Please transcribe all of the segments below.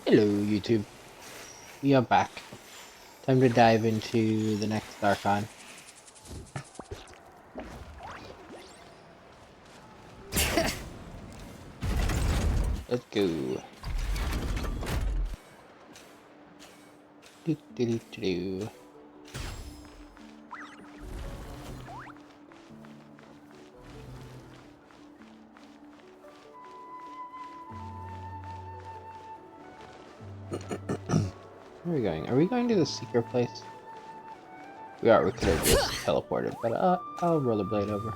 Hello, YouTube. We are back. Time to dive into the next Archon. Let's go. Do, do, do, do, do. Where are we going? Are we going to the secret place? We are. We could have just teleported, but I'll rollerblade over.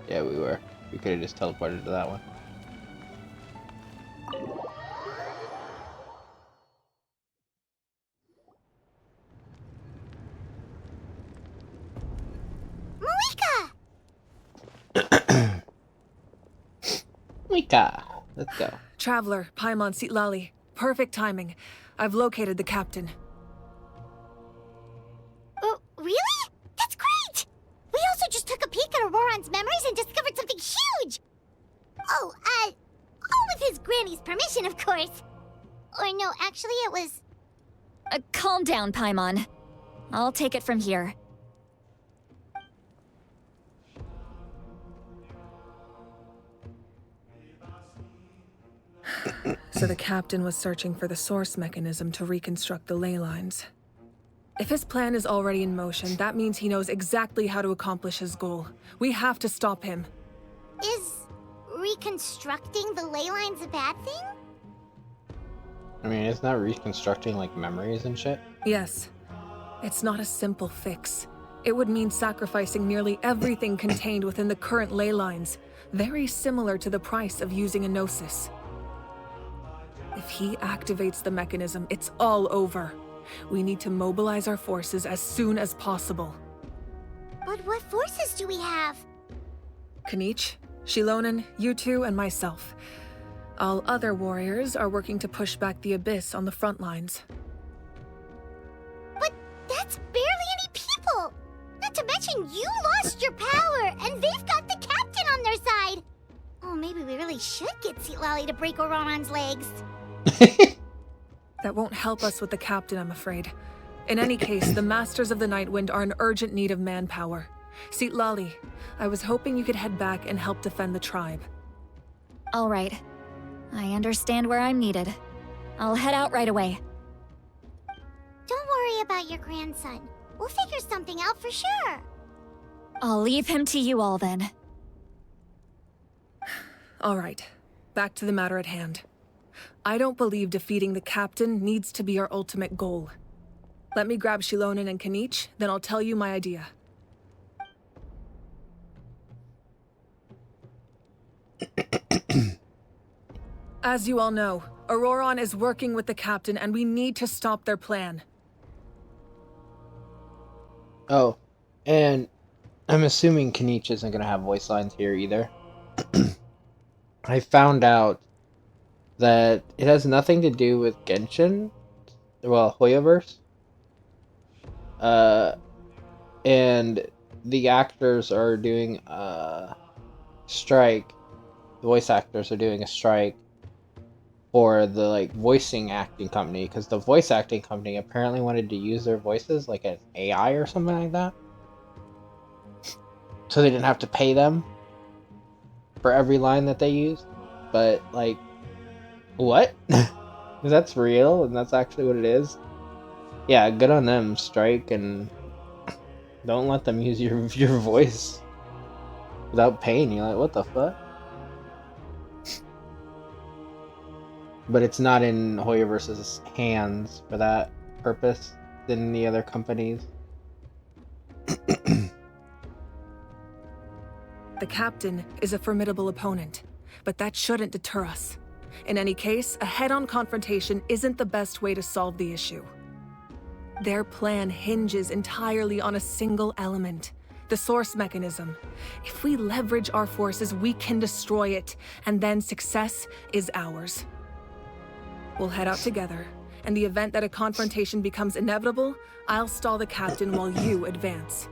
Yeah, we were. We could have just teleported to that one. Mika! Let's go. Traveler, Paimon Sitlali. Perfect timing. I've located the captain. Oh, really? That's great! We also just took a peek at Auroron's memories and discovered something huge! Oh, all with his granny's permission, of course. Or no, actually it was... Calm down, Paimon. I'll take it from here. So the captain was searching for the source mechanism to reconstruct the ley lines. If his plan is already in motion, that means he knows exactly how to accomplish his goal. We have to stop him. Is reconstructing the ley lines a bad thing? I mean, it's not reconstructing like memories and shit. Yes. It's not a simple fix. It would mean sacrificing nearly everything contained within the current ley lines, very similar to the price of using a gnosis. If he activates the mechanism, it's all over. We need to mobilize our forces as soon as possible. But what forces do we have? Kanich, Shilonen, you two, and myself. All other warriors are working to push back the Abyss on the front lines. But that's barely any people! Not to mention you lost your power, and they've got the captain on their side! Oh, maybe we really should get Sitlali to break Auroron's legs. That won't help us with the captain, I'm afraid. In any case, the Masters of the Nightwind are in urgent need of manpower. Sitlali, I was hoping you could head back and help defend the tribe. All right. I understand where I'm needed. I'll head out right away. Don't worry about your grandson. We'll figure something out for sure. I'll leave him to you all then. All right, back to the matter at hand. I don't believe defeating the captain needs to be our ultimate goal. Let me grab Shilonen and Kanich, then I'll tell you my idea. As you all know, Auroron is working with the captain and we need to stop their plan. Oh, and I'm assuming Kanich isn't going to have voice lines here either. I found out that it has nothing to do with Genshin, well, Hoyoverse. And the actors are doing a strike. The voice actors are doing a strike for the voicing acting company, because the voice acting company apparently wanted to use their voices like an AI or something like that, so they didn't have to pay them for every line that they used. But what? If that's real and that's actually what it is, yeah, good on them. Strike and don't let them use your voice without paying you. Like, what the fuck? But it's not in Hoyoverse's hands for that purpose than the other companies. The captain is a formidable opponent, but that shouldn't deter us. In any case, a head-on confrontation isn't the best way to solve the issue. Their plan hinges entirely on a single element, the source mechanism. If we leverage our forces, we can destroy it, and then success is ours. We'll head out together, In the event that a confrontation becomes inevitable, I'll stall the captain while you advance.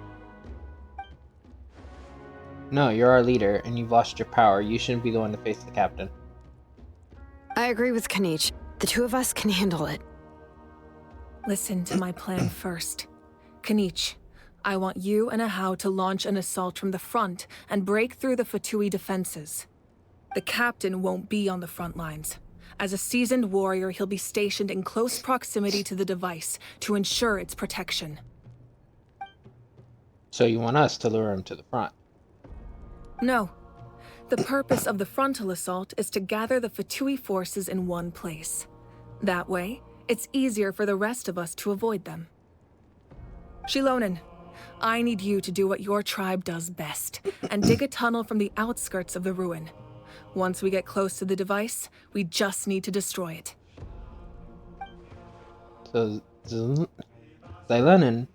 No, you're our leader, and you've lost your power. You shouldn't be the one to face the captain. I agree with Kanich. The two of us can handle it. Listen to my plan first. Kanich, I want you and Ahau to launch an assault from the front and break through the Fatui defenses. The captain won't be on the front lines. As a seasoned warrior, he'll be stationed in close proximity to the device to ensure its protection. So you want us to lure him to the front? No. The purpose of the frontal assault is to gather the Fatui forces in one place. That way, it's easier for the rest of us to avoid them. Shilonen, I need you to do what your tribe does best, and dig a tunnel from the outskirts of the ruin. Once we get close to the device, we just need to destroy it. So Zylenin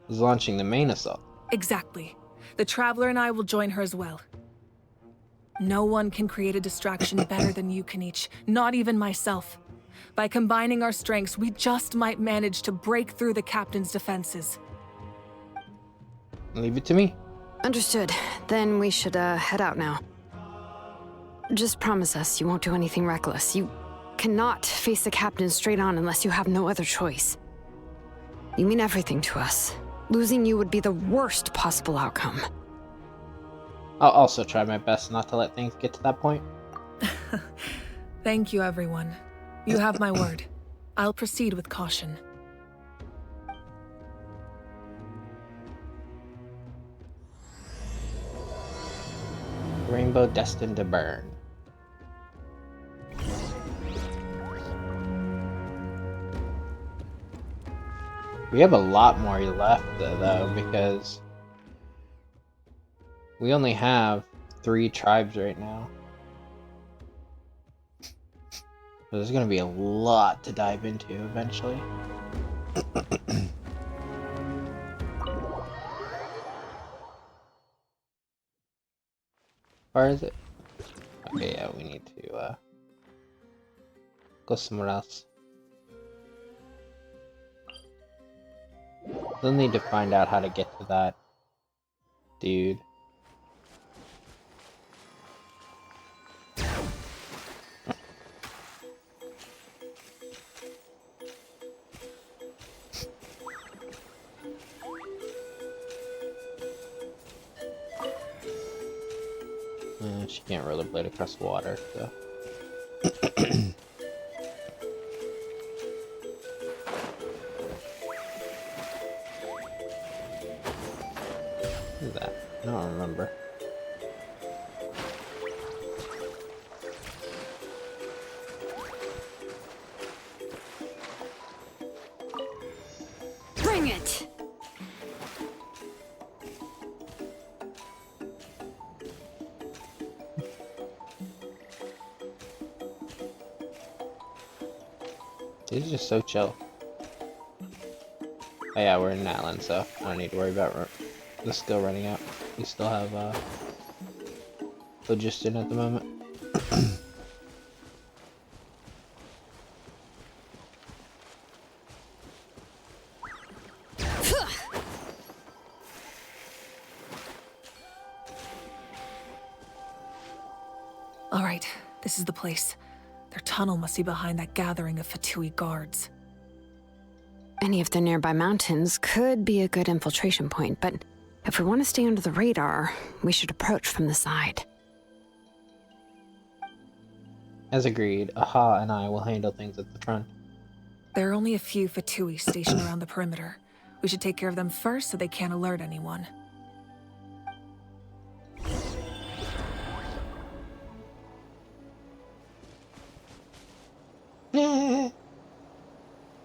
is launching the main assault. Exactly. The Traveler and I will join her as well. No one can create a distraction better than you, Kanich, not even myself. By combining our strengths, we just might manage to break through the captain's defenses. Leave it to me. Understood. Then we should head out now. Just promise us you won't do anything reckless. You cannot face the captain straight on unless you have no other choice. You mean everything to us. Losing you would be the worst possible outcome. I'll also try my best not to let things get to that point. Thank you, everyone. You have my word. I'll proceed with caution. Rainbow destined to burn. We have a lot more left though, because we only have 3 tribes right now. So there's gonna be a lot to dive into eventually. Or is it? Okay, yeah, we need to go somewhere else. We'll need to find out how to get to that dude. She can't rollerblade across water, so. What is that? I don't remember. Bring it! He's just so chill. Oh yeah, we're in Natlan, so I don't need to worry about the skill running out. We still have Logistin at the moment. All right, this is the place. Their tunnel must be behind that gathering of Fatui guards. Any of the nearby mountains could be a good infiltration point, but if we want to stay under the radar, we should approach from the side. As agreed, Aha and I will handle things at the front. There are only a few Fatui stationed around the perimeter. We should take care of them first so they can't alert anyone.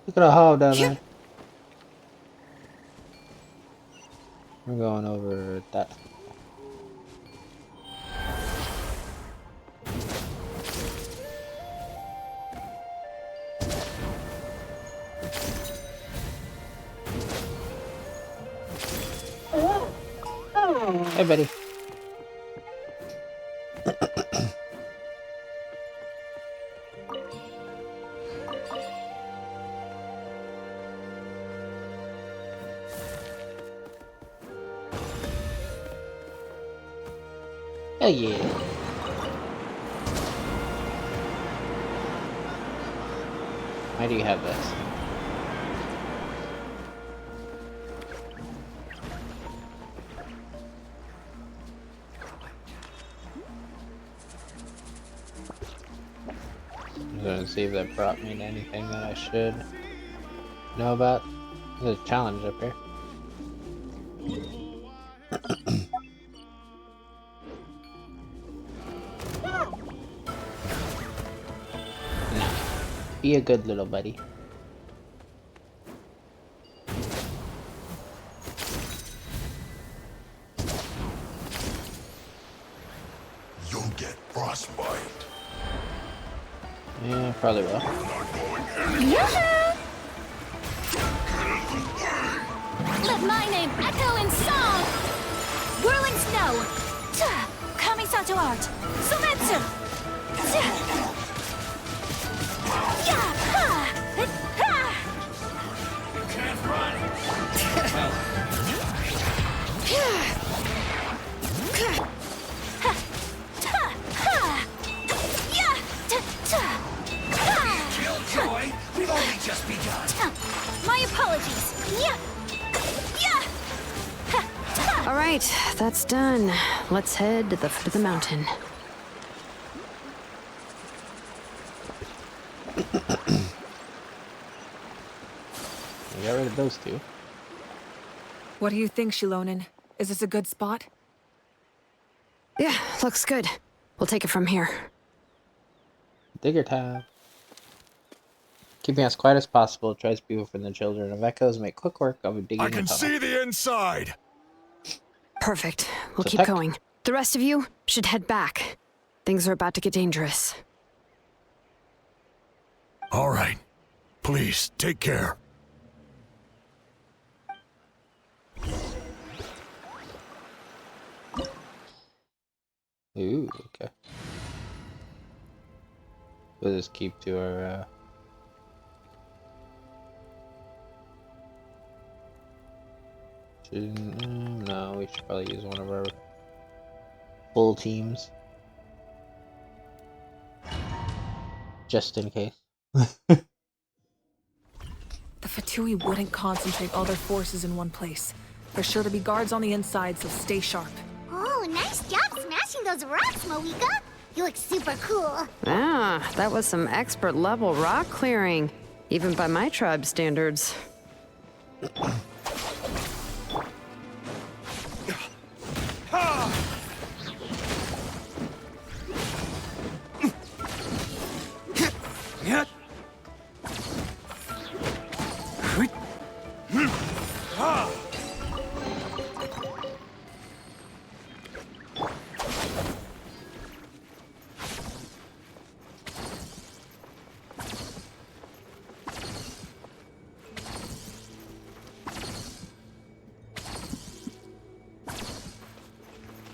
Look at Aha down there. We're going over that. Hey, buddy. Hell yeah. Why do you have this? I'm gonna see if that brought me to anything that I should know about. There's a challenge up here. Nah. Be a good little buddy. You'll get frostbite. Yeah, probably will. Yoo-hoo! Let my name echo in song! Whirling snow! Kamisato art! Sumetsu! Yeah! Ha! Ha! You can't run. Killjoy, we've only just begun. My apologies. Yeah. Yeah. All right, that's done. Let's head to the foot of the mountain. We got rid of those two. What do you think, Shilonen? Is this a good spot? Yeah, looks good. We'll take it from here. Digger tab. Keeping as quiet as possible tries to be from the children of echoes make quick work of digging I the can tunnel. see the inside. Perfect. We'll So keep tech- going. The rest of you should head back. Things are about to get dangerous. All right. Please, take care. Ooh, okay. We'll just keep to our no, we should probably use one of our full teams. Just in case. The Fatui wouldn't concentrate all their forces in one place. There's sure to be guards on the inside, so stay sharp. Oh, nice job smashing those rocks, Moika. You look super cool. Ah, that was some expert level rock clearing, even by my tribe standards.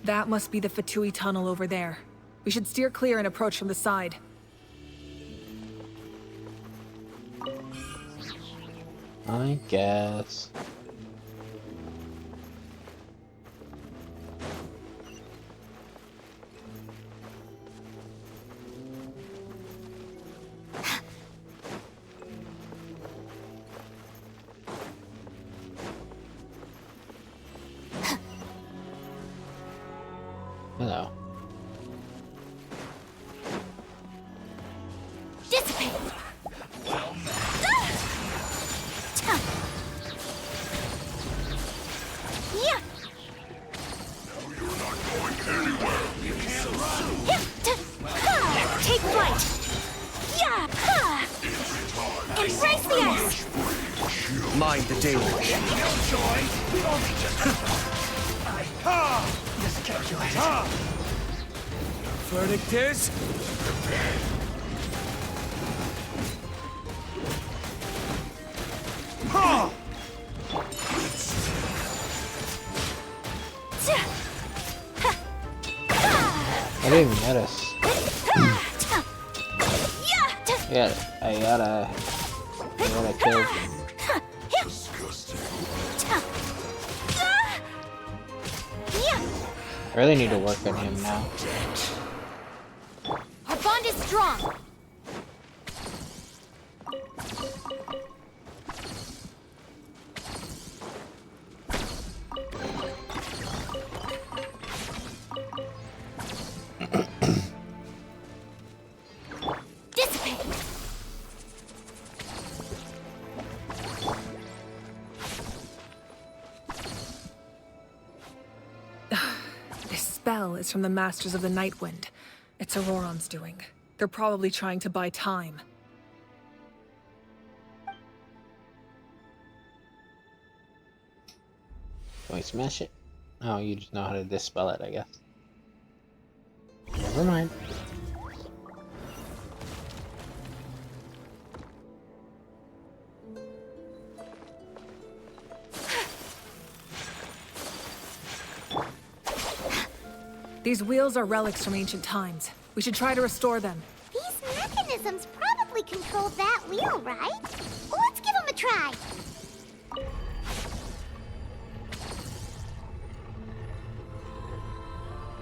That must be the Fatui tunnel over there. We should steer clear and approach from the side. I guess. Hello. Dissipate. Yeah. You're not going anywhere. You can't run. Take flight. Yeah. Embrace the ice. Mind the deluge. Killjoy, we've only just Miscalculated. Verdict is? I didn't even notice. Yeah, I gotta kill. really need to work on him now. Our bond is strong. Dissipate. This spell is from the Masters of the Nightwind. It's Auroron's doing. They're probably trying to buy time. Can we smash it? Oh, you just know how to dispel it, I guess. Never mind. These wheels are relics from ancient times. We should try to restore them. These mechanisms probably control that wheel, right? Let's give them a try.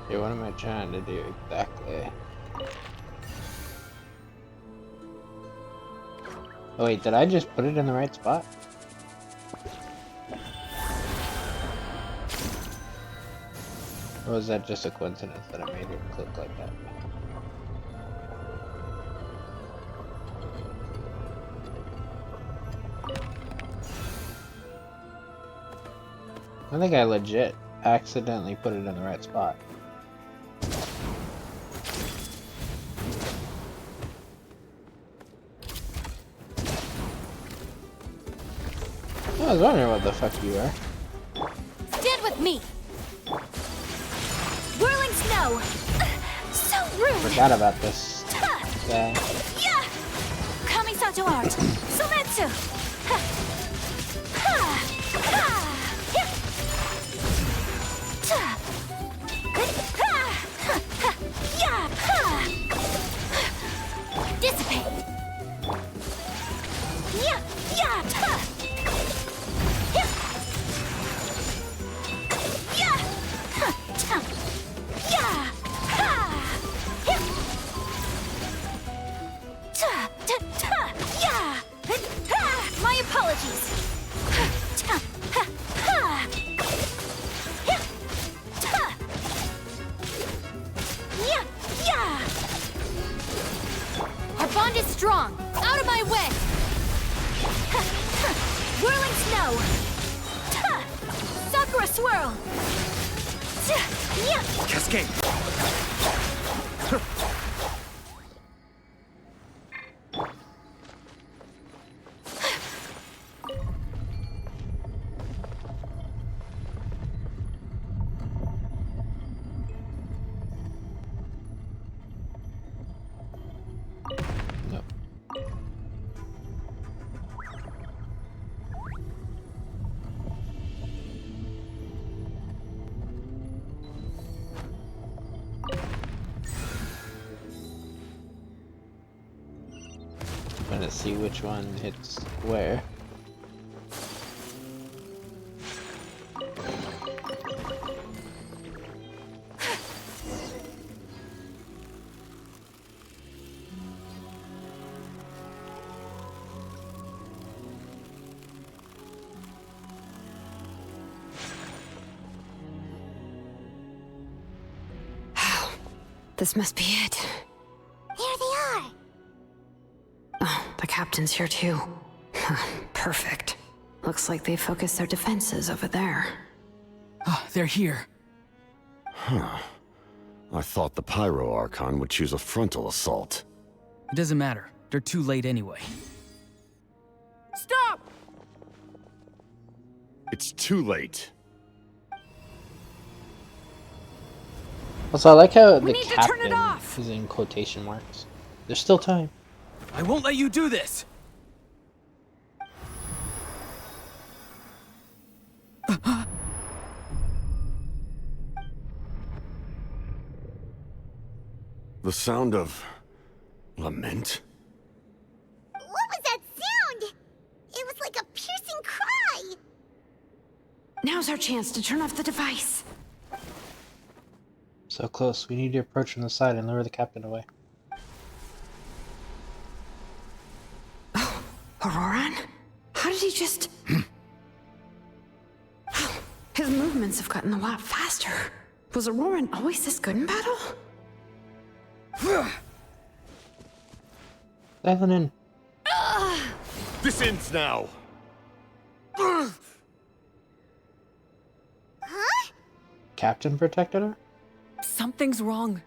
Okay, what am I trying to do exactly? Oh wait, did I just put it in the right spot? Or was that just a coincidence that I made it click like that? I think I legit accidentally put it in the right spot. I was wondering what the fuck you were. Stand with me. Whirling snow. So rude. Forgot about this guy. Yeah. Kamisato art. Sometsu. Ha. Ha. Ha. Yeah. Ta. Ha. Ha. Ha. Yeah. Ha. Dissipate. Yeah. Yeah. Ta. Yeah. Yeah. Ha. Ta. Yeah. Ha. Yeah. Ta. Ta. Ta. Yeah. Ha. My apologies. Ha. Ta. Ha. Ha. Yeah. Ta. Yeah. Yeah. Our bond is strong. Out of my way. Ha. Ha. Whirling snow. Ta. Sakura swirl. Ta. Yeah. Cascade. Nope. Gonna see which one hits where. This must be it. Here they are. Oh, the captain's here too. Perfect. Looks like they focused their defenses over there. Ah, they're here. Huh. I thought the Pyro Archon would choose a frontal assault. It doesn't matter. They're too late anyway. Stop! It's too late. Also, I like how the need to turn it captain off. is in quotation marks. There's still time. I won't let you do this! The sound of lament? What was that sound? It was like a piercing cry. Now's our chance to turn off the device. So close. We need to approach from the side and lure the captain away. Oh, Auroran? How did he just... His movements have gotten a lot faster. Was Auroran always this good in battle? Dialing in. This ends now! Huh? Captain protected her? Something's wrong.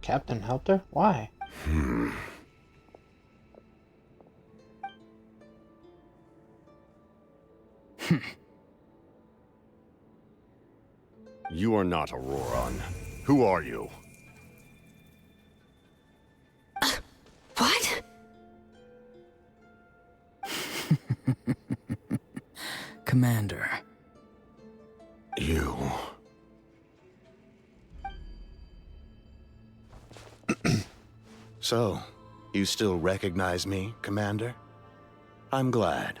Captain helped her? Why? You are not Auroran. Who are you? What? Commander. You... So, you still recognize me, Commander? I'm glad.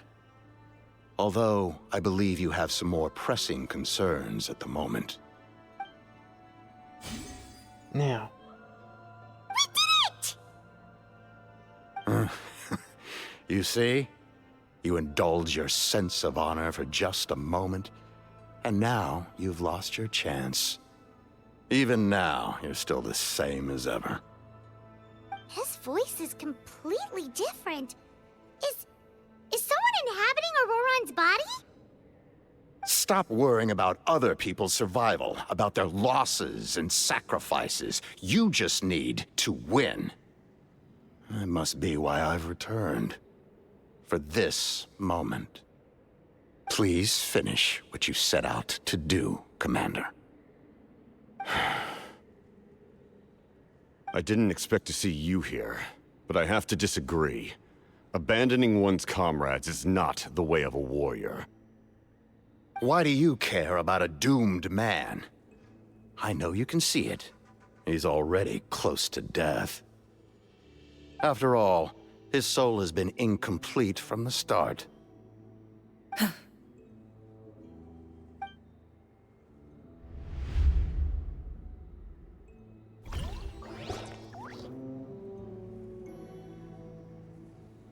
Although, I believe you have some more pressing concerns at the moment. Now. You see? You indulge your sense of honor for just a moment, and now you've lost your chance. Even now, you're still the same as ever. His voice is completely different. Is someone inhabiting Auroran's body? Stop worrying about other people's survival, about their losses and sacrifices. You just need to win. That must be why I've returned. For this moment. Please finish what you set out to do, Commander. I didn't expect to see you here, but I have to disagree. Abandoning one's comrades is not the way of a warrior. Why do you care about a doomed man? I know you can see it. He's already close to death. After all, his soul has been incomplete from the start.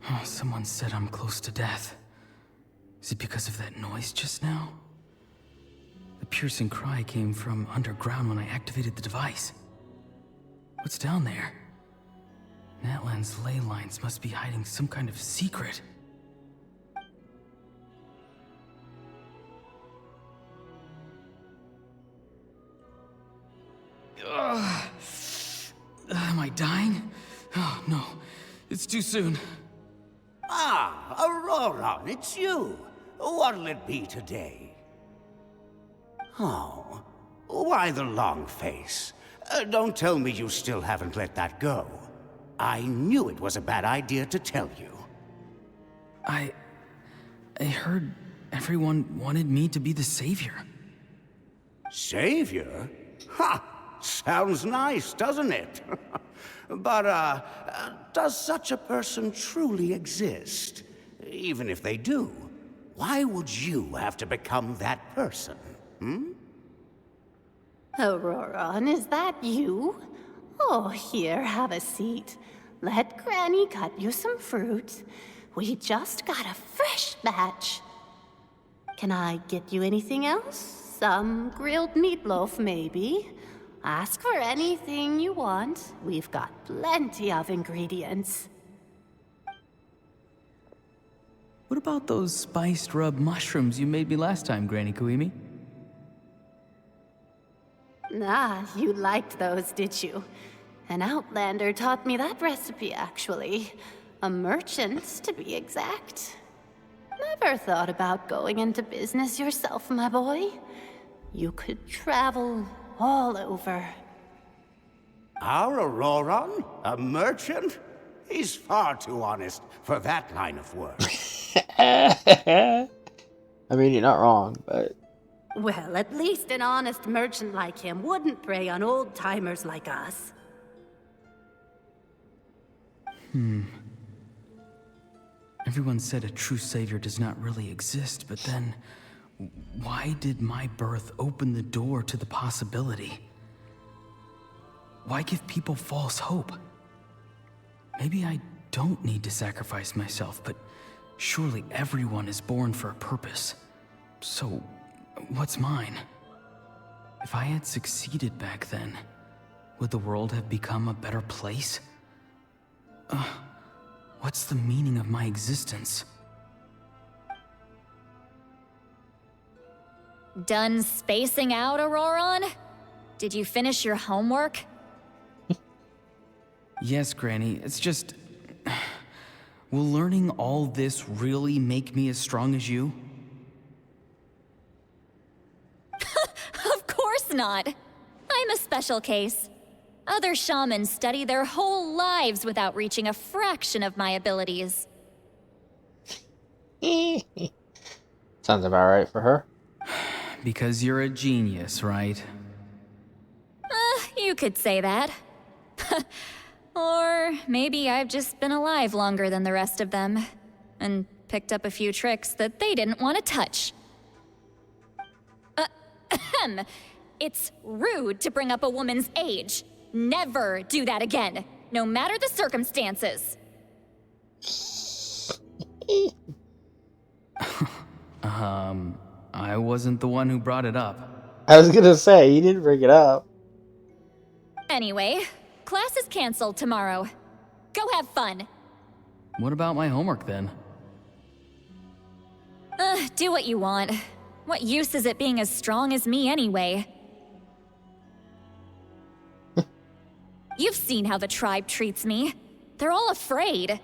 Oh, someone said I'm close to death. Is it because of that noise just now? The piercing cry came from underground when I activated the device. What's down there? Natlan's ley lines must be hiding some kind of secret. Am I dying? Oh, no. It's too soon. Ah, Auroran, it's you. What'll it be today? Oh, why the long face? Don't tell me you still haven't let that go. I knew it was a bad idea to tell you. I heard everyone wanted me to be the savior. Savior? Ha! Sounds nice, doesn't it? But, does such a person truly exist? Even if they do, why would you have to become that person, Auroran, is that you? Oh, here, have a seat. Let Granny cut you some fruit. We just got a fresh batch. Can I get you anything else? Some grilled meatloaf, maybe? Ask for anything you want. We've got plenty of ingredients. What about those spiced rub mushrooms you made me last time, Granny Kuimi? Ah, you liked those, did you? An outlander taught me that recipe, actually. A merchant, to be exact. Never thought about going into business yourself, my boy. You could travel all over. Our Auroran? A merchant? He's far too honest for that line of work. I mean, you're not wrong, but... Well, at least an honest merchant like him wouldn't prey on old-timers like us. Everyone said a true savior does not really exist, but then... Why did my birth open the door to the possibility? Why give people false hope? Maybe I don't need to sacrifice myself, but surely everyone is born for a purpose. So, what's mine? If I had succeeded back then, would the world have become a better place? What's the meaning of my existence? Done spacing out, Auroron? Did you finish your homework? Yes, Granny, it's just... Will learning all this really make me as strong as you? Of course not. I'm a special case. Other shamans study their whole lives without reaching a fraction of my abilities. Sounds about right for her. Because you're a genius, right? You could say that. Or maybe I've just been alive longer than the rest of them, and picked up a few tricks that they didn't want to touch. It's rude to bring up a woman's age. Never do that again, no matter the circumstances. I wasn't the one who brought it up. I was gonna say, you didn't bring it up. Anyway, class is canceled tomorrow. Go have fun. What about my homework then? Do what you want. What use is it being as strong as me anyway? You've seen how the tribe treats me. They're all afraid.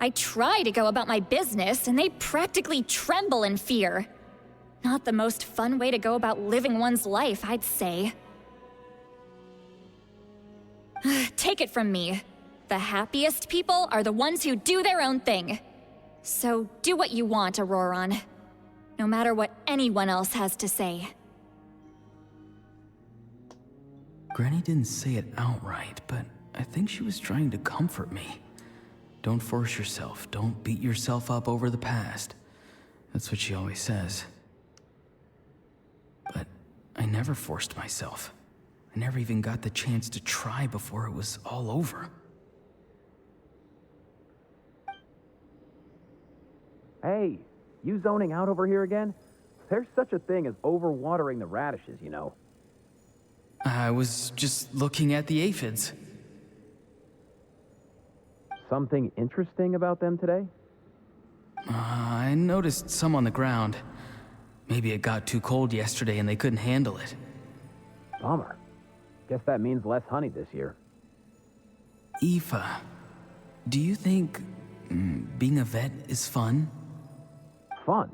I try to go about my business, and they practically tremble in fear. Not the most fun way to go about living one's life, I'd say. Take it from me. The happiest people are the ones who do their own thing. So do what you want, Auroron. No matter what anyone else has to say. Granny didn't say it outright, but I think she was trying to comfort me. Don't force yourself. Don't beat yourself up over the past. That's what she always says. But I never forced myself. I never even got the chance to try before it was all over. Hey, you zoning out over here again? There's such a thing as overwatering the radishes, you know. I was just looking at the aphids. Something interesting about them today? I noticed some on the ground. Maybe it got too cold yesterday and they couldn't handle it. Bummer. Guess that means less honey this year. Aoife, do you think being a vet is fun? Fun?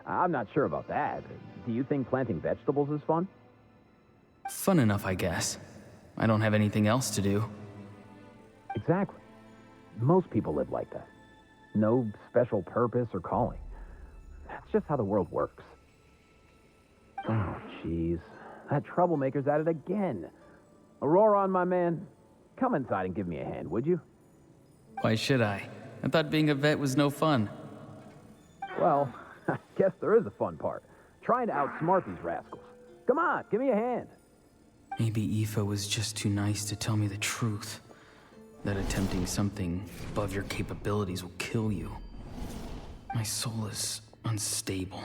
I'm not sure about that. Do you think planting vegetables is fun? Fun enough, I guess. I don't have anything else to do. Exactly. Most people live like that. No special purpose or calling. That's just how the world works. Oh, jeez. That troublemaker's at it again. Auroron, my man, come inside and give me a hand, would you? Why should I? I thought being a vet was no fun. Well, I guess there is a fun part. Trying to outsmart these rascals. Come on, give me a hand. Maybe Aoife was just too nice to tell me the truth. That attempting something above your capabilities will kill you. My soul is unstable.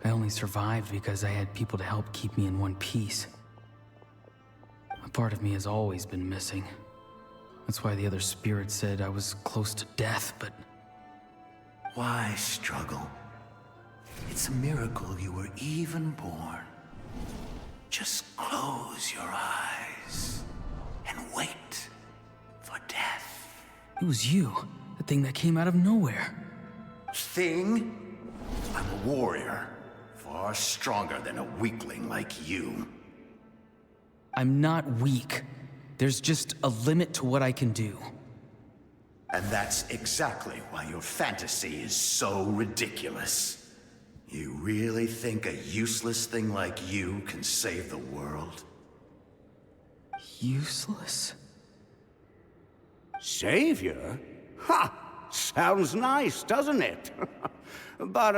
I only survived because I had people to help keep me in one piece. A part of me has always been missing. That's why the other spirits said I was close to death, but... Why struggle? It's a miracle you were even born. Just close your eyes and wait for death. It was you, the thing that came out of nowhere. Thing? I'm a warrior, far stronger than a weakling like you. I'm not weak. There's just a limit to what I can do. And that's exactly why your fantasy is so ridiculous. You really think a useless thing like you can save the world? Useless? Savior? Ha! sounds nice, doesn't it? But,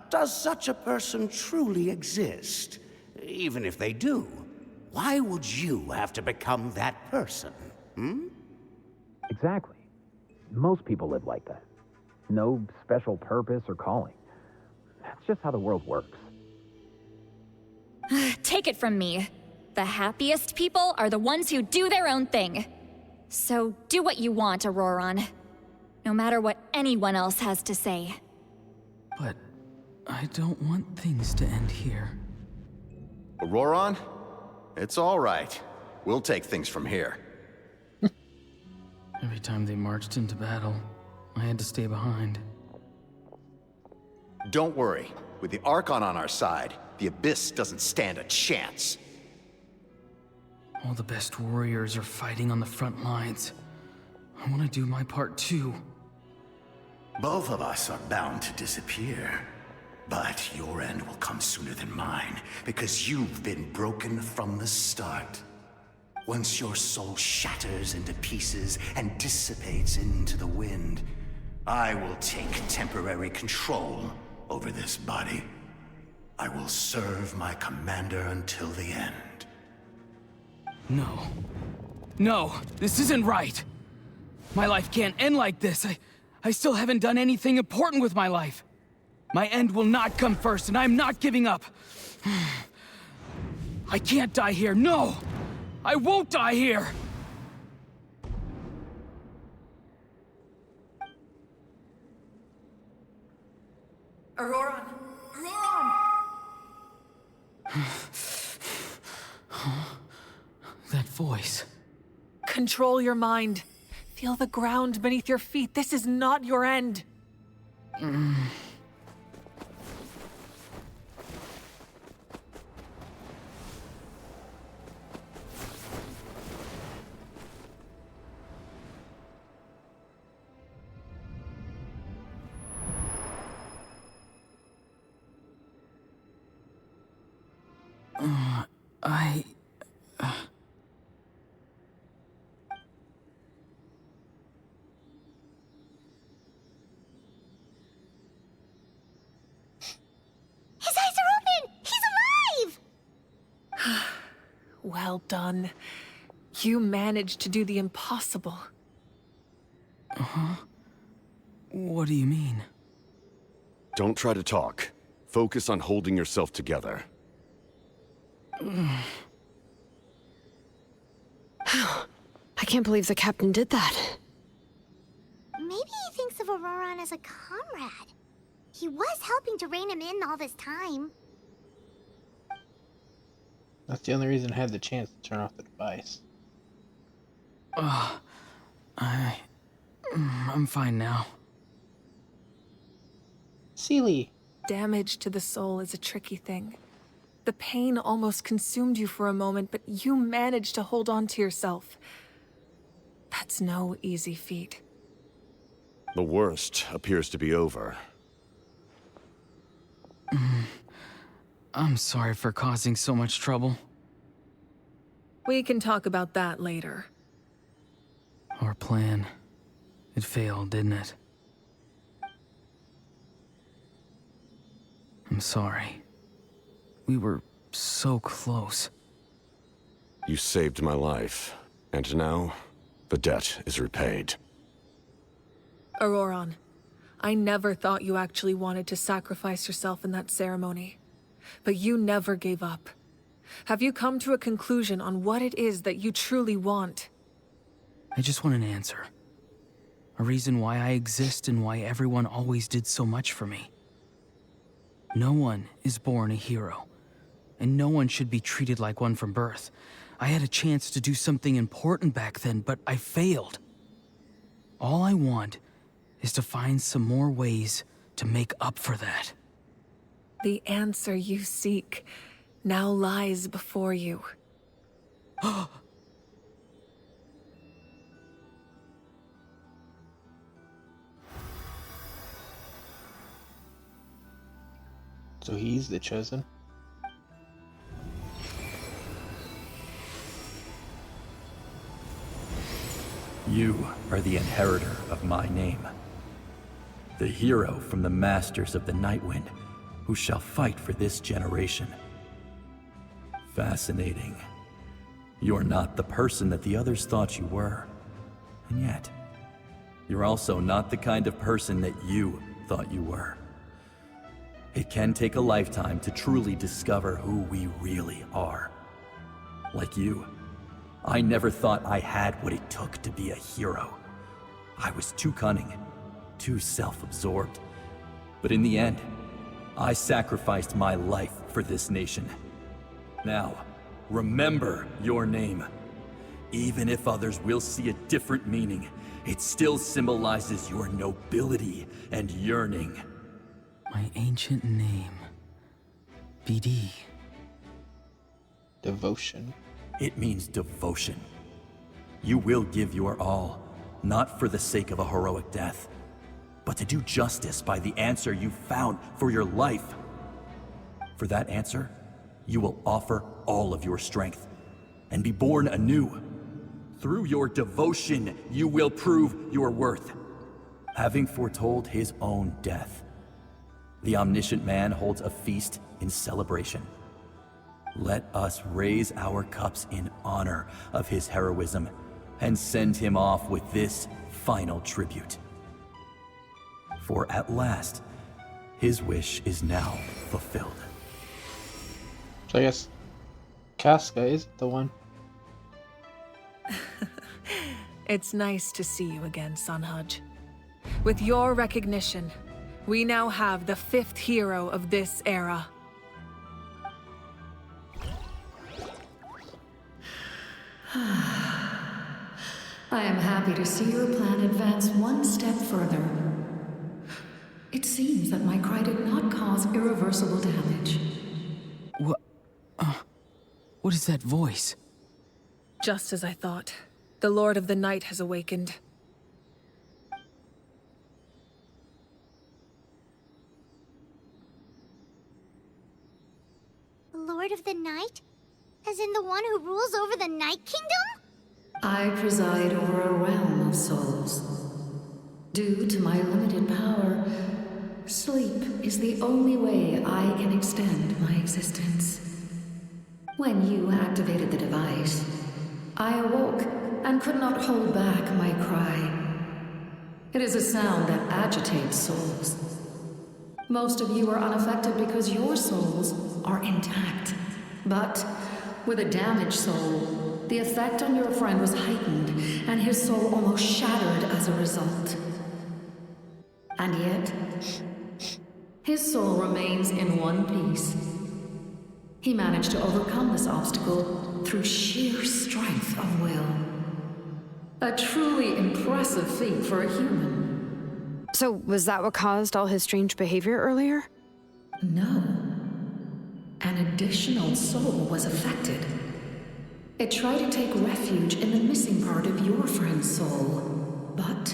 does such a person truly exist? Even if they do, why would you have to become that person? Exactly. Most people live like that. No special purpose or calling. That's just how the world works. Take it from me. The happiest people are the ones who do their own thing. So do what you want, Auroron. No matter what anyone else has to say. But I don't want things to end here. Auroron? It's all right. We'll take things from here. Every time they marched into battle, I had to stay behind. Don't worry. With the Archon on our side, the Abyss doesn't stand a chance. All the best warriors are fighting on the front lines. I want to do my part too. Both of us are bound to disappear. But your end will come sooner than mine, because you've been broken from the start. Once your soul shatters into pieces and dissipates into the wind, I will take temporary control over this body. I will serve my commander until the end. No. No, this isn't right. My life can't end like this. I still haven't done anything important with my life. My end will not come first, and I'm not giving up. I can't die here, no! I won't die here! Auroron! Auroron! That voice. Control your mind. Feel the ground beneath your feet. This is not your end. His eyes are open! He's alive! Well done. You managed to do the impossible. What do you mean? Don't try to talk. Focus on holding yourself together. I can't believe the captain did that. Maybe he thinks of Auroron as a comrade. He was helping to rein him in all this time. That's the only reason I had the chance to turn off the device. I'm fine now. Seely. Damage to the soul is a tricky thing. The pain almost consumed you for a moment, but you managed to hold on to yourself. That's no easy feat. The worst appears to be over. I'm sorry for causing so much trouble. We can talk about that later. Our plan. It failed, didn't it? I'm sorry. We were so close. You saved my life, and now the debt is repaid. Auroron, I never thought you actually wanted to sacrifice yourself in that ceremony. But you never gave up. Have you come to a conclusion on what it is that you truly want? I just want an answer. A reason why I exist and why everyone always did so much for me. No one is born a hero, and no one should be treated like one from birth. I had a chance to do something important back then, but I failed. All I want is to find some more ways to make up for that. The answer you seek now lies before you. So he's the chosen? You are the inheritor of my name. The hero from the Masters of the Nightwind, who shall fight for this generation. Fascinating. You're not the person that the others thought you were. And yet, you're also not the kind of person that you thought you were. It can take a lifetime to truly discover who we really are. Like you, I never thought I had what it took to be a hero. I was too cunning, too self-absorbed. But in the end, I sacrificed my life for this nation. Now, remember your name. Even if others will see a different meaning, it still symbolizes your nobility and yearning. My ancient name. BD. Devotion. It means devotion. You will give your all, not for the sake of a heroic death, but to do justice by the answer you found for your life. For that answer, you will offer all of your strength and be born anew. Through your devotion, you will prove your worth. Having foretold his own death, the omniscient man holds a feast in celebration. Let us raise our cups in honor of his heroism and send him off with this final tribute. For at last, his wish is now fulfilled. So I guess Casca is the one. It's nice to see you again, Sunhudge. With your recognition, we now have the 5th hero of this era. I am happy to see your plan advance one step further. It seems that my cry did not cause irreversible damage. What is that voice? Just as I thought. The Lord of the Night has awakened. The Lord of the Night? As in the one who rules over the Night Kingdom? I preside over a realm of souls. Due to my limited power, sleep is the only way I can extend my existence. When you activated the device, I awoke and could not hold back my cry. It is a sound that agitates souls. Most of you are unaffected because your souls are intact. But with a damaged soul, the effect on your friend was heightened, and his soul almost shattered as a result. And yet, his soul remains in one piece. He managed to overcome this obstacle through sheer strength of will. A truly impressive feat for a human. So, was that what caused all his strange behavior earlier? No. An additional soul was affected. It tried to take refuge in the missing part of your friend's soul, but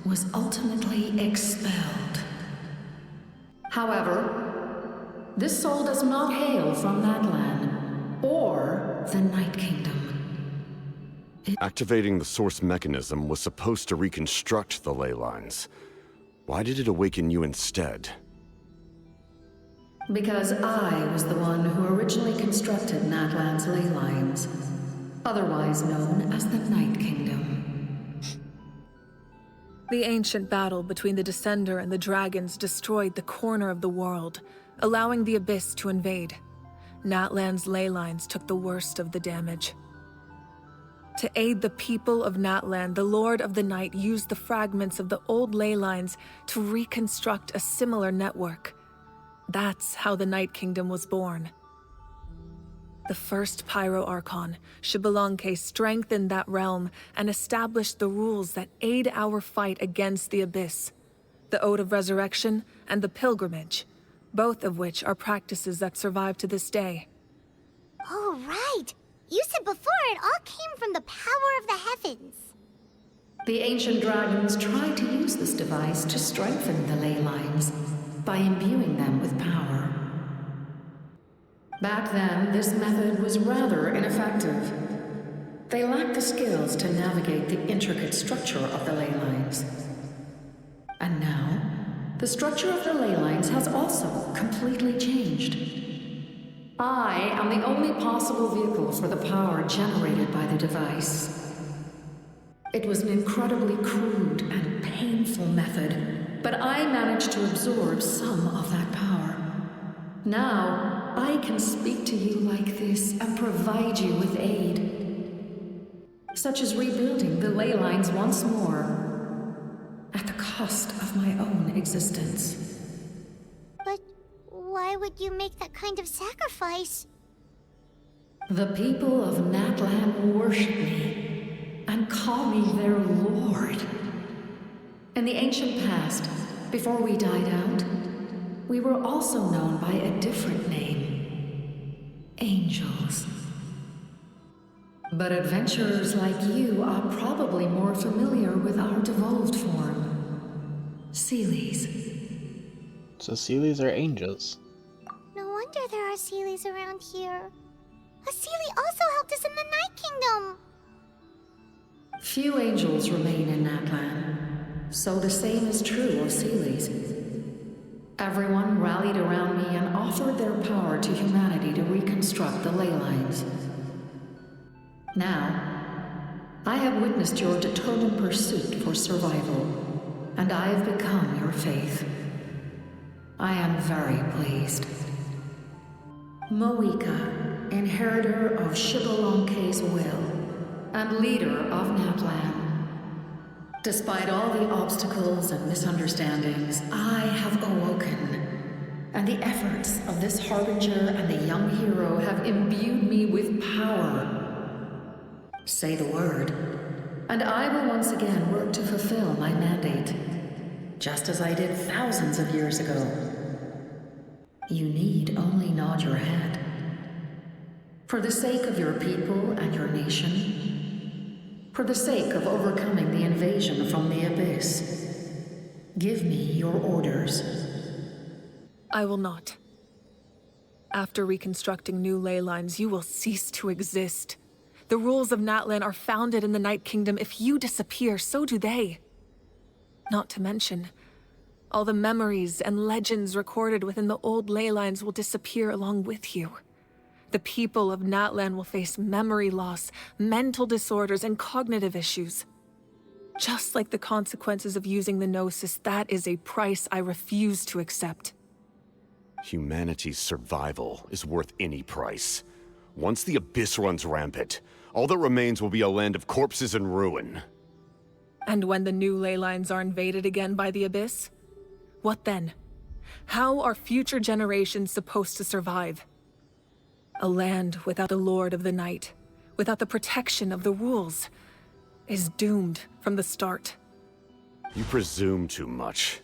was ultimately expelled. However, this soul does not hail from that land, or the Night Kingdom. Activating the source mechanism was supposed to reconstruct the ley lines. Why did it awaken you instead? Because I was the one who originally constructed Natlan's ley lines, otherwise known as the Night Kingdom. The ancient battle between the Descender and the dragons destroyed the corner of the world, allowing the Abyss to invade. Natlan's ley lines took the worst of the damage. To aid the people of Natlan, the Lord of the Night used the fragments of the old ley lines to reconstruct a similar network. That's how the Night Kingdom was born. The first Pyro Archon, Xbalanque, strengthened that realm and established the rules that aid our fight against the Abyss. The Ode of Resurrection and the Pilgrimage, both of which are practices that survive to this day. Oh, right! You said before it all came from the power of the heavens. The ancient dragons tried to use this device to strengthen the ley lines by imbuing them with power. Back then, this method was rather ineffective. They lack the skills to navigate the intricate structure of the ley lines. And now, the structure of the ley lines has also completely changed. I am the only possible vehicle for the power generated by the device. It was an incredibly crude and painful method, but I managed to absorb some of that power. Now, I can speak to you like this and provide you with aid, such as rebuilding the ley lines once more, at the cost of my own existence. But why would you make that kind of sacrifice? The people of Natlan worship me and call me their lord. In the ancient past, before we died out, we were also known by a different name. Angels. But adventurers like you are probably more familiar with our devolved form. Seelies. So Seelies are angels. No wonder there are Seelies around here. A Seelie also helped us in the Night Kingdom! Few angels remain in Natlan, so the same is true of Seelies. Everyone rallied around me and offered their power to humanity to reconstruct the ley lines. Now, I have witnessed your determined pursuit for survival, and I have become your faith. I am very pleased. Moika, inheritor of Shibalonke's will, and leader of Natlan. Despite all the obstacles and misunderstandings, I have awoken, and the efforts of this Harbinger and the young hero have imbued me with power. Say the word, and I will once again work to fulfill my mandate, just as I did thousands of years ago. You need only nod your head. For the sake of your people and your nation, for the sake of overcoming the invasion from the Abyss, give me your orders. I will not. After reconstructing new ley lines, you will cease to exist. The rules of Natlan are founded in the Night Kingdom. If you disappear, so do they. Not to mention, all the memories and legends recorded within the old ley lines will disappear along with you. The people of Natlan will face memory loss, mental disorders, and cognitive issues. Just like the consequences of using the Gnosis, that is a price I refuse to accept. Humanity's survival is worth any price. Once the Abyss runs rampant, all that remains will be a land of corpses and ruin. And when the new ley lines are invaded again by the Abyss? What then? How are future generations supposed to survive? A land without the Lord of the Night, without the protection of the rules, is doomed from the start. You presume too much.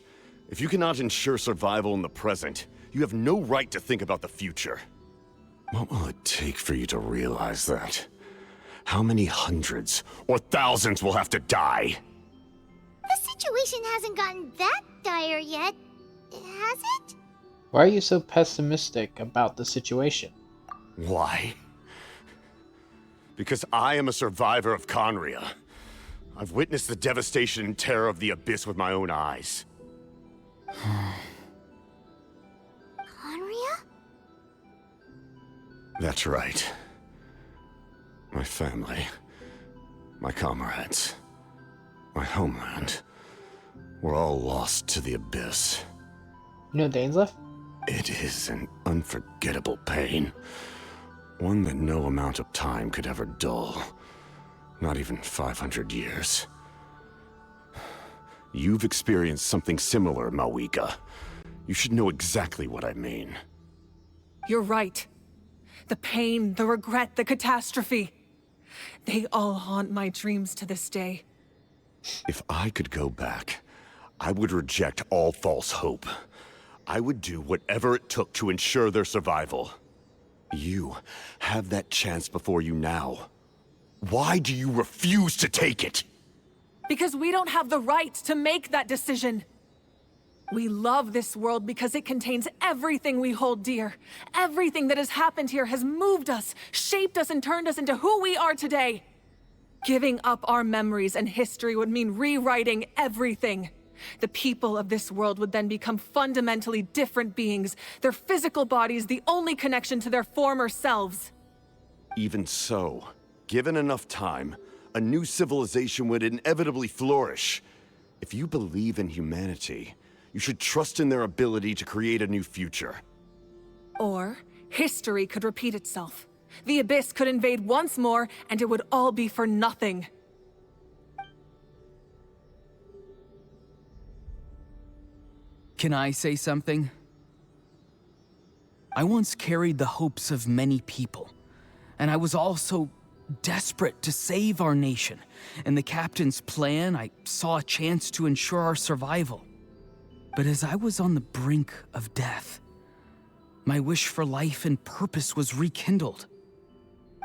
If you cannot ensure survival in the present, you have no right to think about the future. What will it take for you to realize that? How many hundreds or thousands will have to die? The situation hasn't gotten that dire yet, has it? Why are you so pessimistic about the situation? Why? Because I am a survivor of Conria. I've witnessed the devastation and terror of the Abyss with my own eyes. Conria? That's right. My family, my comrades, my homeland, were all lost to the Abyss. You know Dane's left? It is an unforgettable pain. One that no amount of time could ever dull. Not even 500 years. You've experienced something similar, Mawika. You should know exactly what I mean. You're right. The pain, the regret, the catastrophe. They all haunt my dreams to this day. If I could go back, I would reject all false hope. I would do whatever it took to ensure their survival. You have that chance before you now. Why do you refuse to take it? Because we don't have the right to make that decision. We love this world because it contains everything we hold dear. Everything that has happened here has moved us, shaped us, and turned us into who we are today. Giving up our memories and history would mean rewriting everything. The people of this world would then become fundamentally different beings, their physical bodies the only connection to their former selves. Even so, given enough time, a new civilization would inevitably flourish. If you believe in humanity, you should trust in their ability to create a new future. Or history could repeat itself. The Abyss could invade once more, and it would all be for nothing. Can I say something? I once carried the hopes of many people, and I was also desperate to save our nation. In the captain's plan, I saw a chance to ensure our survival. But as I was on the brink of death, my wish for life and purpose was rekindled.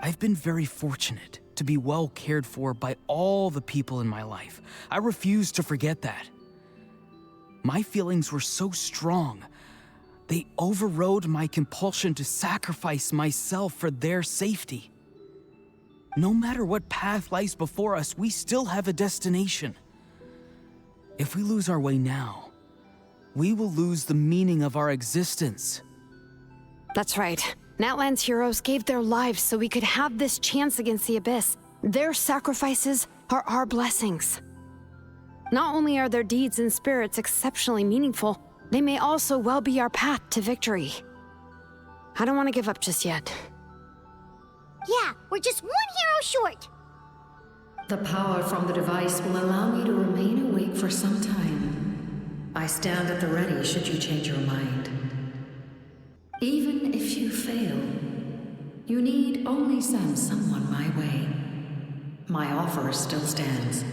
I've been very fortunate to be well cared for by all the people in my life. I refuse to forget that. My feelings were so strong, they overrode my compulsion to sacrifice myself for their safety. No matter what path lies before us, we still have a destination. If we lose our way now, we will lose the meaning of our existence. That's right. Natlan's heroes gave their lives so we could have this chance against the Abyss. Their sacrifices are our blessings. Not only are their deeds and spirits exceptionally meaningful, they may also well be our path to victory. I don't want to give up just yet. Yeah, we're just one hero short. The power from the device will allow me to remain awake for some time. I stand at the ready should you change your mind. Even if you fail, you need only send someone my way. My offer still stands.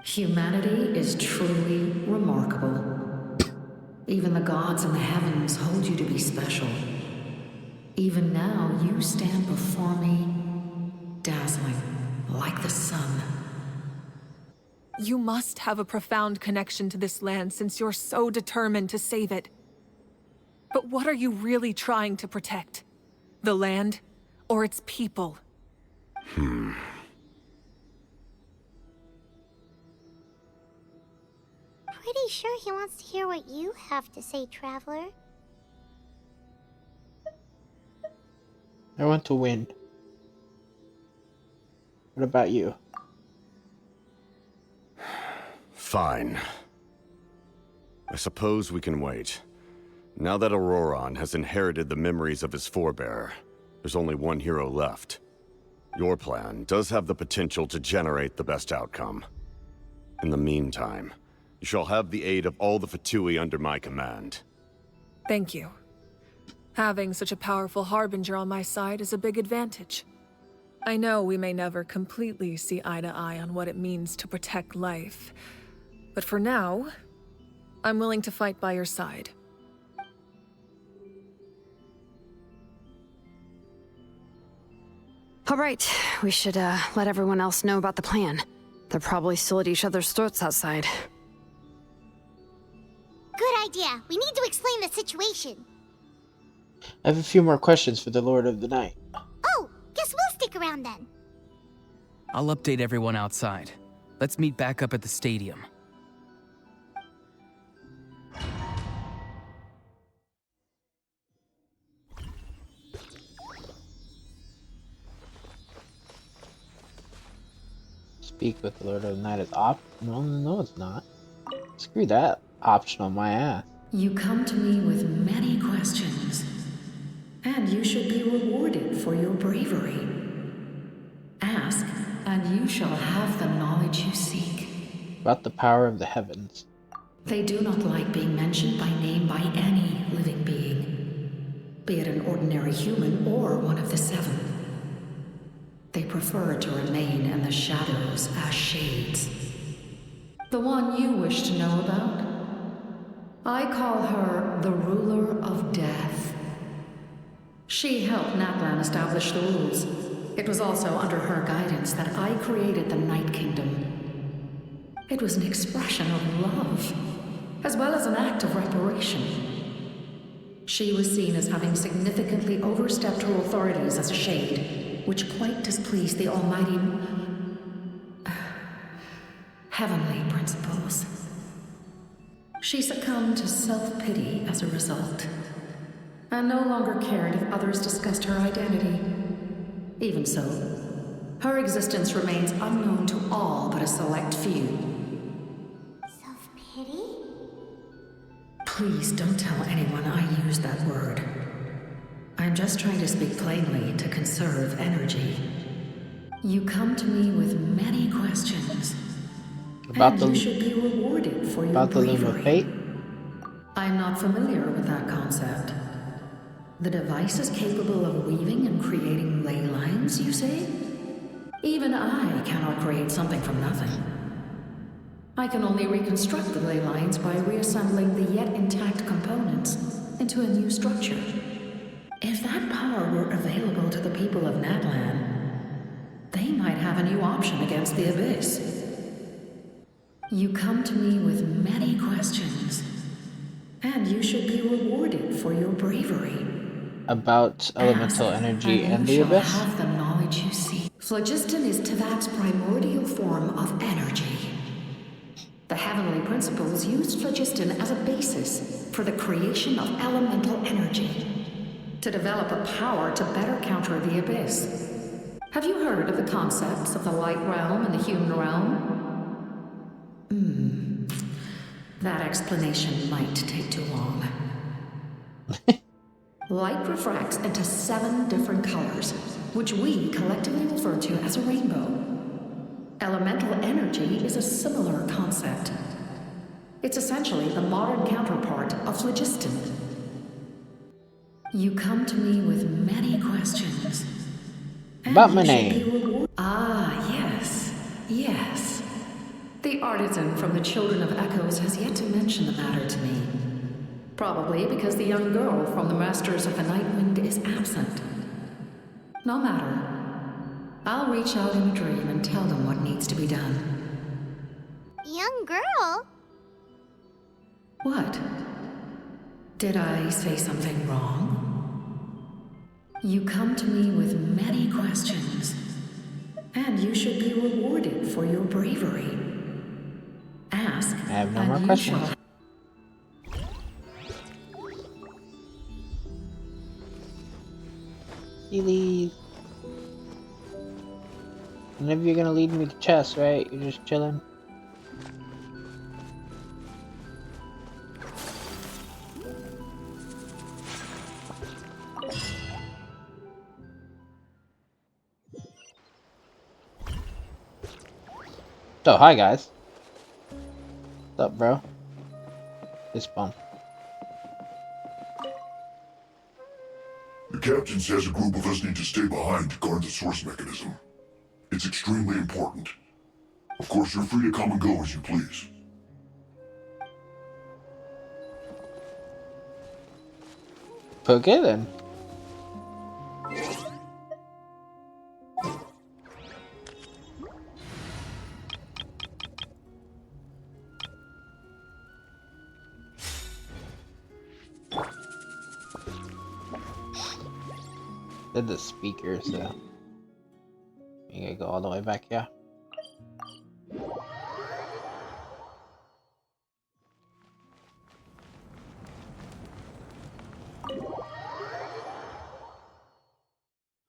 Humanity is truly remarkable. Even the gods in the heavens hold you to be special. Even now, you stand before me, dazzling, like the sun. You must have a profound connection to this land since you're so determined to save it. But what are you really trying to protect? The land, or its people? Pretty sure he wants to hear what you have to say, Traveler. I want to win. What about you? Fine. I suppose we can wait. Now that Auroron has inherited the memories of his forebearer, there's only one hero left. Your plan does have the potential to generate the best outcome. In the meantime, you shall have the aid of all the Fatui under my command. Thank you. Having such a powerful harbinger on my side is a big advantage. I know we may never completely see eye to eye on what it means to protect life, but for now, I'm willing to fight by your side. All right, we should let everyone else know about the plan. They're probably still at each other's throats outside. Good idea. We need to explain the situation. I have a few more questions for the Lord of the Night. Oh, guess we'll stick around then. I'll update everyone outside. Let's meet back up at the stadium. Speak with the Lord of the Night is no, it's not. Screw that. Optional, my ass. You come to me with many questions, and you should be rewarded for your bravery. Ask, and you shall have the knowledge you seek. About the power of the heavens. They do not like being mentioned by name by any living being, be it an ordinary human or one of the seven. They prefer to remain in the shadows as shades. The one you wish to know about? I call her the Ruler of Death. She helped Natlan establish the rules. It was also under her guidance that I created the Night Kingdom. It was an expression of love, as well as an act of reparation. She was seen as having significantly overstepped her authorities as a shade, which quite displeased the almighty heavenly principles. She succumbed to self-pity as a result, and no longer cared if others discussed her identity. Even so, her existence remains unknown to all but a select few. Self-pity? Please don't tell anyone I used that word. I'm just trying to speak plainly to conserve energy. You come to me with many questions, About and you should be rewarded for your about the Loom of bravery. Fate? I'm not familiar with that concept. The device is capable of weaving and creating ley lines, you say? Even I cannot create something from nothing. I can only reconstruct the ley lines by reassembling the yet intact components into a new structure. If that power were available to the people of Natlan, they might have a new option against the Abyss. You come to me with many questions, and you should be rewarded for your bravery. About elemental energy and the Abyss? Have the knowledge you seek. Phlogiston is Teyvat's primordial form of energy. The heavenly principles used phlogiston as a basis for the creation of elemental energy, to develop a power to better counter the Abyss. Have you heard of the concepts of the light realm and the human realm? That explanation might take too long. Light refracts into 7 different colors, which we collectively refer to as a rainbow. Elemental energy is a similar concept. It's essentially the modern counterpart of phlogiston. You come to me with many questions. About my name. Ah, yes. Yes. The artisan from the Children of Echoes has yet to mention the matter to me. Probably because the young girl from the Masters of the Nightwind is absent. No matter. I'll reach out in a dream and tell them what needs to be done. Young girl? What? Did I say something wrong? You come to me with many questions, and you should be rewarded for your bravery. Ask, I have no and more you questions. shall. Please. Whenever you're gonna lead me to chess, right? You're just chilling. So, hi guys. What's up, bro? This bump. The captain says a group of us need to stay behind to guard the source mechanism. It's extremely important. Of course, you're free to come and go as you please. Okay then. Did the speakers though. You gotta go all the way back, yeah.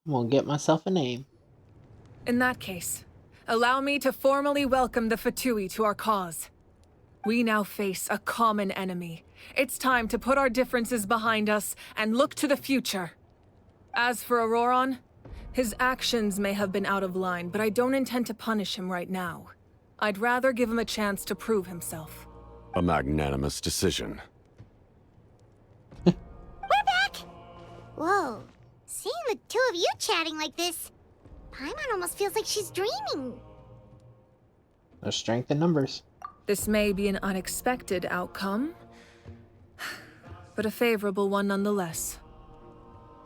I'm gonna get myself a name. In that case, allow me to formally welcome the Fatui to our cause. We now face a common enemy. It's time to put our differences behind us and look to the future. As for Auroron, his actions may have been out of line, but I don't intend to punish him right now. I'd rather give him a chance to prove himself. A magnanimous decision. We're back! Whoa. Seeing the two of you chatting like this, Paimon almost feels like she's dreaming. There's strength in numbers. This may be an unexpected outcome, but a favorable one nonetheless.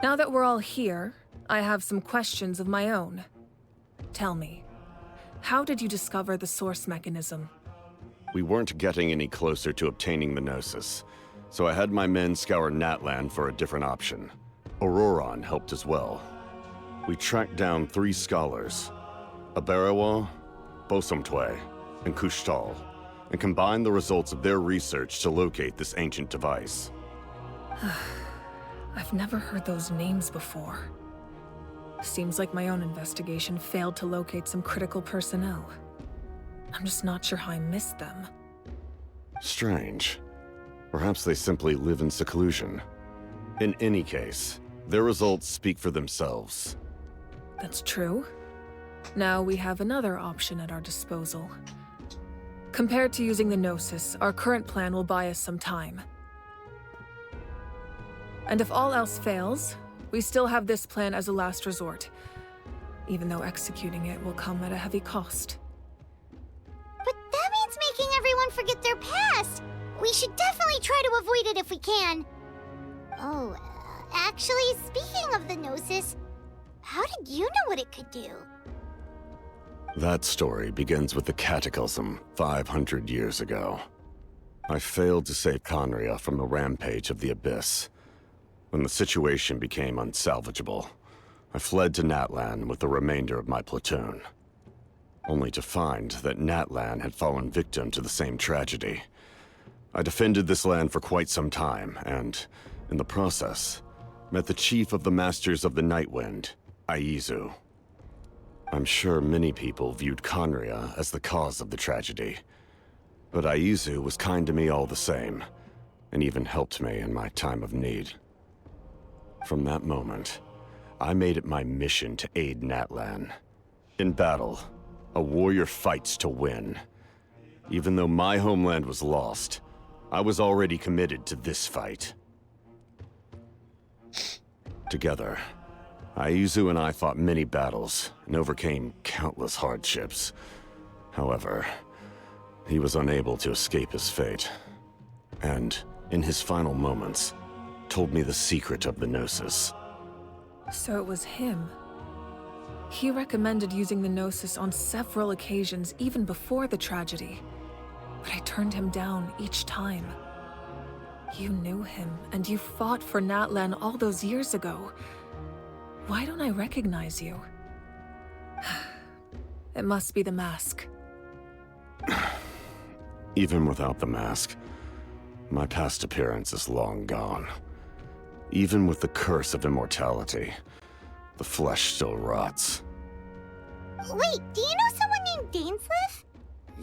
Now that we're all here, I have some questions of my own. Tell me, how did you discover the source mechanism? We weren't getting any closer to obtaining the Gnosis, so I had my men scour Natlan for a different option. Auroron helped as well. We tracked down 3 scholars, Aberawa, Bosamtwe, and Kushtal, and combine the results of their research to locate this ancient device. I've never heard those names before. Seems like my own investigation failed to locate some critical personnel. I'm just not sure how I missed them. Strange. Perhaps they simply live in seclusion. In any case, their results speak for themselves. That's true. Now we have another option at our disposal. Compared to using the Gnosis, our current plan will buy us some time. And if all else fails, we still have this plan as a last resort, even though executing it will come at a heavy cost. But that means making everyone forget their past! We should definitely try to avoid it if we can. Oh, actually, speaking of the Gnosis, how did you know what it could do? That story begins with the Cataclysm 500 years ago. I failed to save Conria from the rampage of the Abyss. When the situation became unsalvageable, I fled to Natlan with the remainder of my platoon, only to find that Natlan had fallen victim to the same tragedy. I defended this land for quite some time, and, in the process, met the chief of the Masters of the Nightwind, Aizu. I'm sure many people viewed Conria as the cause of the tragedy, but Aizu was kind to me all the same, and even helped me in my time of need. From that moment, I made it my mission to aid Natlan. In battle, a warrior fights to win. Even though my homeland was lost, I was already committed to this fight. Together, Aizu and I fought many battles and overcame countless hardships. However, he was unable to escape his fate, and, in his final moments, told me the secret of the Gnosis. So it was him. He recommended using the Gnosis on several occasions, even before the tragedy. But I turned him down each time. You knew him, and you fought for Natlan all those years ago. Why don't I recognize you? It must be the mask. Even without the mask, my past appearance is long gone. Even with the curse of immortality, the flesh still rots. Wait, do you know someone named Dainsleif?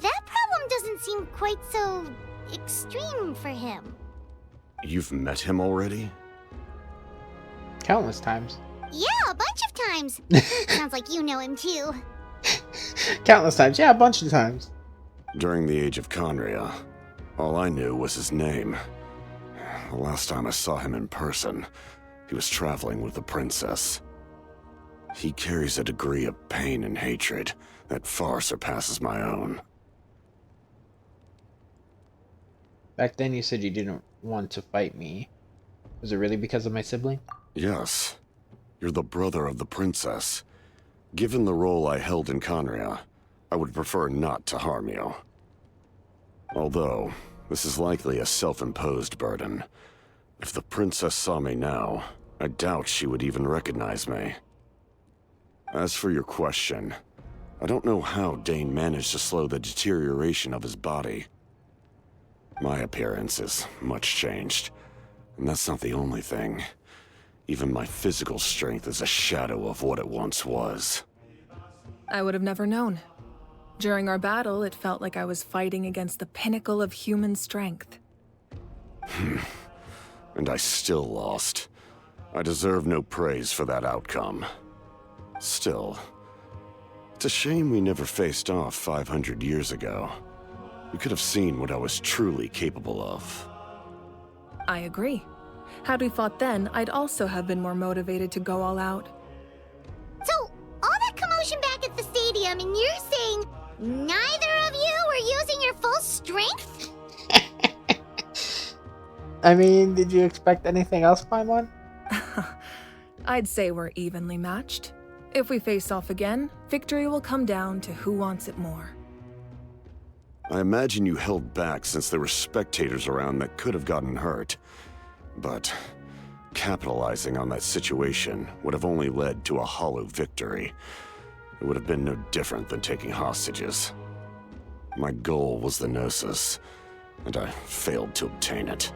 That problem doesn't seem quite so extreme for him. You've met him already? Countless times. Yeah, a bunch of times. Sounds like you know him too. Countless times, yeah, a bunch of times. During the age of Conria, all I knew was his name. The last time I saw him in person, he was traveling with the princess. He carries a degree of pain and hatred that far surpasses my own. Back then you said you didn't want to fight me. Was it really because of my sibling? Yes. You're the brother of the princess. Given the role I held in Conria, I would prefer not to harm you. Although, this is likely a self-imposed burden. If the princess saw me now, I doubt she would even recognize me. As for your question, I don't know how Dane managed to slow the deterioration of his body. My appearance is much changed, and that's not the only thing. Even my physical strength is a shadow of what it once was. I would have never known. During our battle, it felt like I was fighting against the pinnacle of human strength. And I still lost. I deserve no praise for that outcome. Still, it's a shame we never faced off 500 years ago. You could have seen what I was truly capable of. I agree. Had we fought then, I'd also have been more motivated to go all out. So, all that commotion back at the stadium, and you're saying neither of you were using your full strength? I mean, did you expect anything else, Paimon? I'd say we're evenly matched. If we face off again, victory will come down to who wants it more. I imagine you held back since there were spectators around that could have gotten hurt. But capitalizing on that situation would have only led to a hollow victory. It would have been no different than taking hostages. My goal was the Gnosis, and I failed to obtain it.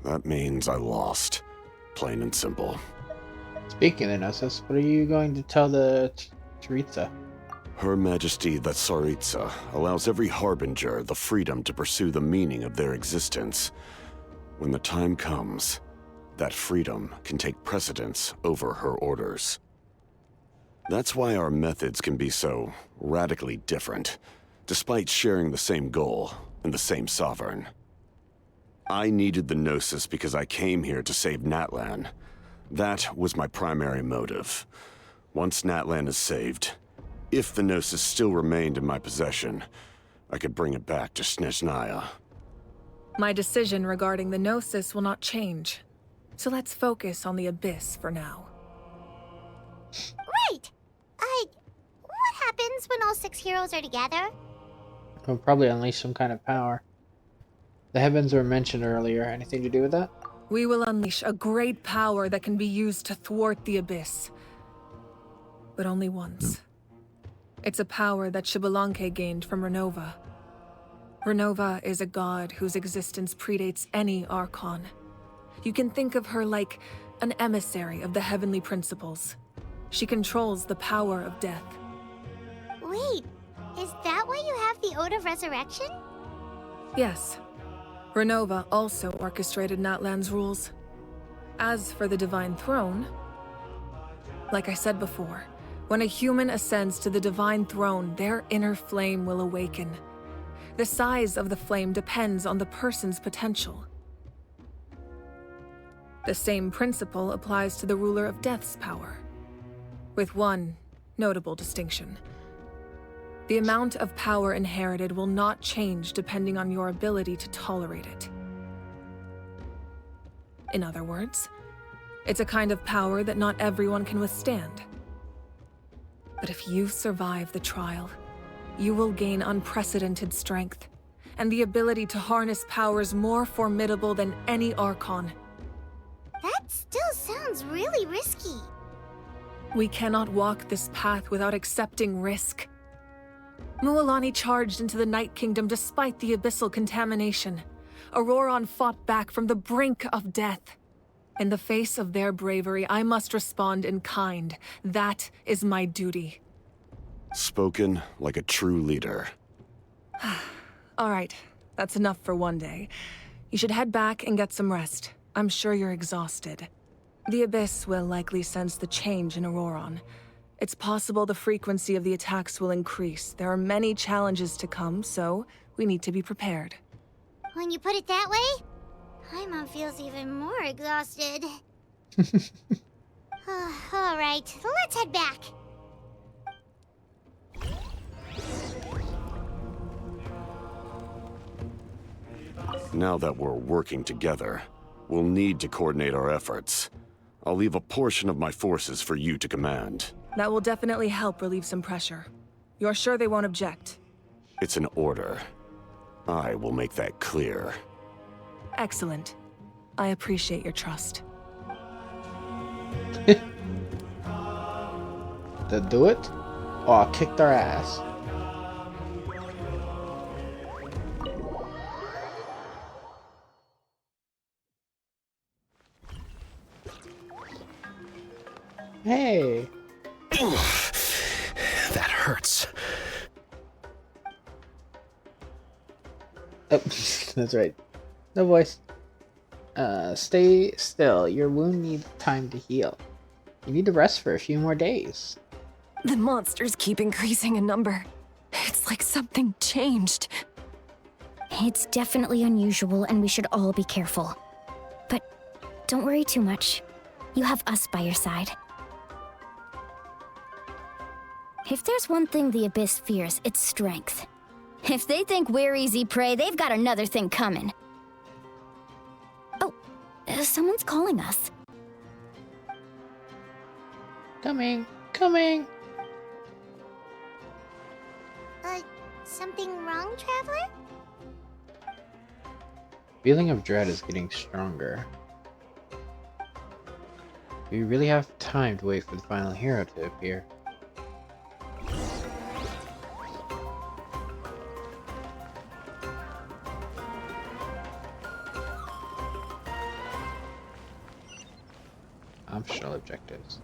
That means I lost, plain and simple. Speaking of Gnosis, what are you going to tell the Tsaritsa? Her Majesty the Tsaritsa allows every Harbinger the freedom to pursue the meaning of their existence. When the time comes, that freedom can take precedence over her orders. That's why our methods can be so radically different, despite sharing the same goal and the same sovereign. I needed the Gnosis because I came here to save Natlan. That was my primary motive. Once Natlan is saved, if the Gnosis still remained in my possession, I could bring it back to Snezhnaya. My decision regarding the Gnosis will not change. So let's focus on the Abyss for now. Right! What happens when all 6 heroes are together? We'll probably unleash some kind of power. The heavens were mentioned earlier. Anything to do with that? We will unleash a great power that can be used to thwart the Abyss. But only once. It's a power that Xbalanque gained from Renova. Renova is a god whose existence predates any Archon. You can think of her like an emissary of the heavenly principles. She controls the power of death. Wait, is that why you have the Ode of Resurrection? Yes. Renova also orchestrated Natlan's rules. As for the Divine Throne, like I said before, when a human ascends to the Divine Throne, their inner flame will awaken. The size of the flame depends on the person's potential. The same principle applies to the Ruler of Death's power, with one notable distinction. The amount of power inherited will not change depending on your ability to tolerate it. In other words, it's a kind of power that not everyone can withstand. But if you survive the trial, you will gain unprecedented strength, and the ability to harness powers more formidable than any Archon. That still sounds really risky. We cannot walk this path without accepting risk. Mualani charged into the Night Kingdom despite the abyssal contamination. Auroron fought back from the brink of death. In the face of their bravery, I must respond in kind. That is my duty. Spoken like a true leader. All right, that's enough for one day. You should head back and get some rest. I'm sure you're exhausted. The Abyss will likely sense the change in Auroron. It's possible the frequency of the attacks will increase. There are many challenges to come, so we need to be prepared. When you put it that way, Paimon feels even more exhausted. All right, let's head back. Now that we're working together, we'll need to coordinate our efforts. I'll leave a portion of my forces for you to command. That will definitely help relieve some pressure. You're sure they won't object? It's an order. I will make that clear. Excellent. I appreciate your trust. To do it? Oh, I'll kick their ass. Hey. That hurts. Oh, that's right. No voice. Stay still. Your wound needs time to heal. You need to rest for a few more days. The monsters keep increasing in number. It's like something changed. It's definitely unusual, and we should all be careful. But don't worry too much. You have us by your side. If there's one thing the Abyss fears, it's strength. If they think we're easy prey, they've got another thing coming. Oh, someone's calling us. Coming. Coming. Something wrong, Traveler? Feeling of dread is getting stronger. We really have time to wait for the final hero to appear. Optional objectives.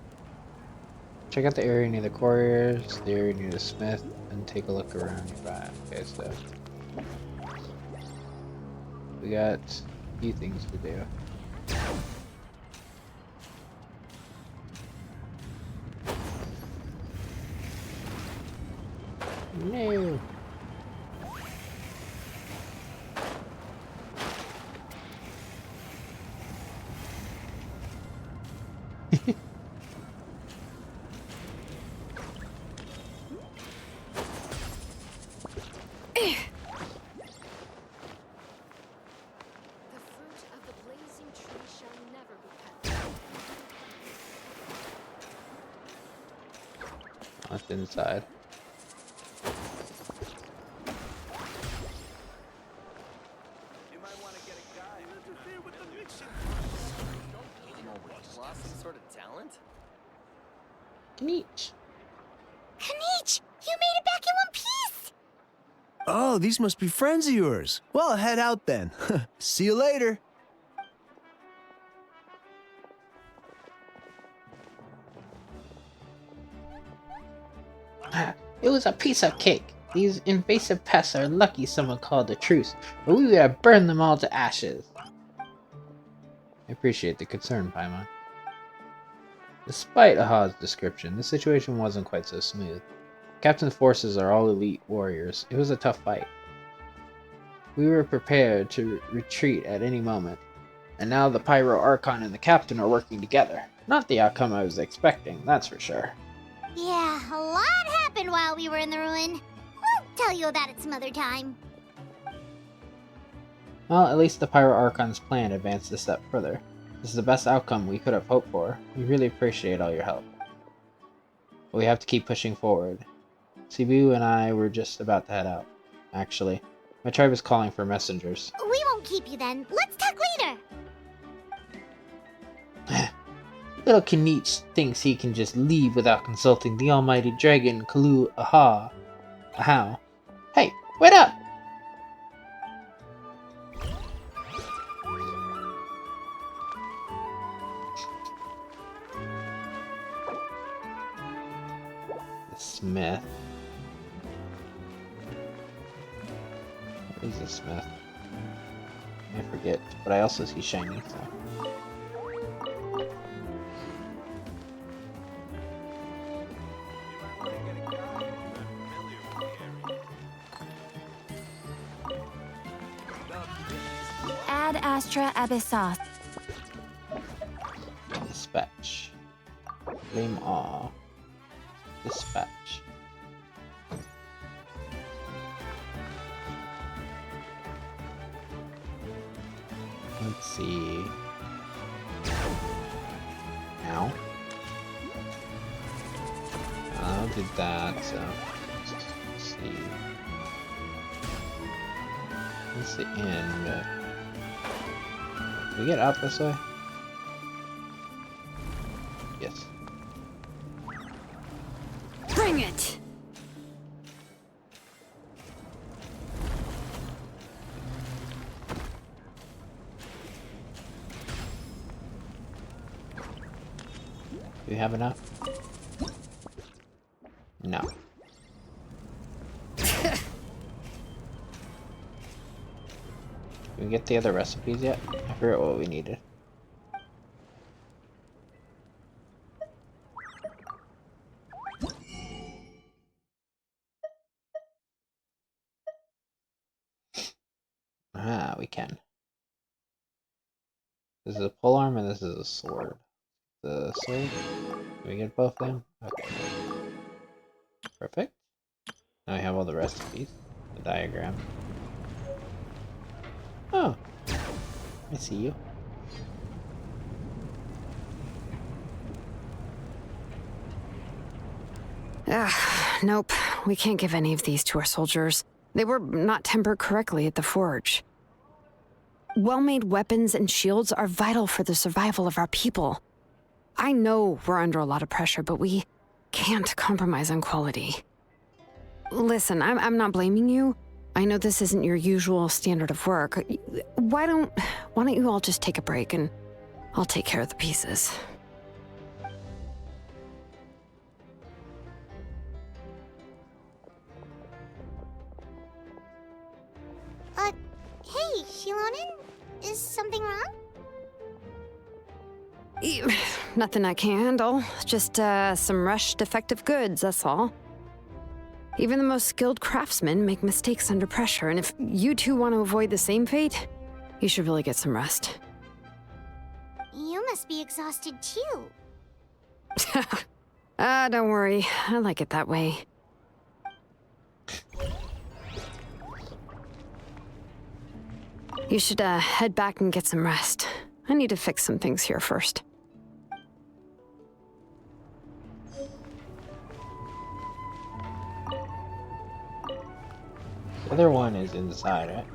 Check out the area near the couriers, the area near the smith, and take a look around nearby. Okay, so we got a few things to do. No. That's inside. Kanich. Kanich, you made it back in one piece! Oh, these must be friends of yours. Well, head out then. See you later. It was a piece of cake. These invasive pests are lucky someone called a truce, or we would have burned them all to ashes. I appreciate the concern, Paimon. Despite Aha's description, the situation wasn't quite so smooth. Captain's forces are all elite warriors. It was a tough fight. We were prepared to retreat at any moment, and now the Pyro Archon and the Captain are working together. Not the outcome I was expecting, that's for sure. Yeah, a lot happened while we were in the ruin. We'll tell you about it some other time. Well, at least the Pyro Archon's plan advanced a step further. This is the best outcome we could have hoped for. We really appreciate all your help. But we have to keep pushing forward. Cebu and I were just about to head out. Actually, my tribe is calling for messengers. We won't keep you then. Let's talk later. Little Kanich thinks he can just leave without consulting the almighty dragon Kalu Aha. Ahau. Hey, wait up! The smith. What is a smith? I forget, but I also see shiny, so. Ad Astra Abyssos. Dispatch. Flame Awe. Dispatch. Let's see. Ow. I did that, so let's see. What's the end? Can we get out this way? Yes. Bring it! Do we have enough? No. Did we get the other recipes yet? I forget what we needed. Ah, we can. This is a polearm and this is a sword. The sword? Can we get both of them? Okay. Perfect. Now we have all the recipes. The diagram. Oh. I see you. Nope. We can't give any of these to our soldiers. They were not tempered correctly at the forge. Well-made weapons and shields are vital for the survival of our people. I know we're under a lot of pressure, but we can't compromise on quality. Listen, I'm not blaming you. I know this isn't your usual standard of work. Why don't you all just take a break and I'll take care of the pieces. Hey, Shilonin? Is something wrong? Nothing I can handle. Just some rushed defective goods, that's all. Even the most skilled craftsmen make mistakes under pressure, and if you two want to avoid the same fate, you should really get some rest. You must be exhausted too. Don't worry. I like it that way. You should head back and get some rest. I need to fix some things here first. The other one is inside, right?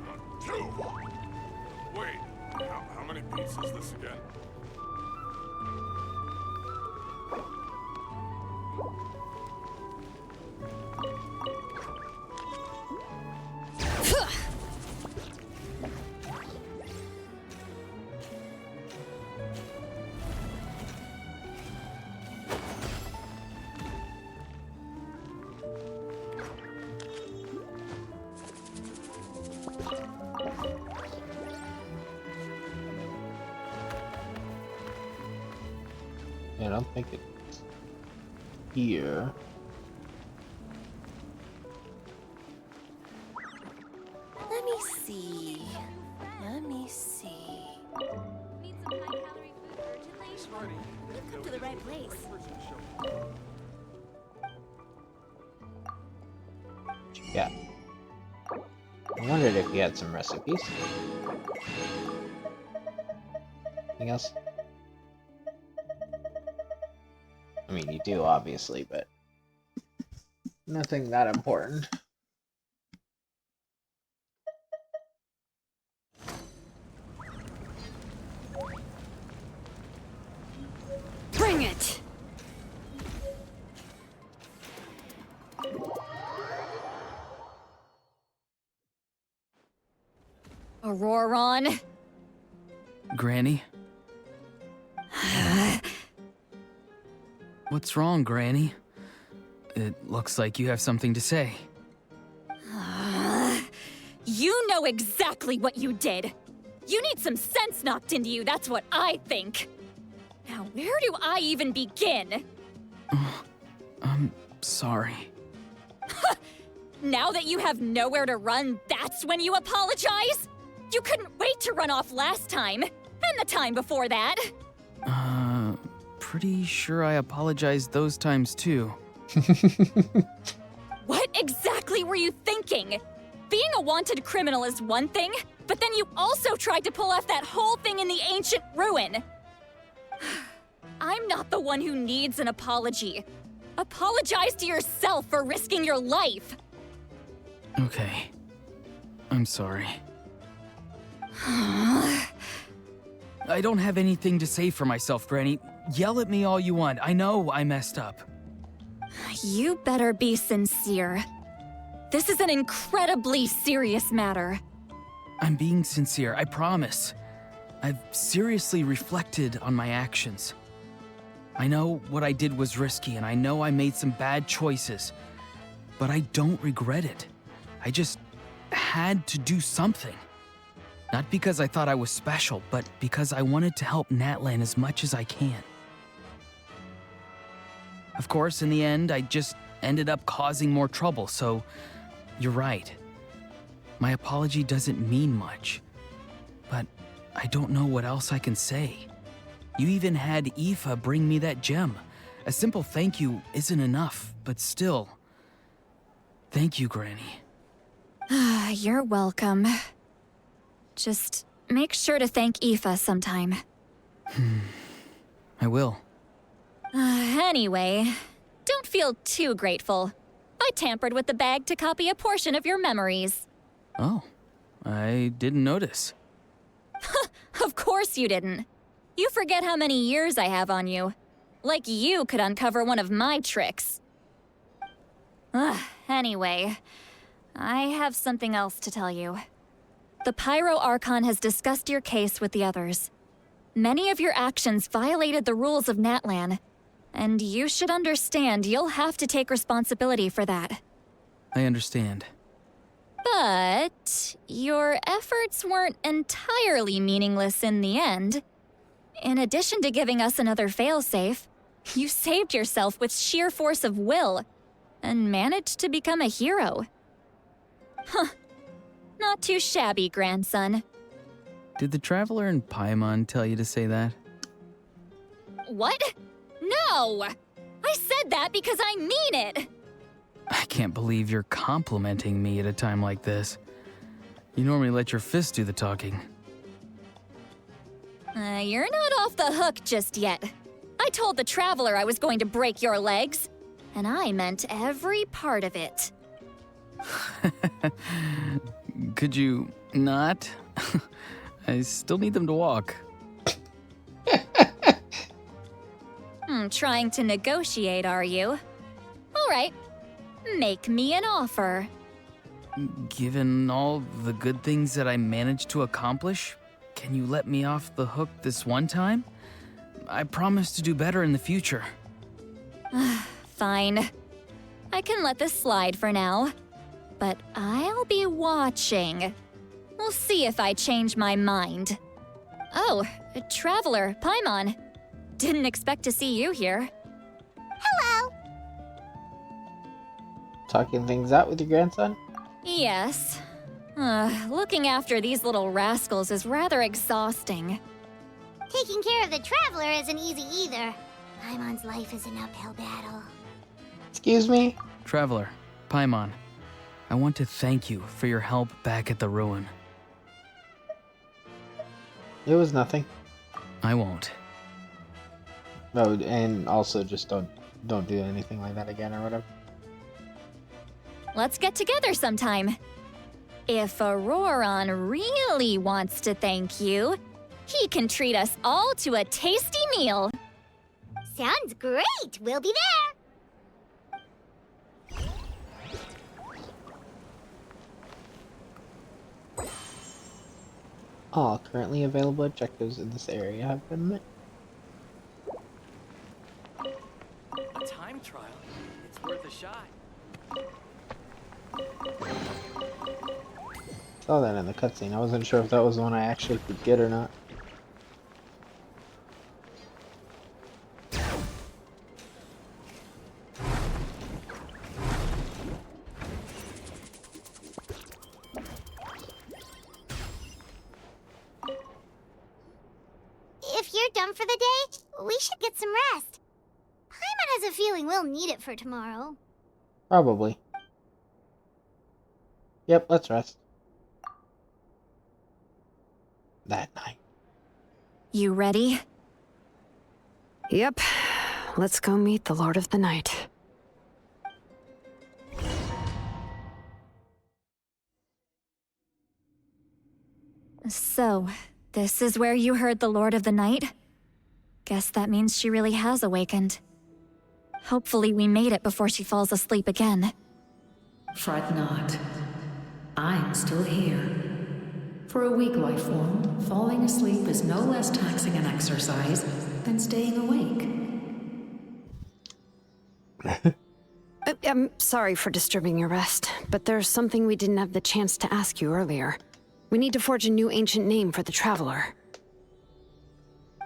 Wait, how many beats is this again? I don't think it's here. Let me see. Let me see. Need some high-calorie food urgently? You've come to the right place. Yeah. I wondered if you had some recipes. Anything else? I mean, you do, obviously, but nothing that important. Bring it! Auroron? Granny? What's wrong, Granny? It looks like you have something to say. You know exactly what you did. You need some sense knocked into you, that's what I think. Now, where do I even begin? I'm sorry. Now that you have nowhere to run, that's when you apologize? You couldn't wait to run off last time, and the time before that. Pretty sure I apologized those times too. What exactly were you thinking? Being a wanted criminal is one thing, but then you also tried to pull off that whole thing in the ancient ruin. I'm not the one who needs an apology. Apologize to yourself for risking your life. Okay. I'm sorry. I don't have anything to say for myself, Granny. Yell at me all you want. I know I messed up. You better be sincere. This is an incredibly serious matter. I'm being sincere, I promise. I've seriously reflected on my actions. I know what I did was risky, and I know I made some bad choices. But I don't regret it. I just had to do something. Not because I thought I was special, but because I wanted to help Natlan as much as I can. Of course, in the end, I just ended up causing more trouble, so you're right. My apology doesn't mean much, but I don't know what else I can say. You even had Aoife bring me that gem. A simple thank you isn't enough, but still. Thank you, Granny. You're welcome. Just make sure to thank Aoife sometime. I will. Anyway, don't feel too grateful. I tampered with the bag to copy a portion of your memories. Oh, I didn't notice. Of course you didn't. You forget how many years I have on you. Like you could uncover one of my tricks. Anyway, I have something else to tell you. The Pyro Archon has discussed your case with the others. Many of your actions violated the rules of Natlan, and you should understand you'll have to take responsibility for that. I understand. But your efforts weren't entirely meaningless in the end. In addition to giving us another failsafe, you saved yourself with sheer force of will and managed to become a hero. Huh. Not too shabby, grandson. Did the Traveler in Paimon tell you to say that? What? No! I said that because I mean it! I can't believe you're complimenting me at a time like this. You normally let your fist do the talking. You're not off the hook just yet. I told the Traveler I was going to break your legs, and I meant every part of it. Could you not? I still need them to walk. Trying to negotiate, are you? All right. Make me an offer. Given all the good things that I managed to accomplish, can you let me off the hook this one time? I promise to do better in the future. Fine. I can let this slide for now. But I'll be watching. We'll see if I change my mind. Oh, Traveler, Paimon. Didn't expect to see you here. Hello! Talking things out with your grandson? Yes. Looking after these little rascals is rather exhausting. Taking care of the Traveler isn't easy either. Paimon's life is an uphill battle. Excuse me? Traveler, Paimon, I want to thank you for your help back at the ruin. It was nothing. I won't. No, and also just don't do anything like that again or whatever. Let's get together sometime. If Auroron really wants to thank you, he can treat us all to a tasty meal. Sounds great! We'll be there! All currently available objectives in this area have been met. A time trial? It's worth a shot. Saw that in the cutscene. I wasn't sure if that was the one I actually could get or not. If you're done for the day, we should get some rest. Paimon has a feeling we'll need it for tomorrow. Probably. Yep, let's rest. That night. You ready? Yep. Let's go meet the Lord of the Night. So, this is where you heard the Lord of the Night? Guess that means she really has awakened. Hopefully we made it before she falls asleep again. Fret not. I'm still here. For a weak life form, falling asleep is no less taxing an exercise than staying awake. I'm sorry for disturbing your rest, but there's something we didn't have the chance to ask you earlier. We need to forge a new ancient name for the Traveler.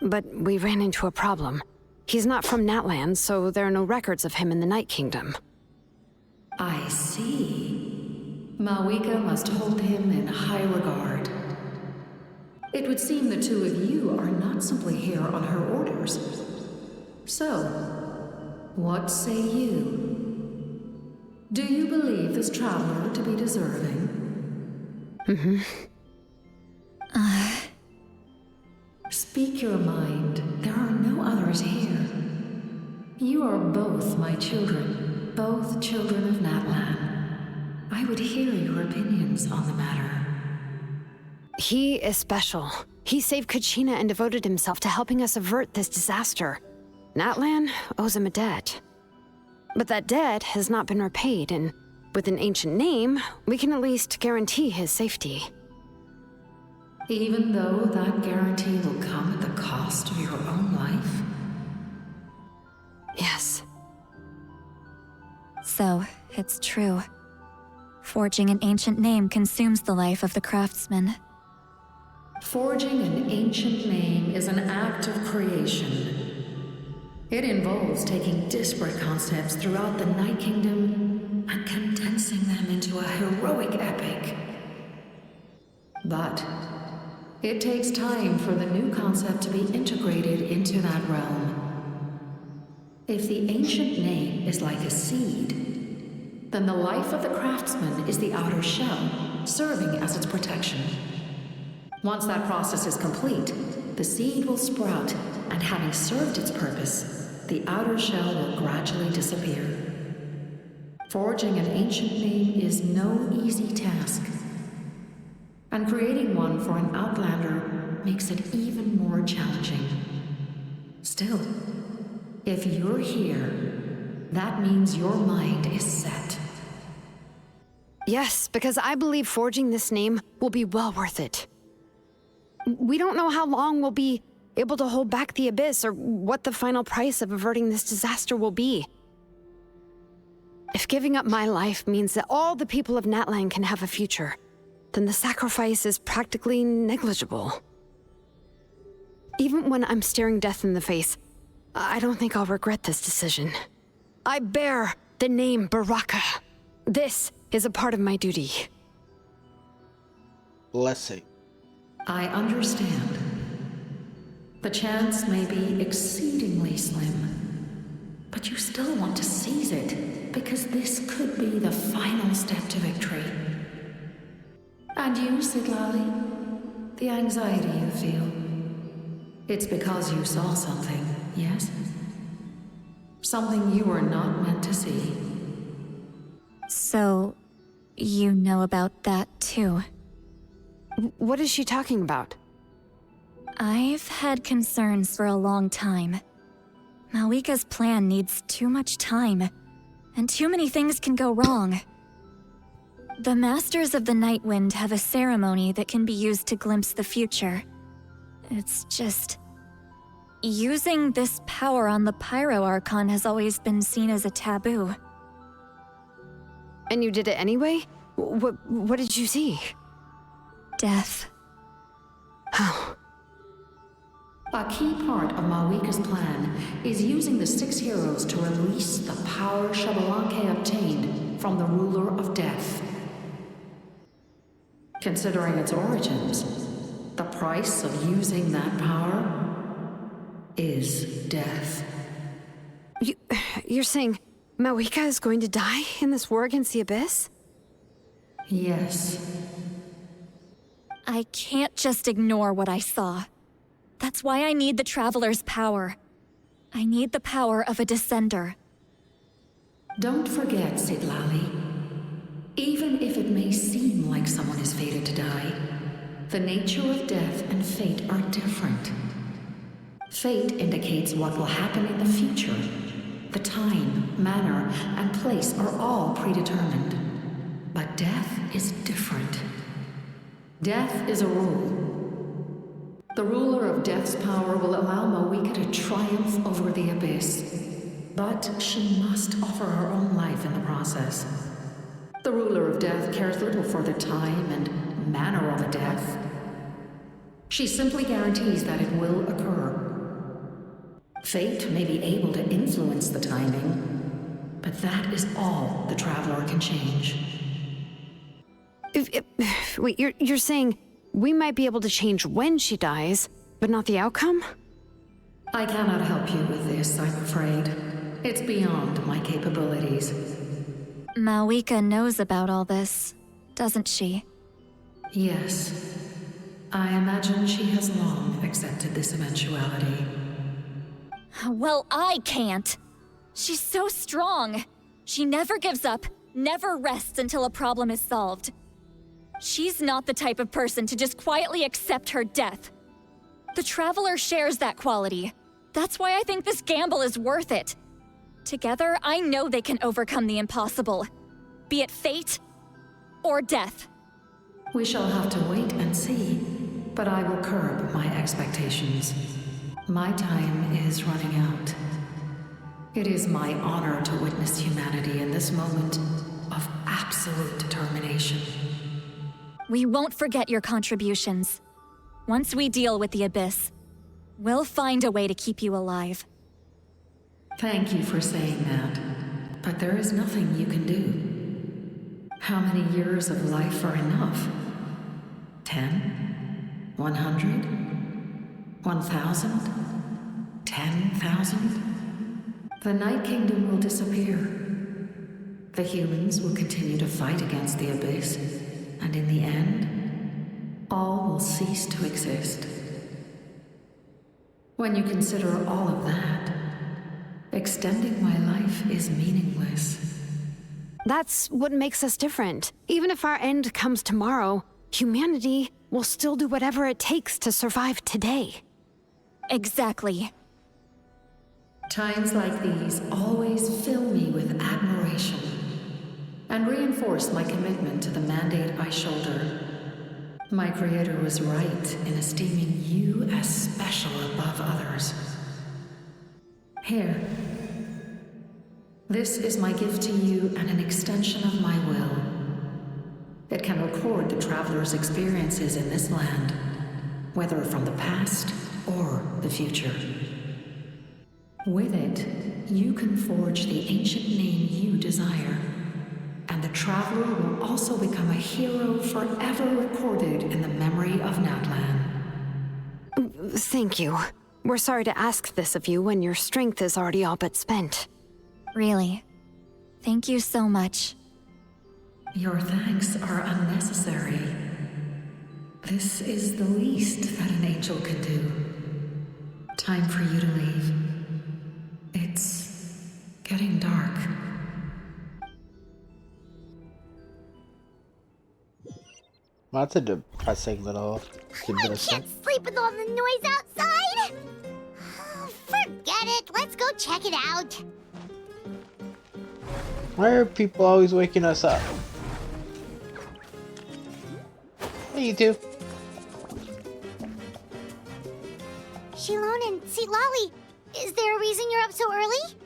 But we ran into a problem. He's not from Natlan, so there are no records of him in the Night Kingdom. I see. Mawika must hold him in high regard. It would seem the two of you are not simply here on her orders. So, what say you? Do you believe this Traveler to be deserving? Mm-hmm. Speak your mind. There are no others here. You are both my children, both children of Natlan. I would hear your opinions on the matter. He is special. He saved Kachina and devoted himself to helping us avert this disaster. Natlan owes him a debt. But that debt has not been repaid, and with an ancient name, we can at least guarantee his safety. Even though that guarantee will come at the cost of your own life? Yes. So, it's true. Forging an ancient name consumes the life of the craftsman. Forging an ancient name is an act of creation. It involves taking disparate concepts throughout the Night Kingdom and condensing them into a heroic epic. But it takes time for the new concept to be integrated into that realm. If the ancient name is like a seed, then the life of the craftsman is the outer shell, serving as its protection. Once that process is complete, the seed will sprout, and having served its purpose, the outer shell will gradually disappear. Forging an ancient name is no easy task, and creating one for an outlander makes it even more challenging. Still, if you're here, that means your mind is set. Yes, because I believe forging this name will be well worth it. We don't know how long we'll be able to hold back the abyss or what the final price of averting this disaster will be. If giving up my life means that all the people of Natlan can have a future, then the sacrifice is practically negligible. Even when I'm staring death in the face, I don't think I'll regret this decision. I bear the name Baraka. This is a part of my duty. Blessing. I understand. The chance may be exceedingly slim, but you still want to seize it, because this could be the final step to victory. And you, Sidlali? The anxiety you feel. It's because you saw something, yes? Something you were not meant to see. So, you know about that too? What is she talking about? I've had concerns for a long time. Malika's plan needs too much time, and too many things can go wrong. The Masters of the Night Wind have a ceremony that can be used to glimpse the future. It's just... using this power on the Pyro Archon has always been seen as a taboo. And you did it anyway? What did you see? Death. How? A key part of Malika's plan is using the 6 heroes to release the power Xbalanque obtained from the Ruler of Death. Considering its origins, the price of using that power is death. You're saying Malika is going to die in this war against the Abyss? Yes. I can't just ignore what I saw. That's why I need the Traveler's power. I need the power of a Descender. Don't forget, Sidlali. Even if it may seem like someone is fated to die, the nature of death and fate are different. Fate indicates what will happen in the future. The time, manner, and place are all predetermined. But death is different. Death is a rule. The ruler of Death's power will allow Malika to triumph over the Abyss. But she must offer her own life in the process. The ruler of Death cares little for the time and manner of a death. She simply guarantees that it will occur. Fate may be able to influence the timing, but that is all the Traveler can change. Wait, you're saying we might be able to change when she dies, but not the outcome? I cannot help you with this, I'm afraid. It's beyond my capabilities. Malika knows about all this, doesn't she? Yes. I imagine she has long accepted this eventuality. Well, I can't. She's so strong. She never gives up, never rests until a problem is solved. She's not the type of person to just quietly accept her death. The Traveler shares that quality. That's why I think this gamble is worth it. Together, I know they can overcome the impossible. Be it fate or death. We shall have to wait and see, but I will curb my expectations. My time is running out. It is my honor to witness humanity in this moment of absolute absolute determination. We won't forget your contributions. Once we deal with the Abyss, we'll find a way to keep you alive. Thank you for saying that, but there is nothing you can do. How many years of life are enough? 10? 100? 1,000? 10,000? The Night Kingdom will disappear. The humans will continue to fight against the Abyss, and in the end, all will cease to exist. When you consider all of that, extending my life is meaningless. That's what makes us different. Even if our end comes tomorrow, humanity will still do whatever it takes to survive today. Exactly. Times like these always fill me with admiration and reinforce my commitment to the mandate I shoulder. My creator was right in esteeming you as special above others. Here. This is my gift to you and an extension of my will. It can record the traveler's experiences in this land, whether from the past or the future. With it, you can forge the ancient name you desire, and the traveler will also become a hero forever recorded in the memory of Natlan. Thank you. We're sorry to ask this of you when your strength is already all but spent. Really. Thank you so much. Your thanks are unnecessary. This is the least that an angel can do. Time for you to leave. It's getting dark. Well, that's a depressing little I can't sleep with all the noise outside! Forget it, let's go check it out. Why are people always waking us up? Hey, you two. Shilon and Sitlali, is there a reason you're up so early?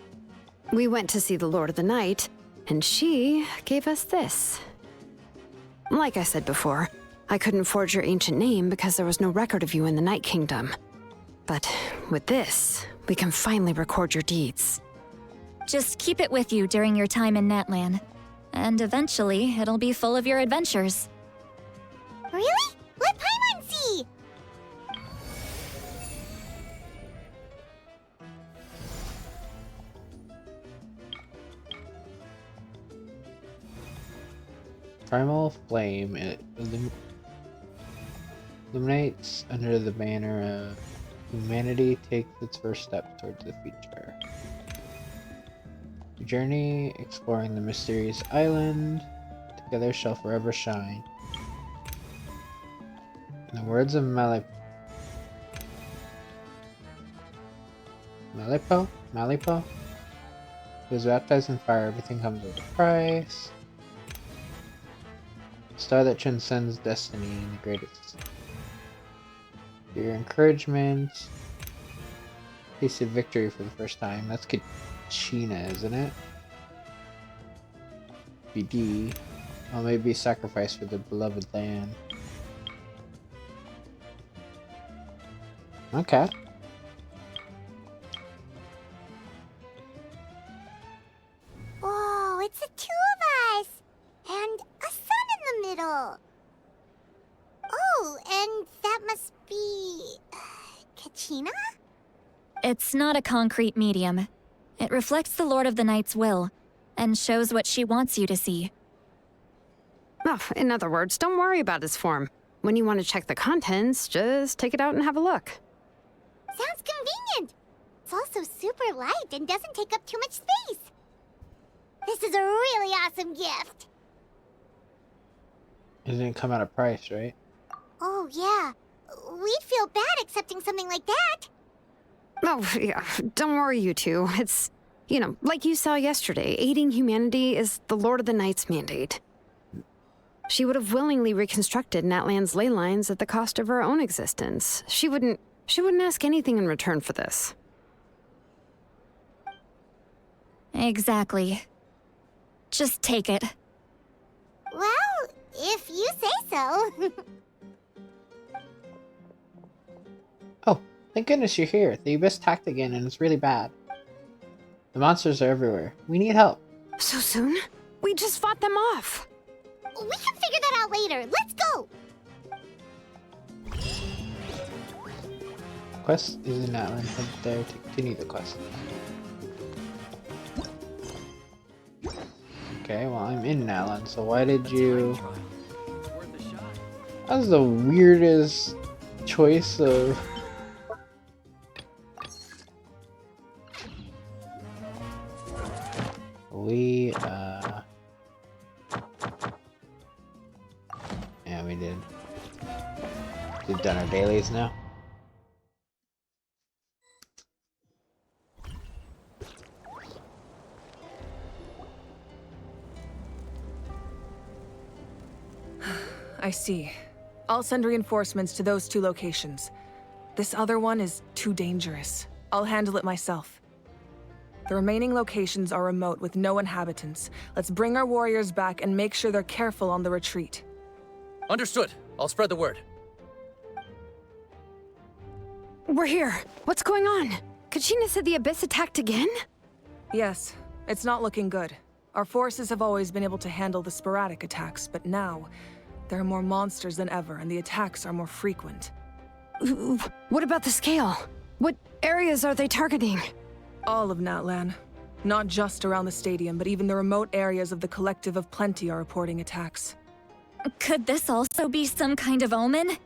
We went to see the Lord of the Night, and she gave us this. Like I said before, I couldn't forge your ancient name because there was no record of you in the Night Kingdom. But with this, we can finally record your deeds. Just keep it with you during your time in Natlan, and eventually it'll be full of your adventures. Really? Let Paimon see! Primal flame. It illuminates under the banner of humanity takes its first step towards the future. Your journey exploring the mysterious island together shall forever shine. In the words of Malipo, who is baptized in fire, everything comes with a price. Star that transcends destiny and the greatest. For your encouragement. Tasted victory for the first time. That's Kachina, isn't it? BD. Oh, maybe sacrifice for the beloved land. Okay. Whoa, it's the two of us! And a sun in the middle! Oh, and that must be... Kachina? It's not a concrete medium. It reflects the Lord of the Night's will, and shows what she wants you to see. Oh, in other words, don't worry about his form. When you want to check the contents, just take it out and have a look. Sounds convenient! It's also super light and doesn't take up too much space. This is a really awesome gift! It didn't come at a price, right? Oh, yeah. We'd feel bad accepting something like that. Oh, yeah, don't worry, you two. It's, like you saw yesterday, aiding humanity is the Lord of the Night's mandate. She would have willingly reconstructed Natlan's ley lines at the cost of her own existence. She wouldn't ask anything in return for this. Exactly. Just take it. Well, if you say so. Oh, thank goodness you're here. The Abyss attacked again and it's really bad. The monsters are everywhere. We need help. So soon? We just fought them off. We can figure that out later. Let's go! Quest is in Natlan. Head there to continue the quest. Okay, well I'm in Natlan, so why did you... That was the weirdest choice of... Yeah, we did. We've done our dailies now. I see. I'll send reinforcements to those 2 locations. This other one is too dangerous. I'll handle it myself. The remaining locations are remote with no inhabitants. Let's bring our warriors back and make sure they're careful on the retreat. Understood. I'll spread the word. We're here. What's going on? Kachina said the Abyss attacked again? Yes, it's not looking good. Our forces have always been able to handle the sporadic attacks, but now there are more monsters than ever, and the attacks are more frequent. What about the scale? What areas are they targeting? All of Natlan. Not just around the stadium, but even the remote areas of the Collective of Plenty are reporting attacks. Could this also be some kind of omen?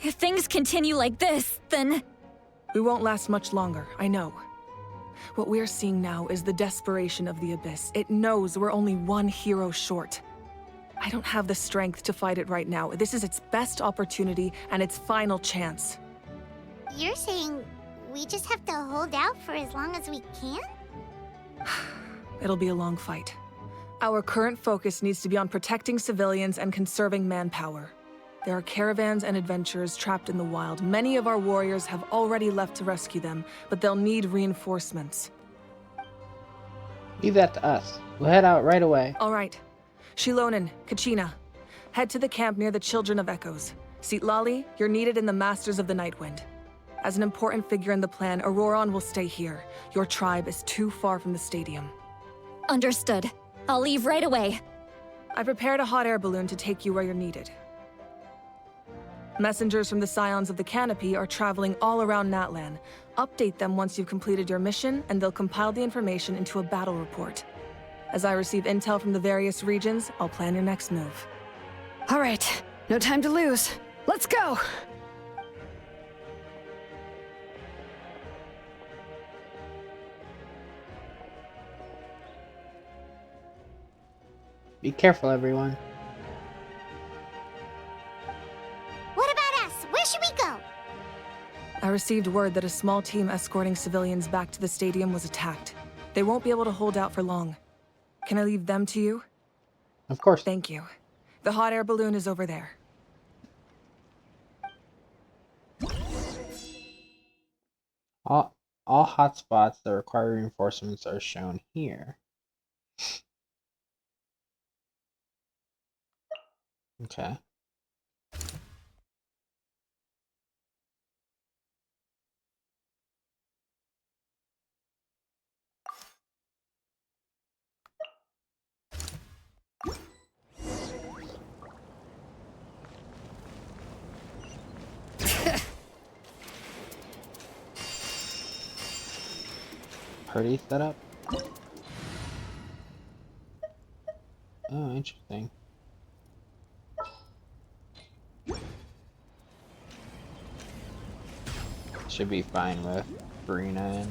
If things continue like this, then... We won't last much longer, I know. What we're seeing now is the desperation of the Abyss. It knows we're only one hero short. I don't have the strength to fight it right now. This is its best opportunity and its final chance. You're saying we just have to hold out for as long as we can? It'll be a long fight. Our current focus needs to be on protecting civilians and conserving manpower. There are caravans and adventurers trapped in the wild. Many of our warriors have already left to rescue them, but they'll need reinforcements. Leave that to us. We'll head out right away. All right. Shilonen, Kachina, head to the camp near the Children of Echoes. Lali, you're needed in the Masters of the Nightwind. As an important figure in the plan, Auroron will stay here. Your tribe is too far from the stadium. Understood. I'll leave right away. I prepared a hot air balloon to take you where you're needed. Messengers from the Scions of the Canopy are traveling all around Natlan. Update them once you've completed your mission, and they'll compile the information into a battle report. As I receive intel from the various regions, I'll plan your next move. All right, no time to lose. Let's go! Be careful, everyone. What about us? Where should we go? I received word that a small team escorting civilians back to the stadium was attacked. They won't be able to hold out for long. Can I leave them to you? Of course. Thank you. The hot air balloon is over there. All hotspots that require reinforcements are shown here. Okay. Party setup? Oh, interesting. Should be fine with Brina and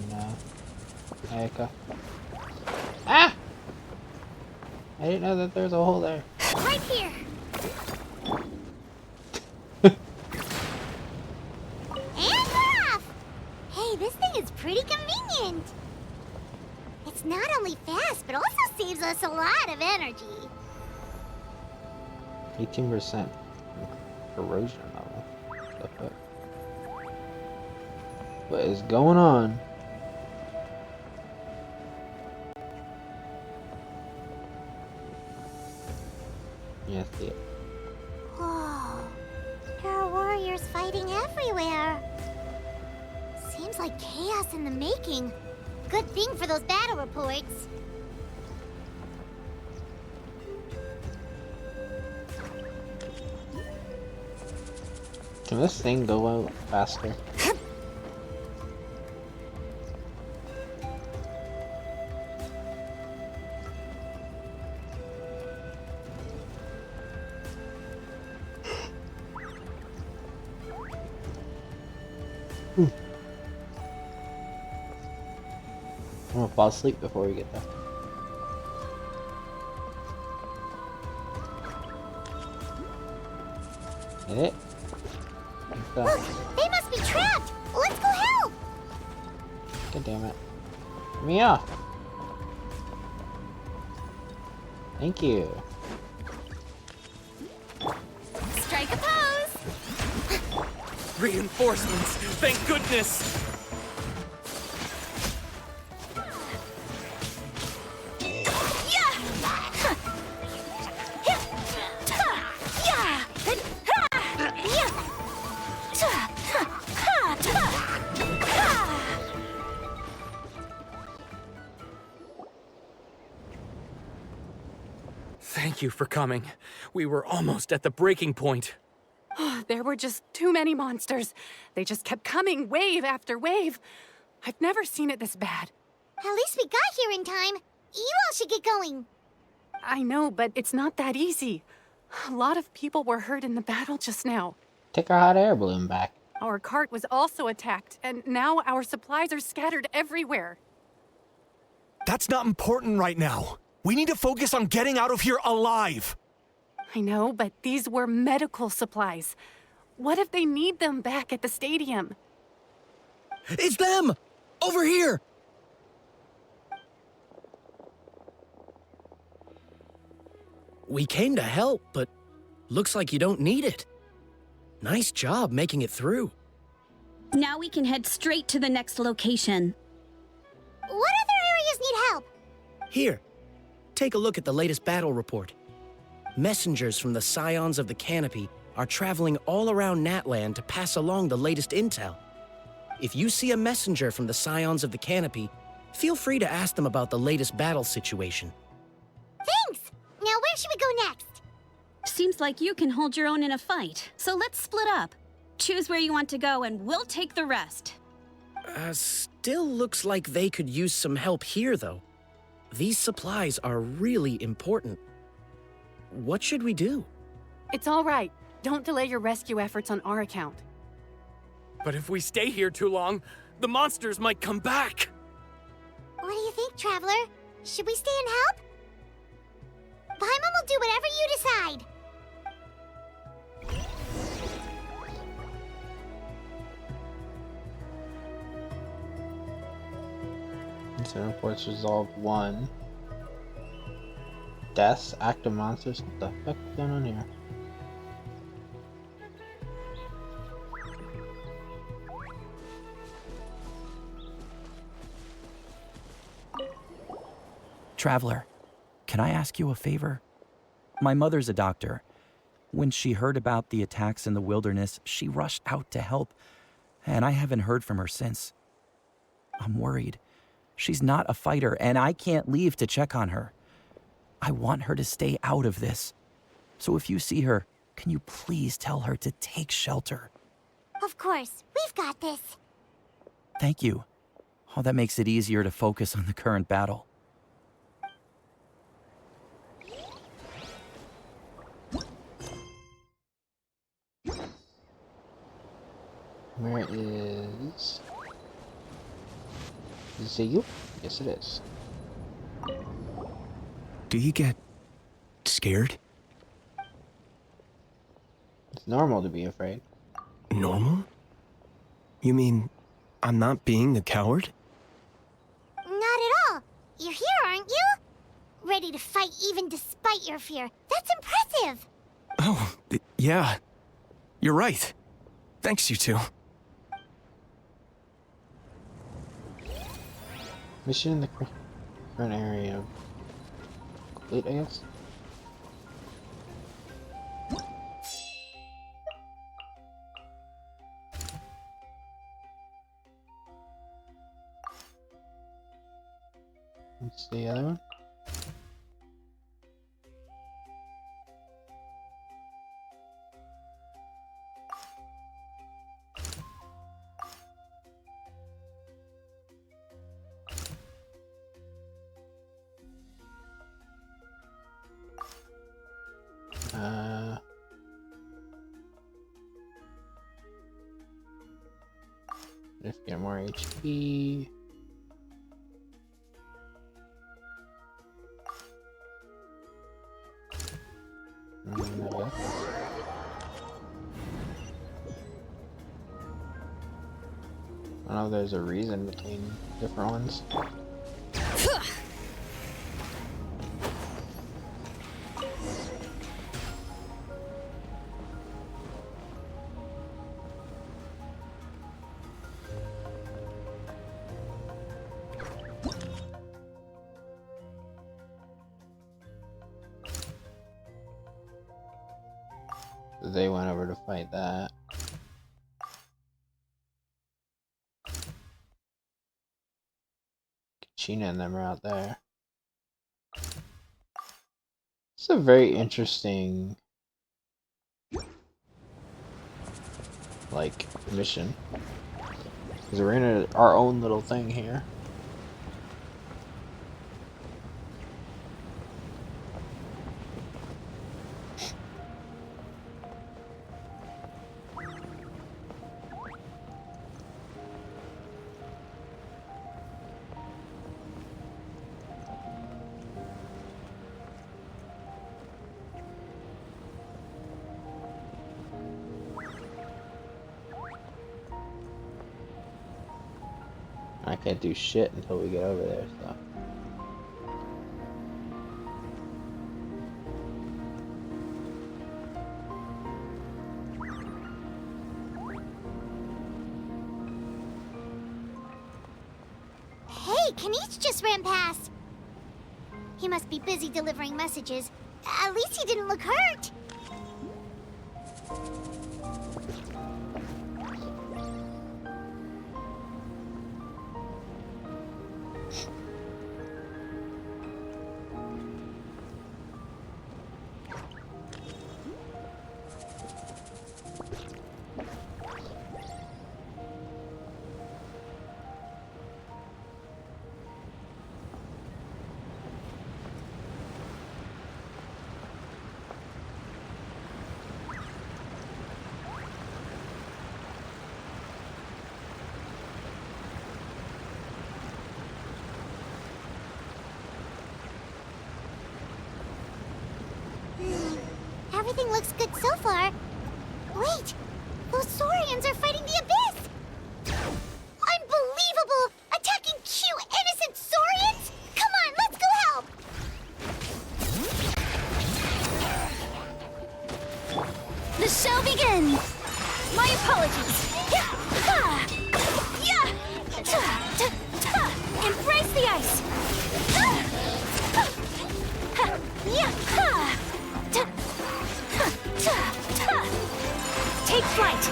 Ayaka. Ah! I didn't know that there's a hole there. Right here. And we're off. Hey, this thing is pretty convenient. It's not only fast, but also saves us a lot of energy. 18% corrosion level. What the fuck? What is going on? Yeah, see it. Whoa. There are warriors fighting everywhere. Seems like chaos in the making. Good thing for those battle reports. Can this thing go out faster? I'm gonna fall asleep before we get there. Get it? Like that. Look, they must be trapped. Let's go help. God damn it. Get me off. Thank you. Strike a pose! Reinforcements! Thank goodness! Thank you for coming. We were almost at the breaking point. There were just too many monsters. They just kept coming, wave after wave. I've never seen it this bad. At least we got here in time. You all should get going. I know, but it's not that easy. A lot of people were hurt in the battle just now. Take our hot air balloon back. Our cart was also attacked, and now our supplies are scattered everywhere. That's not important right now. We need to focus on getting out of here alive. I know, but these were medical supplies. What if they need them back at the stadium? It's them! Over here! We came to help, but looks like you don't need it. Nice job making it through. Now we can head straight to the next location. What other areas need help? Here, take a look at the latest battle report. Messengers from the Scions of the Canopy are traveling all around Natland to pass along the latest intel. If you see a messenger from the Scions of the Canopy, feel free to ask them about the latest battle situation. Thanks! Now where should we go next? Seems like you can hold your own in a fight, so let's split up. Choose where you want to go and we'll take the rest. Still looks like they could use some help here, though. These supplies are really important. What should we do? It's all right. Don't delay your rescue efforts on our account. But if we stay here too long, the monsters might come back. What do you think, Traveler? Should we stay and help? Paimon will do whatever you decide. Incident reports resolved 1. Deaths, active monsters. What the fuck is going on here? Traveler, can I ask you a favor? My mother's a doctor. When she heard about the attacks in the wilderness, she rushed out to help, and I haven't heard from her since. I'm worried. She's not a fighter, and I can't leave to check on her. I want her to stay out of this. So if you see her, can you please tell her to take shelter? Of course, we've got this. Thank you. Oh, that makes it easier to focus on the current battle. Where is... Is it you? Yes, it is. Do you get scared? It's normal to be afraid. Normal? You mean I'm not being a coward? Not at all. You're here, aren't you? Ready to fight even despite your fear. That's impressive. Oh, yeah. You're right. Thanks, you two. Mission in the current area. Complete, I guess. What's the other one? Just get more HP. Yeah. I don't know if there's a reason between different ones. They went over to fight that. Kachina and them are out there. It's a very interesting, like, mission. Because we're in our own little thing here. I can't do shit until we get over there, so. Hey, Kanish just ran past. He must be busy delivering messages. At least he didn't look hurt. Everything looks good so far. Wait, those Saurians are fighting the Abyss! Unbelievable! Attacking cute, innocent Saurians? Come on, let's go help! The show begins! My apologies! Embrace the ice! Take flight!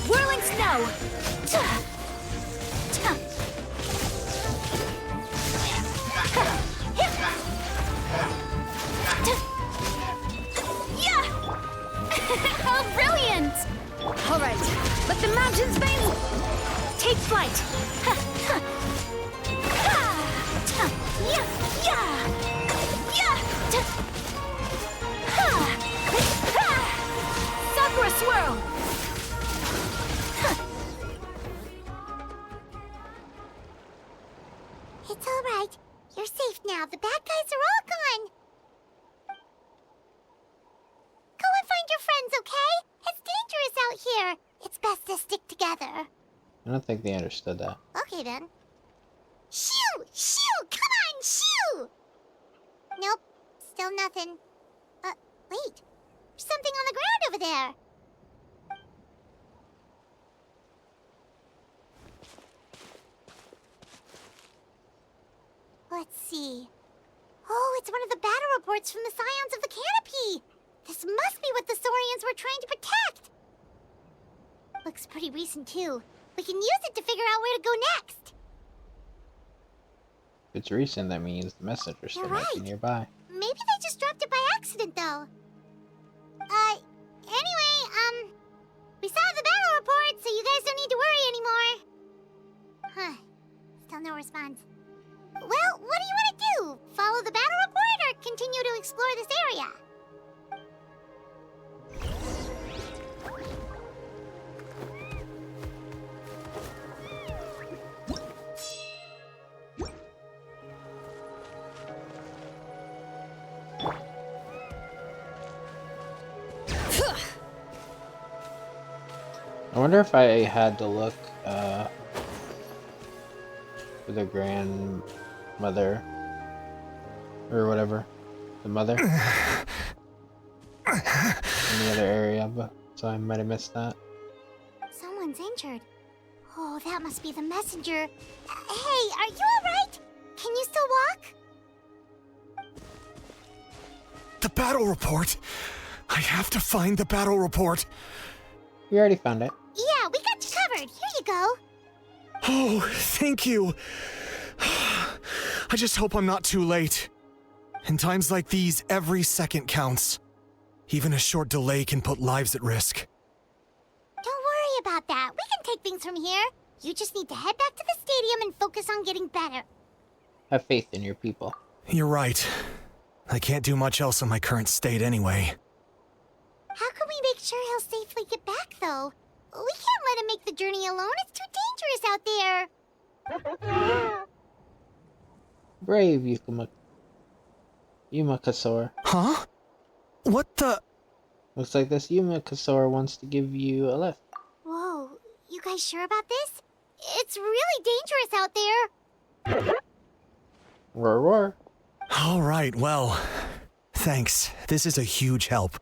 Whirling snow! Oh, brilliant! All right, let the mountains veins take flight. Sakura swirl. It's all right. You're safe now. The bad guys are all gone. Go and find your friends, okay? It's dangerous out here. It's best to stick together. I don't think they understood that. Okay, then. Shoo! Shoo! Come on, shoo! Nope. Still nothing. Wait. There's something on the ground over there. Let's see. Oh, it's one of the battle reports from the Scions of the Canopy. This must be what the Saurians were trying to protect! Looks pretty recent, too. We can use it to figure out where to go next. If it's recent, that means the messenger's still might be nearby. Maybe they just dropped it by accident, though. Anyway, we saw the battle report, so you guys don't need to worry anymore. Huh. Still no response. Well, what do you want to do? Follow the battle report or continue to explore this area? I wonder if I had to look for the grandmother or whatever, the mother in the other area, but so I might have missed that. Someone's injured. Oh, that must be the messenger. Hey, are you alright? Can you still walk? The battle report! I have to find the battle report! You already found it. Yeah, we got you covered. Here you go. Oh, thank you. I just hope I'm not too late. In times like these, every second counts. Even a short delay can put lives at risk. Don't worry about that. We can take things from here. You just need to head back to the stadium and focus on getting better. Have faith in your people. You're right. I can't do much else in my current state anyway. How can we make sure he'll safely get back, though? We can't let him make the journey alone. It's too dangerous out there. Brave Yumakasor. Huh? What the? Looks like this Yumakasor wants to give you a lift. Whoa, you guys sure about this? It's really dangerous out there. Roar, roar. All right, well, thanks. This is a huge help.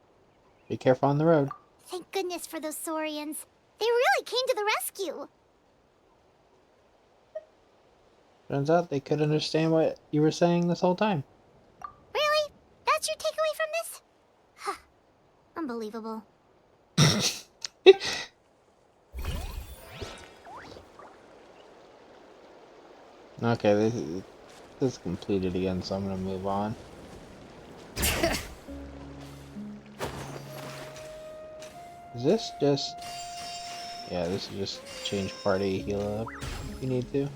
Be careful on the road. Thank goodness for those Saurians. They really came to the rescue. Turns out they could understand what you were saying this whole time. Really? That's your takeaway from this? Huh. Unbelievable. Okay, this is completed again, so I'm gonna move on. Is this just... Yeah, this is just change party, heal up if you need to.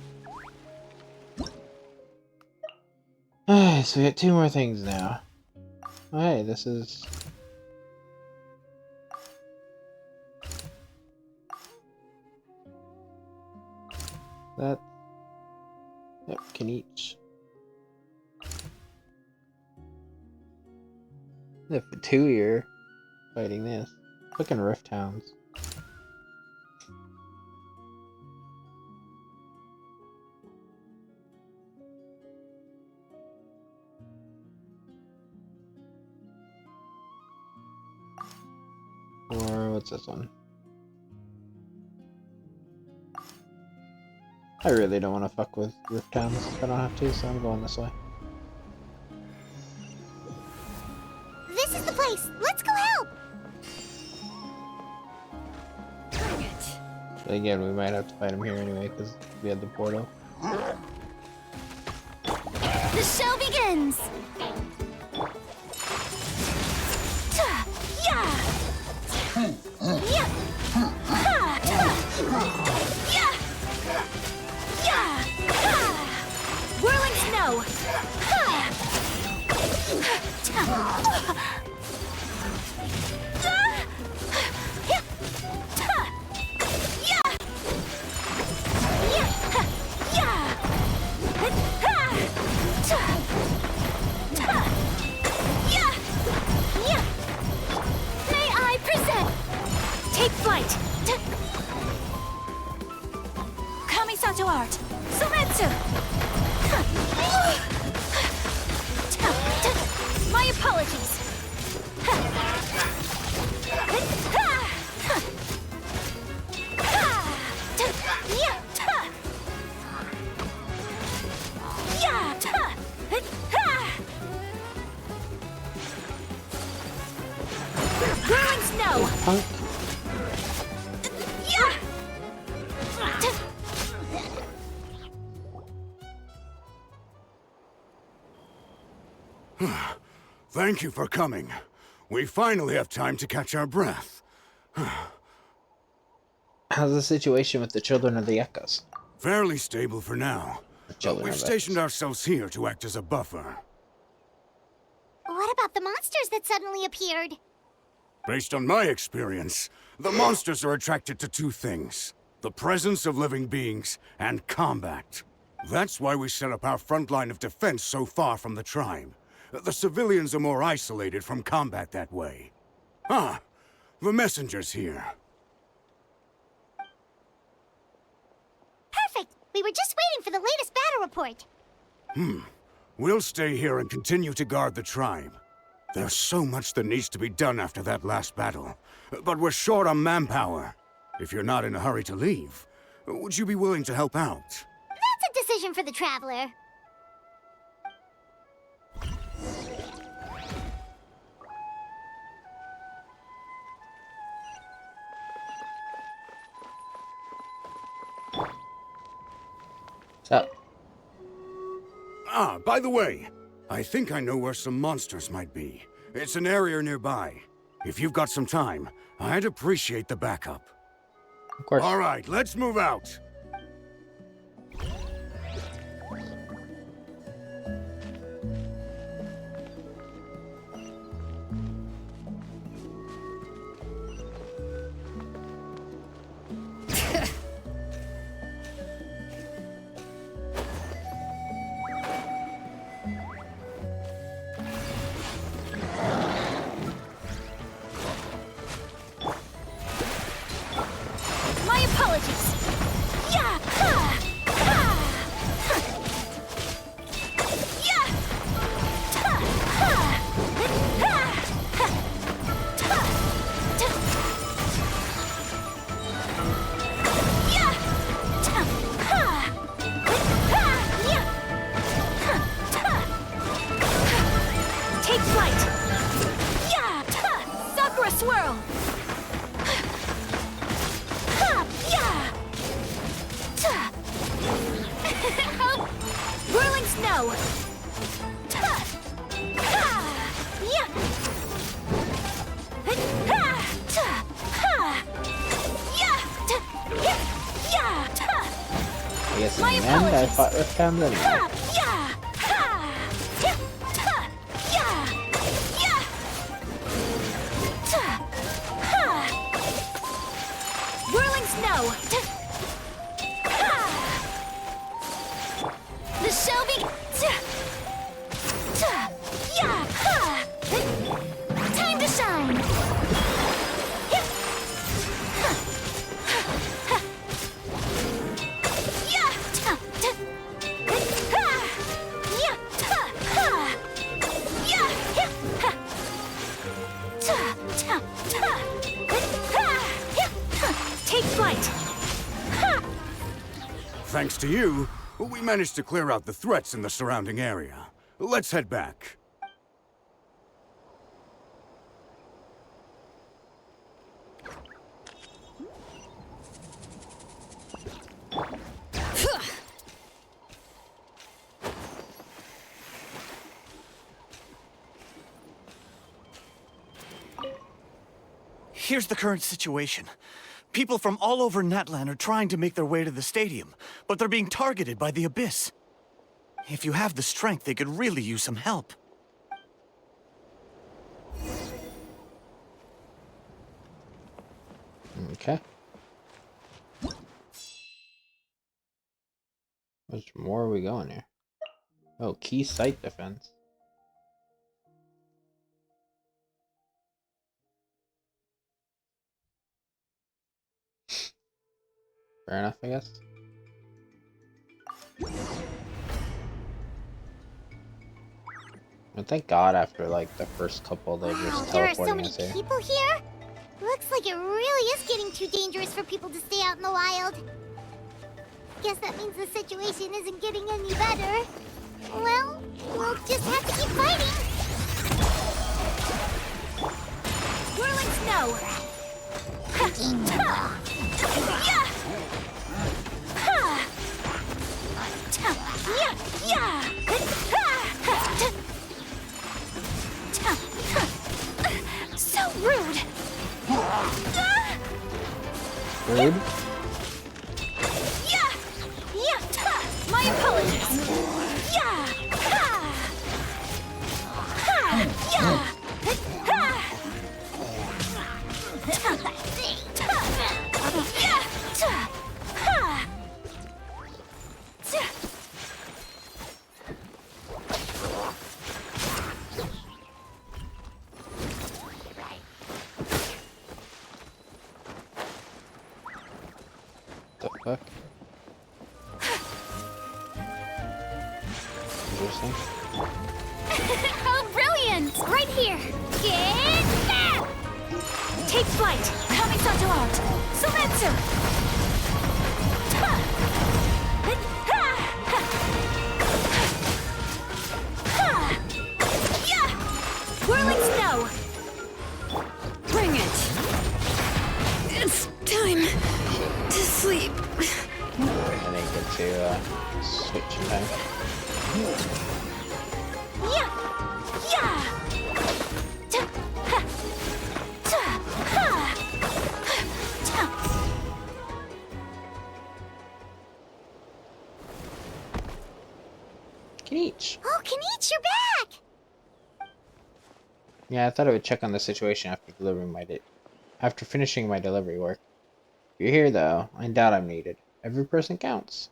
Alright, so we got 2 more things now. Alright, this is... That... Yep, can each. If for 2 you're fighting this. Fucking Rift Hounds. Or what's this one? I really don't want to fuck with Rift Hounds if I don't have to, so I'm going this way. This is the place! Let's go help! But again, we might have to fight him here anyway, because we had the portal. The show begins! Whirling snow! May I present? Take flight! Kamisato art! Soretsu! My apologies! snow! Punk. Yeah! Thank you for coming. We finally have time to catch our breath. How's the situation with the Children of the Echoes? Fairly stable for now. We've stationed ourselves here to act as a buffer. What about the monsters that suddenly appeared? Based on my experience, the monsters are attracted to two things: the presence of living beings and combat. That's why we set up our front line of defense so far from the tribe. The civilians are more isolated from combat that way. Ah, the messenger's here. Perfect! We were just waiting for the latest battle report. We'll stay here and continue to guard the tribe. There's so much that needs to be done after that last battle. But we're short on manpower. If you're not in a hurry to leave, would you be willing to help out? That's a decision for the Traveler. So. Ah, by the way, I think I know where some monsters might be. It's an area nearby. If you've got some time, I'd appreciate the backup. Of course. All right, let's move out. My apologies! Yeah! Ha! Ha! Ha! Yeah! Ta! Ha! Ha! Ha! Ta! Ta! Yeah! Ta! Ha! Ha! Yeah! Ha! Ta! Take flight! Yeah! Ta! Sakura swirl! Whirling snow! Ta! Ha! Yeah! Ha! Ta! Ha! Yeah! Ta! Yeah! Ta! I guess in My the end, I apologies. fought with Camden. Ha! Yeah! Ha! Yeah! Ta! Yeah! Yeah! Ta! Ha! Whirling snow! Ta! The Shelby. Yeah. Time to shine. Take flight. Thanks to you, we managed to clear out the threats in the surrounding area. Let's head back. Here's the current situation. People from all over Natlan are trying to make their way to the stadium, but they're being targeted by the Abyss. If you have the strength, they could really use some help. Okay. Which more are we going here? Oh, key site defense. Fair enough, I guess. And thank God after like the first couple they're just There are so teleporting many us here. people here. Looks like it really is getting too dangerous for people to stay out in the wild. Guess that means the situation isn't getting any better. Well, we'll just have to keep fighting. Whirling snow! snow! So rude! Rude? My apologies! The fuck? Interesting. Oh, brilliant! Right here! Get back! Take flight! Kamisato out! Sumetsu! Whirling snow! Bring it! It's time to sleep. I didn't get to switch in time. Kenichi. Oh, Kenichi, you're back! Yeah, I thought I would check on the situation after finishing my delivery work. If you're here though, I doubt I'm needed. Every person counts.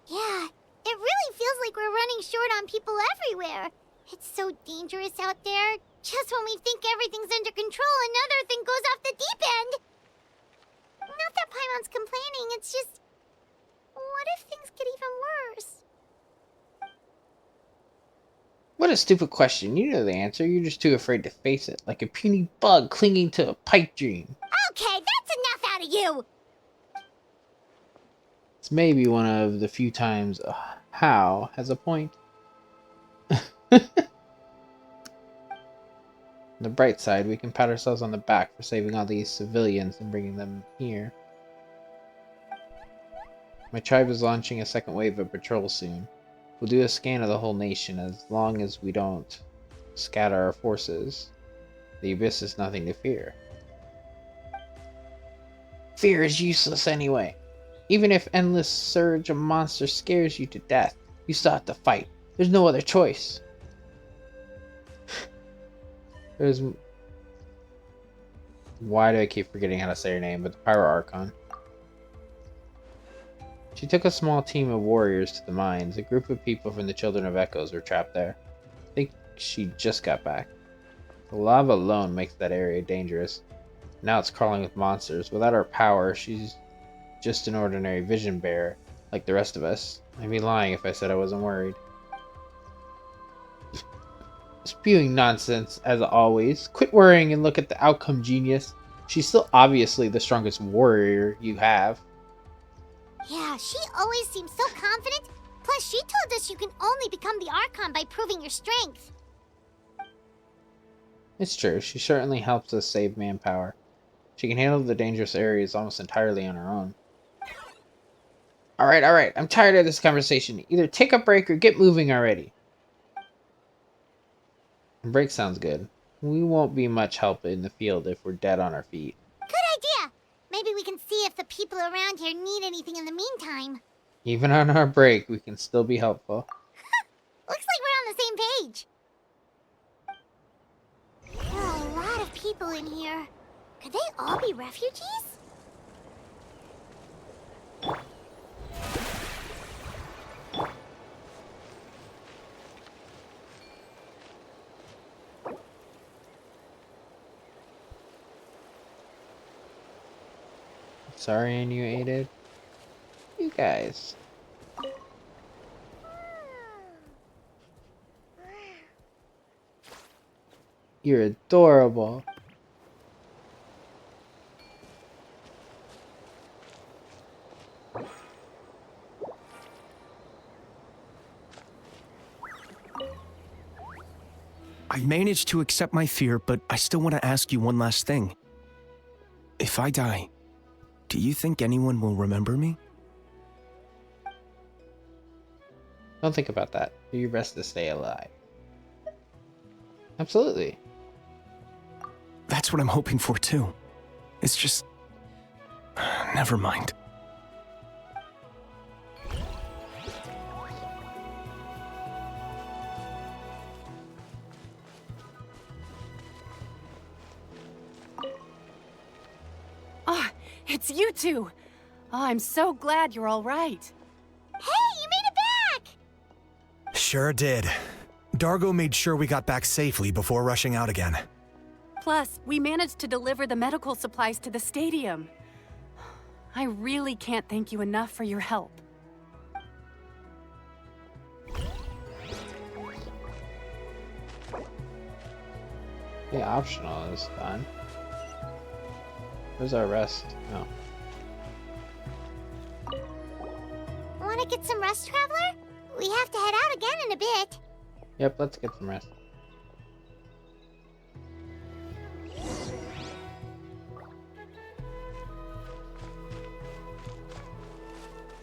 Yeah, it really feels like we're running short on people everywhere. It's so dangerous out there. Just when we think everything's under control, another thing goes off the deep end. Not that Paimon's complaining, it's just... What if things get even worse? What a stupid question. You know the answer. You're just too afraid to face it, like a puny bug clinging to a pipe dream. Okay, that's enough out of you! It's maybe one of the few times How has a point. On the bright side, we can pat ourselves on the back for saving all these civilians and bringing them here. My tribe is launching a second wave of patrols soon. We'll do a scan of the whole nation. As long as we don't scatter our forces, the Abyss is nothing to fear. Fear is useless anyway. Even if endless surge of monsters scares you to death, you still have to fight. There's no other choice. Why do I keep forgetting how to say her name? But the Pyro Archon. She took a small team of warriors to the mines. A group of people from the Children of Echoes were trapped there. I think she just got back. The lava alone makes that area dangerous. Now it's crawling with monsters. Without her power, she's just an ordinary vision bearer, like the rest of us. I'd be lying if I said I wasn't worried. Spewing nonsense, as always. Quit worrying and look at the outcome, genius. She's still obviously the strongest warrior you have. Yeah, she always seems so confident. Plus, she told us you can only become the Archon by proving your strength. It's true, she certainly helps us save manpower. She can handle the dangerous areas almost entirely on her own. Alright, I'm tired of this conversation. Either take a break or get moving already. Break sounds good. We won't be much help in the field if we're dead on our feet. Good idea! Maybe we can see if the people around here need anything in the meantime. Even on our break, we can still be helpful. Looks like we're on the same page. There are a lot of people in here. Could they all be refugees? Sorry, and you aided. You guys. You're adorable. I've managed to accept my fear, but I still want to ask you one last thing. If I die, do you think anyone will remember me? Don't think about that. Do your best to stay alive. Absolutely. That's what I'm hoping for too. It's just... never mind. Ah, it's you two! Oh, I'm so glad you're all right. Hey, you made it back! Sure did. Dargo made sure we got back safely before rushing out again. Plus, we managed to deliver the medical supplies to the stadium. I really can't thank you enough for your help. The optional is done. Where's our rest? Oh. Wanna get some rest, Traveler? We have to head out again in a bit. Yep, let's get some rest.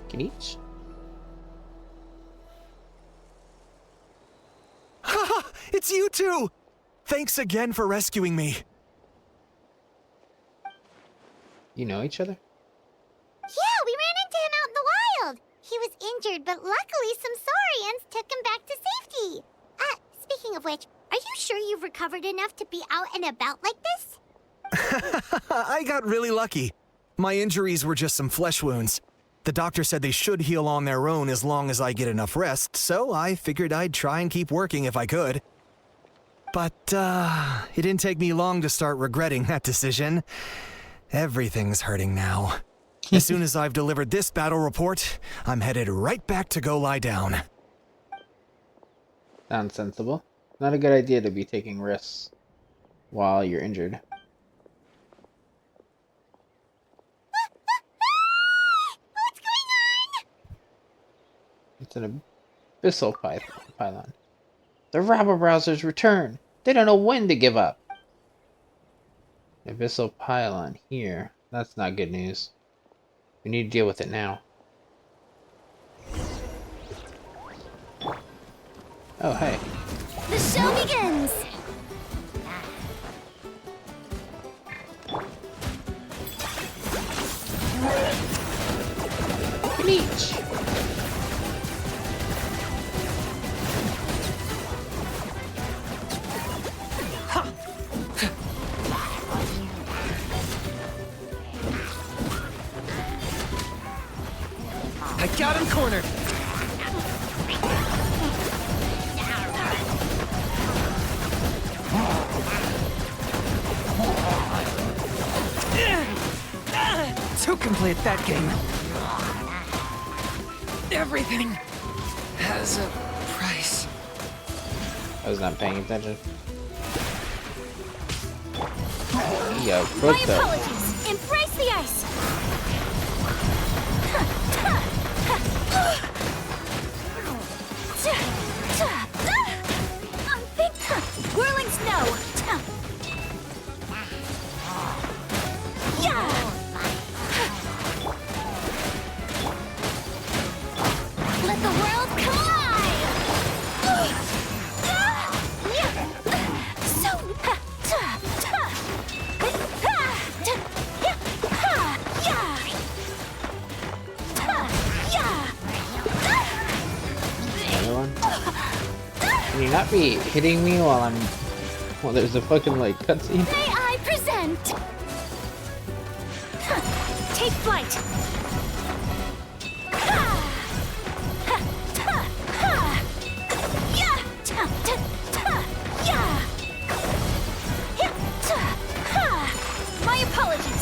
Get each. Haha! It's you two! Thanks again for rescuing me. You know each other? Yeah, we ran into him out in the wild. He was injured, but luckily some saurians took him back to safety. Speaking of which, are you sure you've recovered enough to be out and about like this? I got really lucky. My injuries were just some flesh wounds. The doctor said they should heal on their own as long as I get enough rest, so I figured I'd try and keep working if I could. But, it didn't take me long to start regretting that decision. Everything's hurting now. As soon as I've delivered this battle report, I'm headed right back to go lie down. Sounds sensible. Not a good idea to be taking risks while you're injured. What's going on? It's an abyssal pylon. The rabble-rousers return. They don't know when to give up. Abyssal pylon here. That's not good news. We need to deal with it now. Oh, hey. The show begins! Bleach! I got him cornered! To complete that game, everything has a price. I was not paying attention. Yo, broke My apologies. Embrace the ice. Whirling snow. Yeah. Let the world collide. Everyone? Can you not be hitting me while I'm... Well, there's a fucking, like, cutscene? May I present? Take flight. My apologies.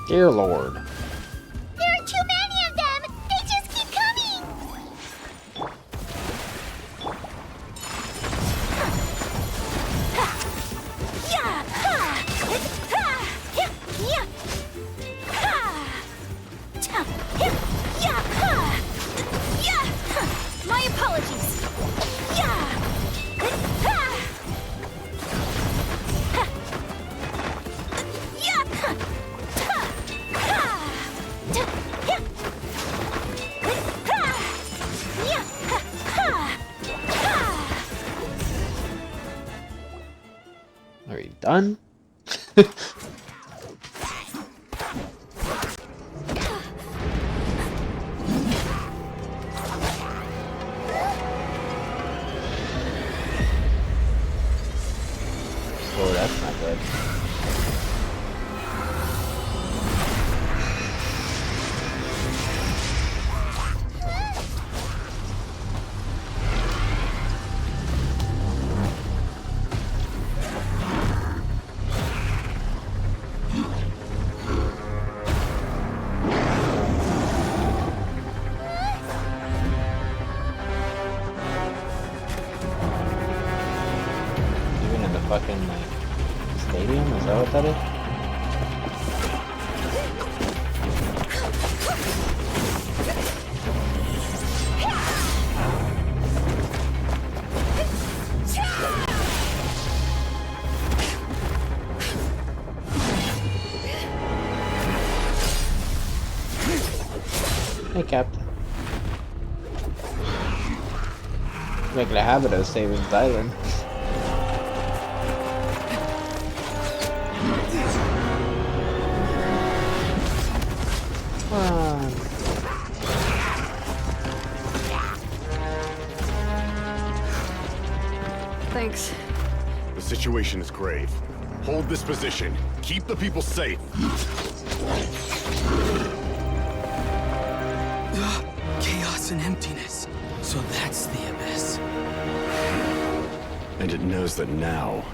Dear Lord. There are too many of them! They just keep coming! My apologies. Are we done? Oh, that's not good. Even in the fucking like stadium, is that what that is? Hey, Captain. Making a habit of saving the island. Come on. Thanks. The situation is grave. Hold this position. Keep the people safe. Chaos and emptiness. So that's the abyss. And it knows that now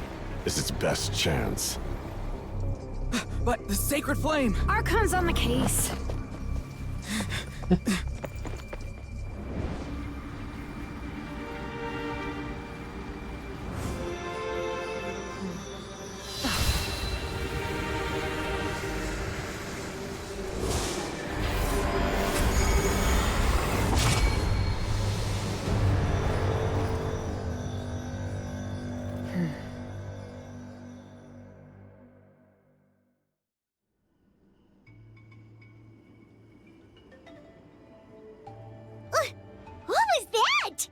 is its best chance. But the sacred flame! Archon's on the case. What was that?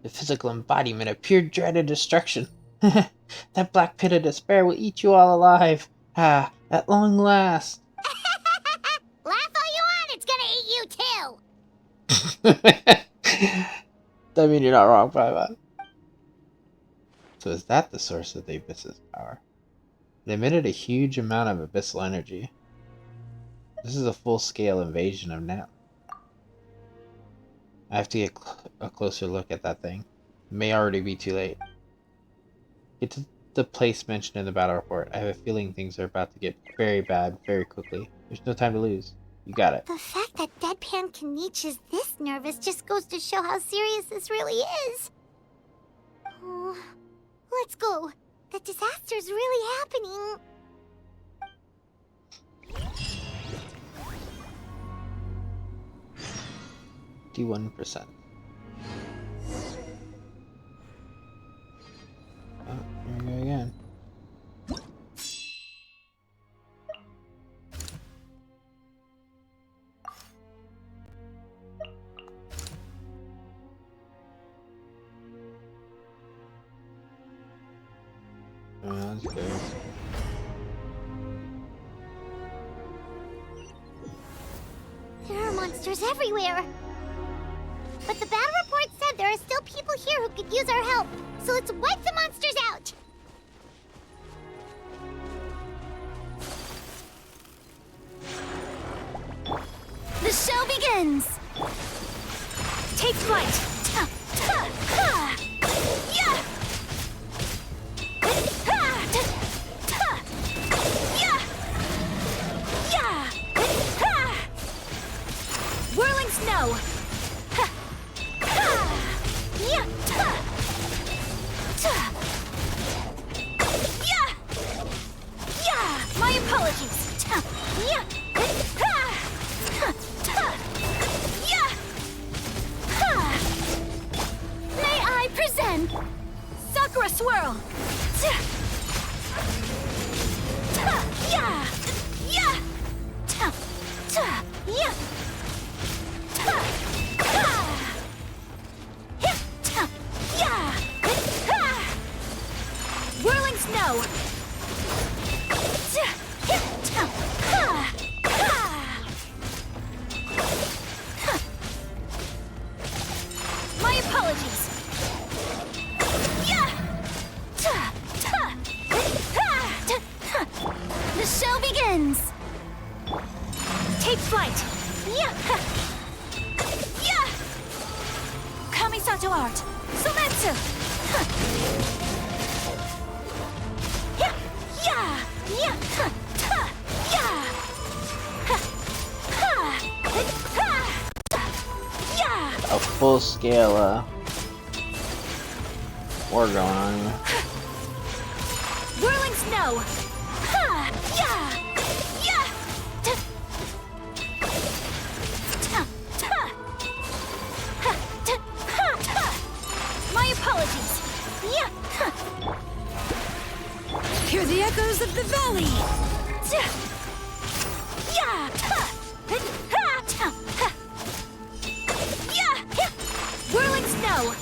The physical embodiment of pure dread and destruction. That black pit of despair will eat you all alive. Ah, at long last. Laugh all you want, it's gonna eat you too! I mean, you're not wrong, Paimon. So is that the source of the Abyss's power? It emitted a huge amount of abyssal energy. This is a full-scale invasion of Nat. I have to get a closer look at that thing. It may already be too late. Get to the place mentioned in the battle report. I have a feeling things are about to get very bad very quickly. There's no time to lose. You got it. The fact that Deadpan Kanich is this nervous just goes to show how serious this really is. Oh, let's go. The disaster's really happening. $51%. Oh, here we go again. That's good. There are monsters everywhere. But the battle report said there are still people here who could use our help. So let's wipe the monsters out. The show begins! Take flight! Whirling snow! My apologies! The show begins! Take flight! Kamisato art! Sumetsu! A full scale war going on here. Whirling snow! My apologies! Hear the echoes of the valley! Whirling snow!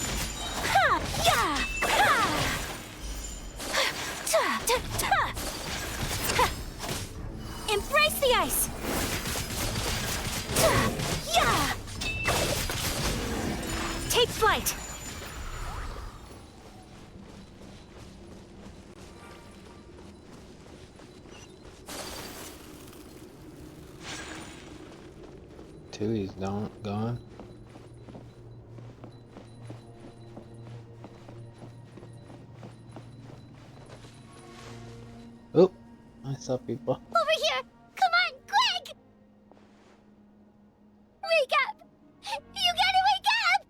Embrace the ice! Take flight! He's gone. Oh, I saw people. Over here! Come on, quick! Wake up! You gotta wake up!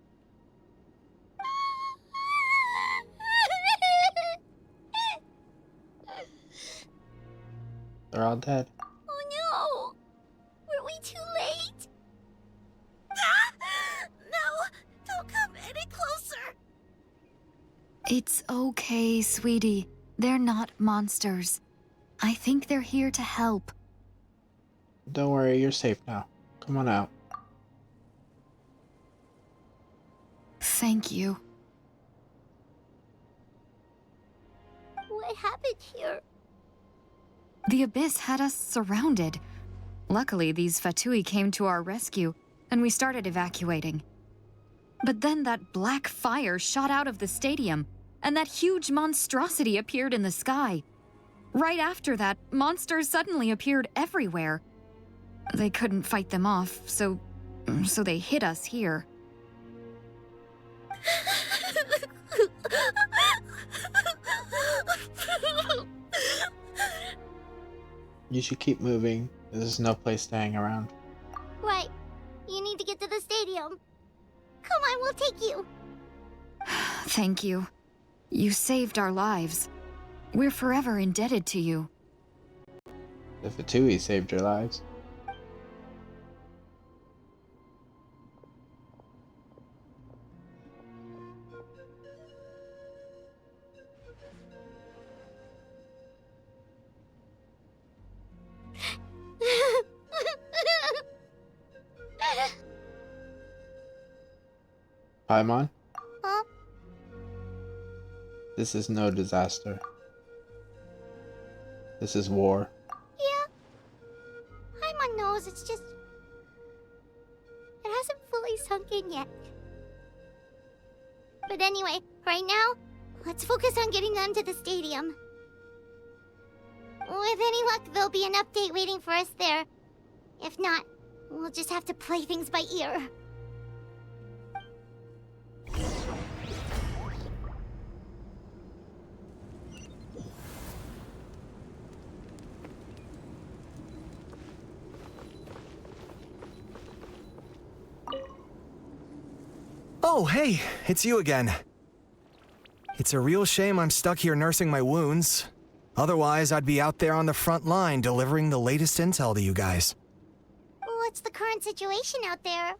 They're all dead. Oh no! Were we too late? No! Don't come any closer! It's okay, sweetie. They're not monsters. I think they're here to help. Don't worry, you're safe now. Come on out. Thank you. What happened here? The Abyss had us surrounded. Luckily, these Fatui came to our rescue, and we started evacuating. But then that black fire shot out of the stadium, and that huge monstrosity appeared in the sky. Right after that, monsters suddenly appeared everywhere. They couldn't fight them off, so they hit us here. You should keep moving. There's no place to hang around. Right. You need to get to the stadium. Come on, we'll take you. Thank you. You saved our lives. We're forever indebted to you. The Fatui saved your lives. Paimon? Huh? This is no disaster. This is war. Yeah. Paimon knows, it's just... it hasn't fully sunk in yet. But anyway, right now, let's focus on getting them to the stadium. With any luck, there'll be an update waiting for us there. If not, we'll just have to play things by ear. Oh, hey, it's you again. It's a real shame I'm stuck here nursing my wounds. Otherwise, I'd be out there on the front line delivering the latest intel to you guys. What's the current situation out there?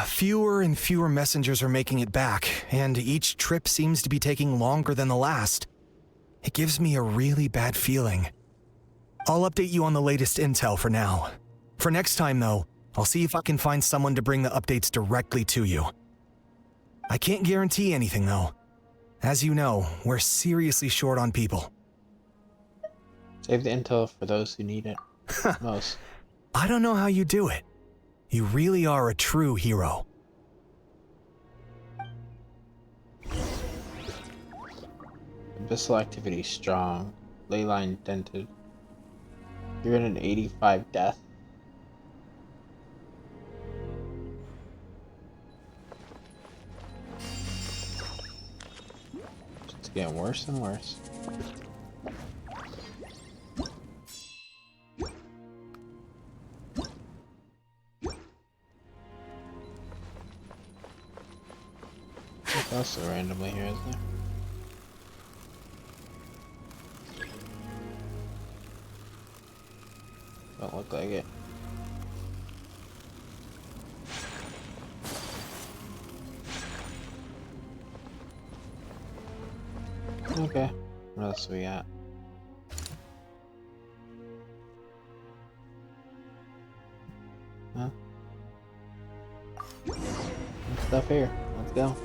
Fewer and fewer messengers are making it back, and each trip seems to be taking longer than the last. It gives me a really bad feeling. I'll update you on the latest intel for now. For next time, though, I'll see if I can find someone to bring the updates directly to you. I can't guarantee anything, though. As you know, we're seriously short on people. Save the intel for those who need it most. I don't know how you do it. You really are a true hero. Abyssal activity strong. Leyline dented. 385 death. It's getting worse and worse. Also randomly here, isn't there? Don't look like it. Okay, what else we got? Huh? Stuff here. Let's go.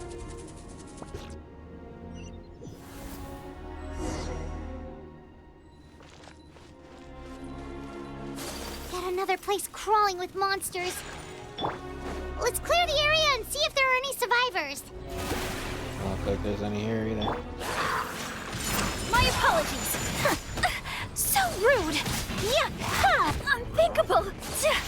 Another place crawling with monsters. Let's clear the area and see if there are any survivors. Don't look like there's any here either. My apologies. So rude. Yeah. Unthinkable. Yeah.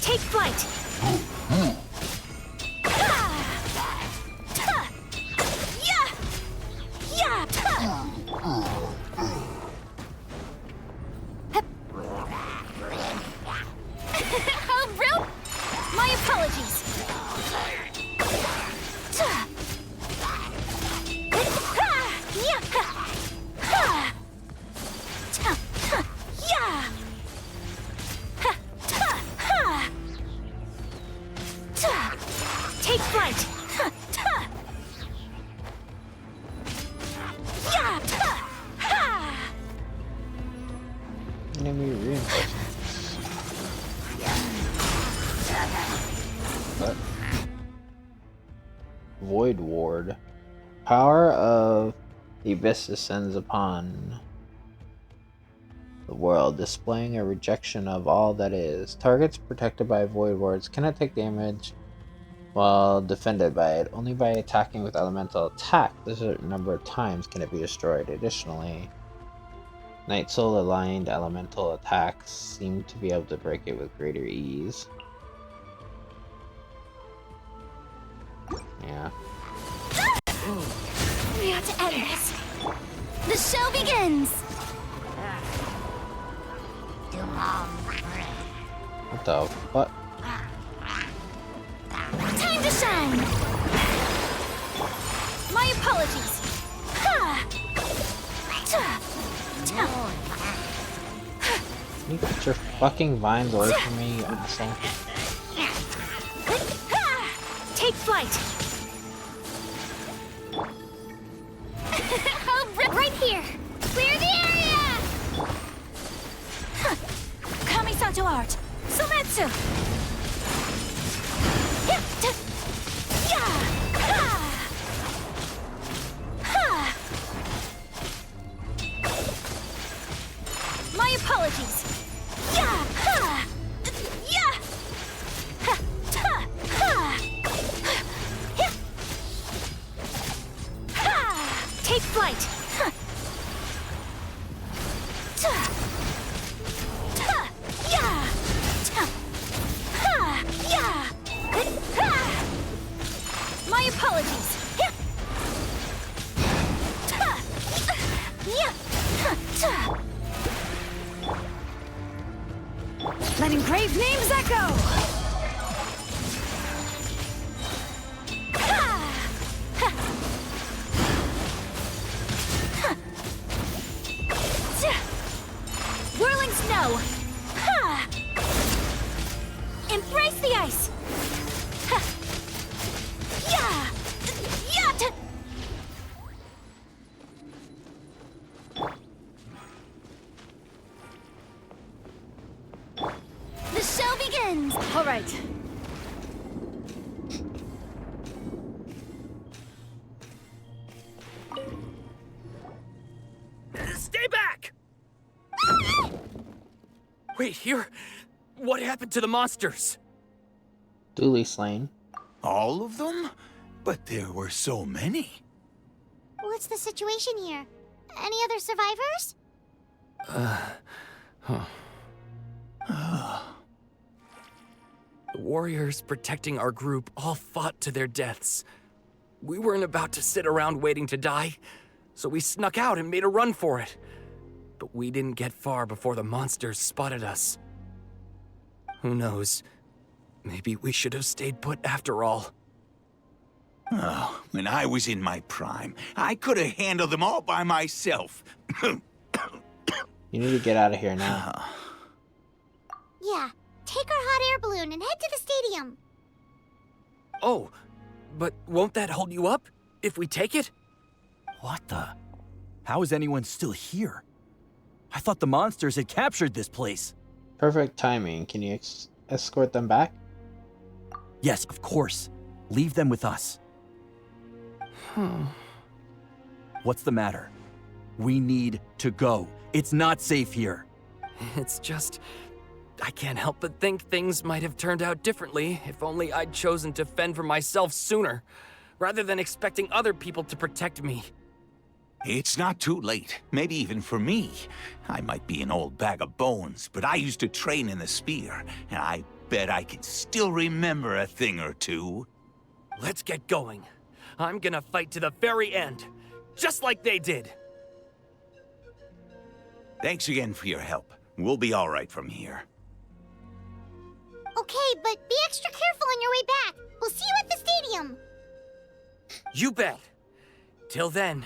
Take flight. My apologies. Take flight. Enemy reinforcements. What? Void Ward. Power of the Abyss descends upon the world, displaying a rejection of all that is. Targets protected by Void Wards cannot take damage while defended by it. Only by attacking with elemental attack a certain number of times can it be destroyed. Additionally, Night Soul aligned elemental attacks seem to be able to break it with greater ease. Yeah. We have to end this. The show begins. What the what? Time to shine. My apologies. Can you get your fucking vines away from me, you asshole? Take flight. Right here. Clear the area. Kamisato art. Sometsu. My apologies. Wait, here? What happened to the monsters? Duly slain. All of them? But there were so many. What's the situation here? Any other survivors? The warriors protecting our group all fought to their deaths. We weren't about to sit around waiting to die, so we snuck out and made a run for it. But we didn't get far before the monsters spotted us. Who knows? Maybe we should have stayed put after all. Oh, when I was in my prime, I could have handled them all by myself. You need to get out of here now. Yeah, take our hot air balloon and head to the stadium. Oh, but won't that hold you up if we take it? What the? How is anyone still here? I thought the monsters had captured this place. Perfect timing. Can you escort them back? Yes, of course. Leave them with us. What's the matter? We need to go. It's not safe here. It's just... I can't help but think things might have turned out differently if only I'd chosen to fend for myself sooner, rather than expecting other people to protect me. It's not too late, maybe even for me. I might be an old bag of bones, but I used to train in the spear, and I bet I can still remember a thing or two. Let's get going. I'm gonna fight to the very end, just like they did. Thanks again for your help. We'll be all right from here. Okay, but be extra careful on your way back. We'll see you at the stadium. You bet. Till then.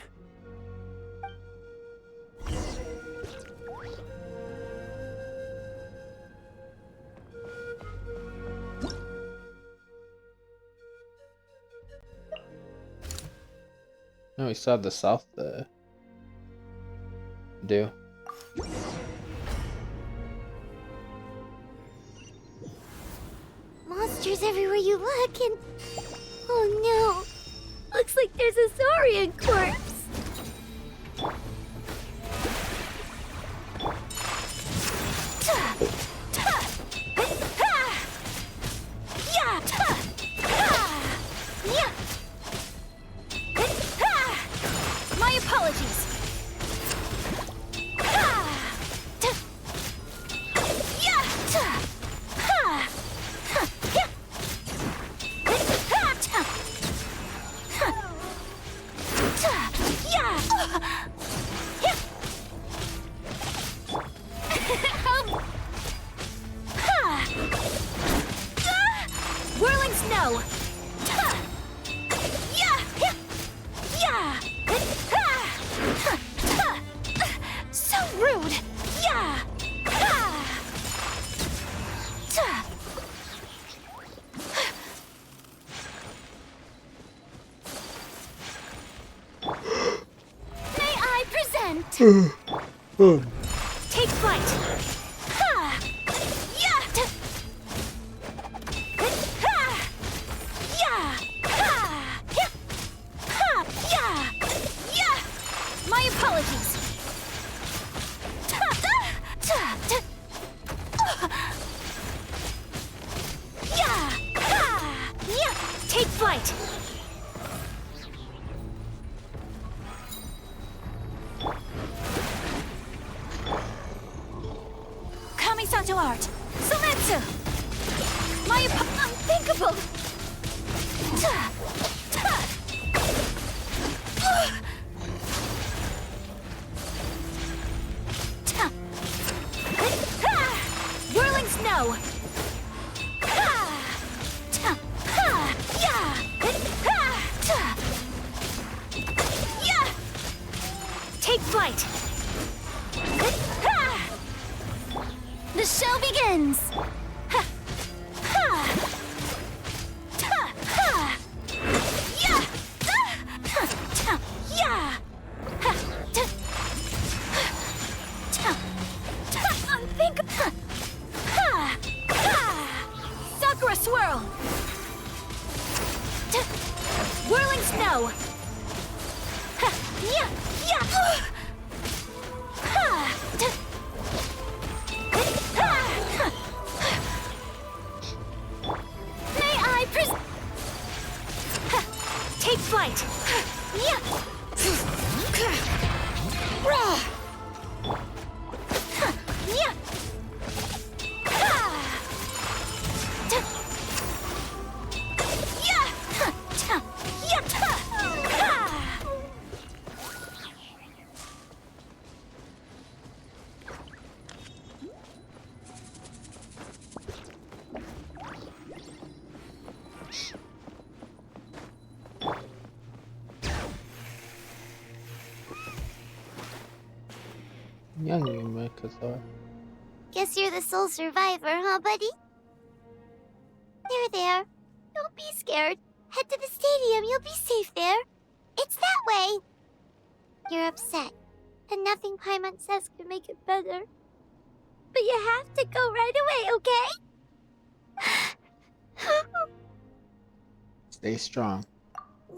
No, we still have the south to do. Monsters everywhere you look, and... Oh no! Looks like there's a Saurian corpse! My apologies. Whirling snow. So rude. May I present? Take flight. My apologies. Take flight. Kamisato art. Sometsu. My unthinkable. Whirling snow. Take flight. The show begins! Sakura swirl. Whirling snow. flight! Yeah! Rah! Yeah! Young Yumekazar. Guess you're the sole survivor, huh, buddy? There. Don't be scared. Head to the stadium. You'll be safe there. It's that way. You're upset, and nothing Paimon says can make it better. But you have to go right away, okay? Stay strong.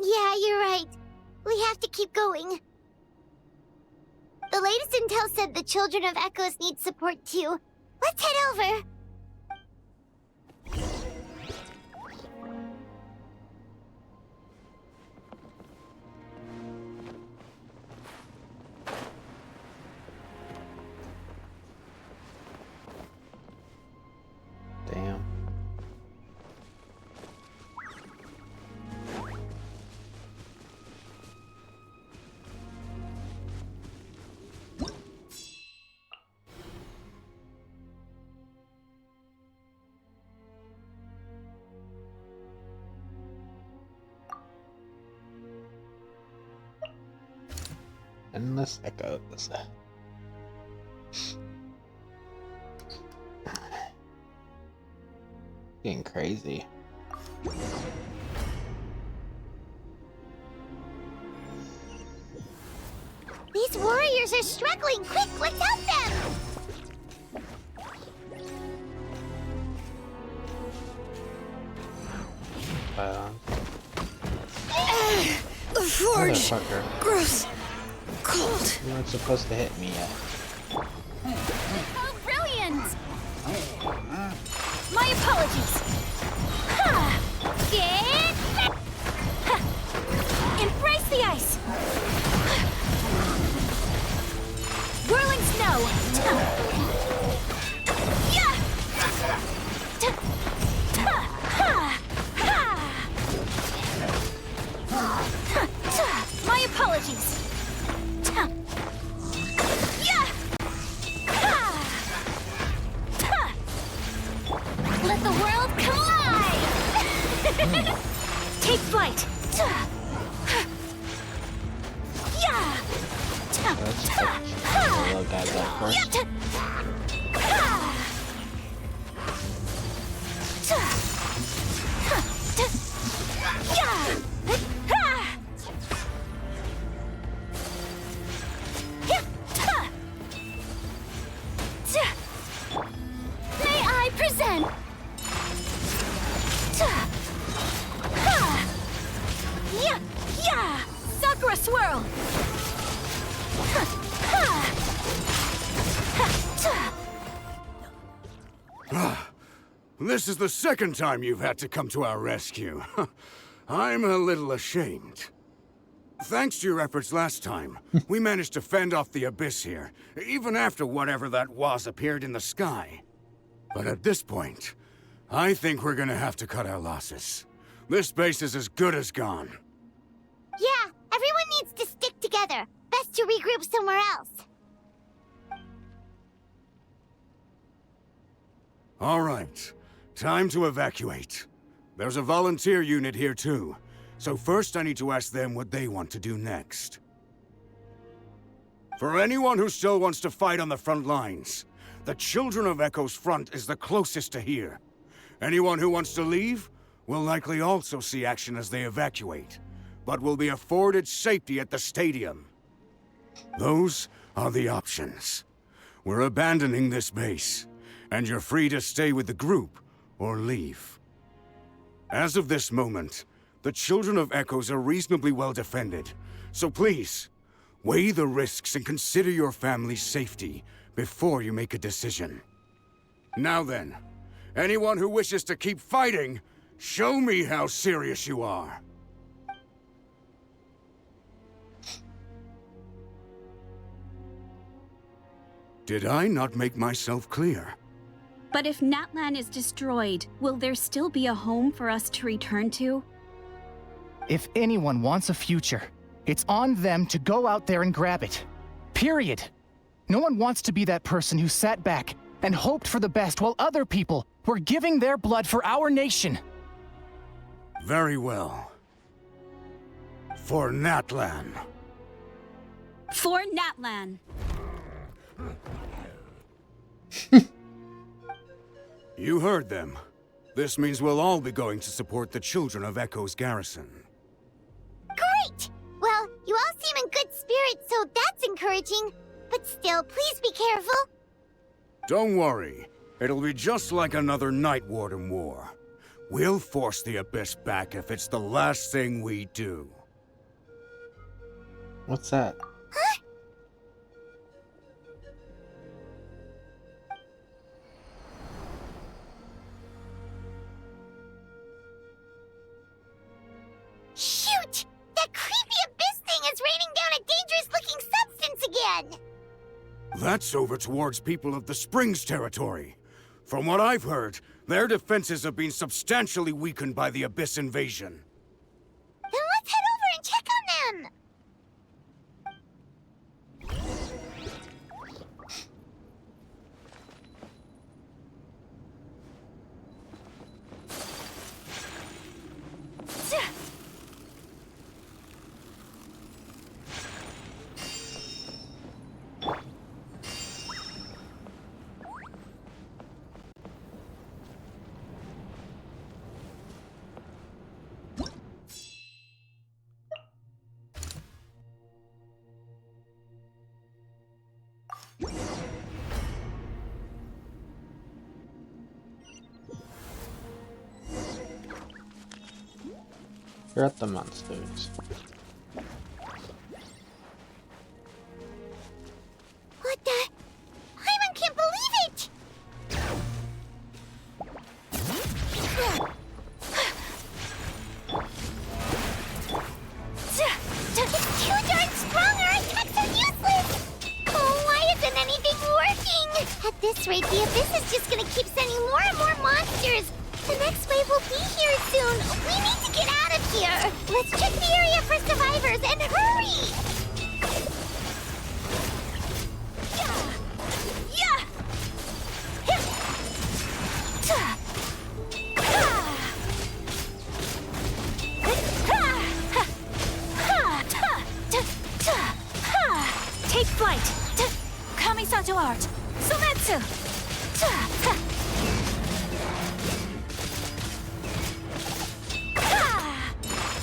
Yeah, you're right. We have to keep going. The latest intel said the Children of Echoes need support too. Let's head over. Damn. Endless echoes. Getting crazy. These warriors are struggling. Quick, let's help them! The forge! Motherfucker. Gross. Cold. You weren't supposed to hit me yet. Oh, brilliant! My apologies. Ha! Get... Ha! Embrace the ice! Whirling snow! Yeah! My apologies. Yeah! Let the world collide! Take flight! Yeah! Little guy got first. May I present? Yeah! Sakura swirl! This is the second time you've had to come to our rescue. I'm a little ashamed. Thanks to your efforts last time, we managed to fend off the Abyss here, even after whatever that was appeared in the sky. But at this point, I think we're gonna have to cut our losses. This base is as good as gone. Yeah, everyone needs to stick together. Best to regroup somewhere else. All right, time to evacuate. There's a volunteer unit here too, so first I need to ask them what they want to do next. For anyone who still wants to fight on the front lines, the Children of Echo's front is the closest to here. Anyone who wants to leave will likely also see action as they evacuate, but will be afforded safety at the stadium. Those are the options. We're abandoning this base, and you're free to stay with the group or leave. As of this moment, the Children of Echoes are reasonably well defended, so please, weigh the risks and consider your family's safety before you make a decision. Now then, anyone who wishes to keep fighting, show me how serious you are. Did I not make myself clear? But if Natlan is destroyed, will there still be a home for us to return to? If anyone wants a future, it's on them to go out there and grab it. Period. No one wants to be that person who sat back and hoped for the best while other people were giving their blood for our nation. Very well. For Natlan. For Natlan. You heard them. This means we'll all be going to support the children of Echo's garrison. Great! Well, you all seem in good spirits, so that's encouraging. But still, please be careful. Don't worry. It'll be just like another Night Warden war. We'll force the Abyss back if it's the last thing we do. What's that? Huh? Shoot! That creepy Abyss thing is raining down a dangerous-looking substance again! That's over towards people of the Springs territory. From what I've heard, their defenses have been substantially weakened by the Abyss invasion. Then let's head over and check on them! You're at the monsters. What the? Hyman can't believe it! It's too darn strong, our attacks are useless! Oh, why isn't anything working? At this rate, the Abyss is just gonna keep sending more and more monsters! The next wave will be here soon! We need to get out of here! Let's check the area for survivors, and hurry! Take flight! Kamisato art! Sumetsu!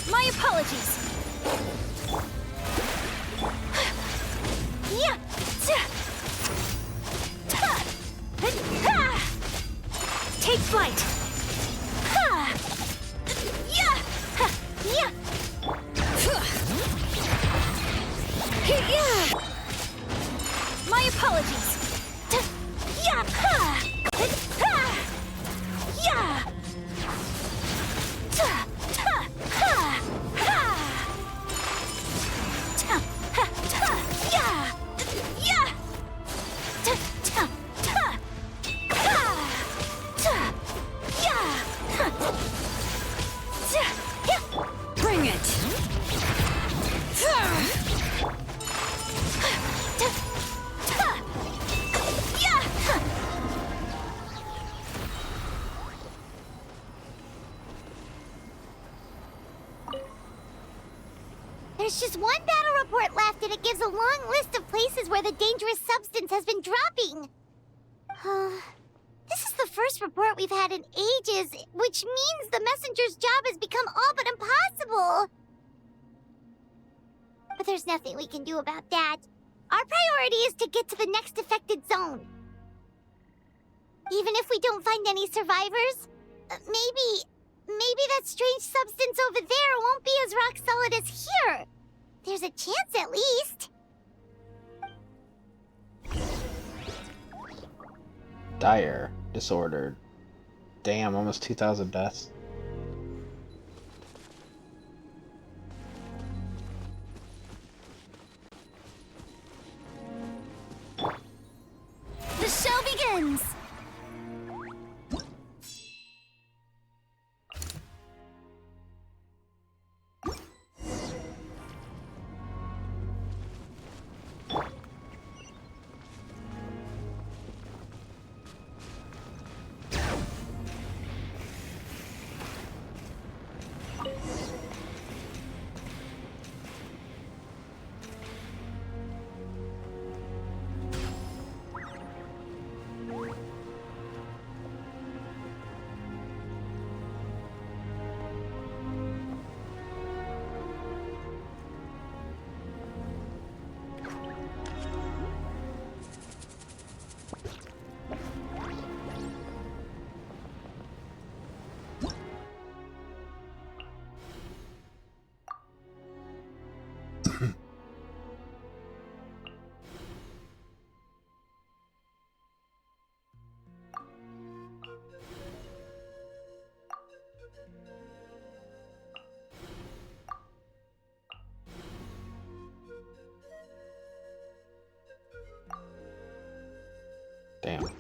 My apologies! Take flight! My apologies! Bring it! There's just one battle report left, and it gives a long list of places where the dangerous substance has been dropping. This is the first report we've had in ages, which means the messenger's job has become all but impossible. But there's nothing we can do about that. Our priority is to get to the next affected zone. Even if we don't find any survivors, maybe that strange substance over there won't be as rock solid as here. There's a chance at least. Dire. Disordered. Damn, almost 2,000 deaths. Congratulations! Damn. There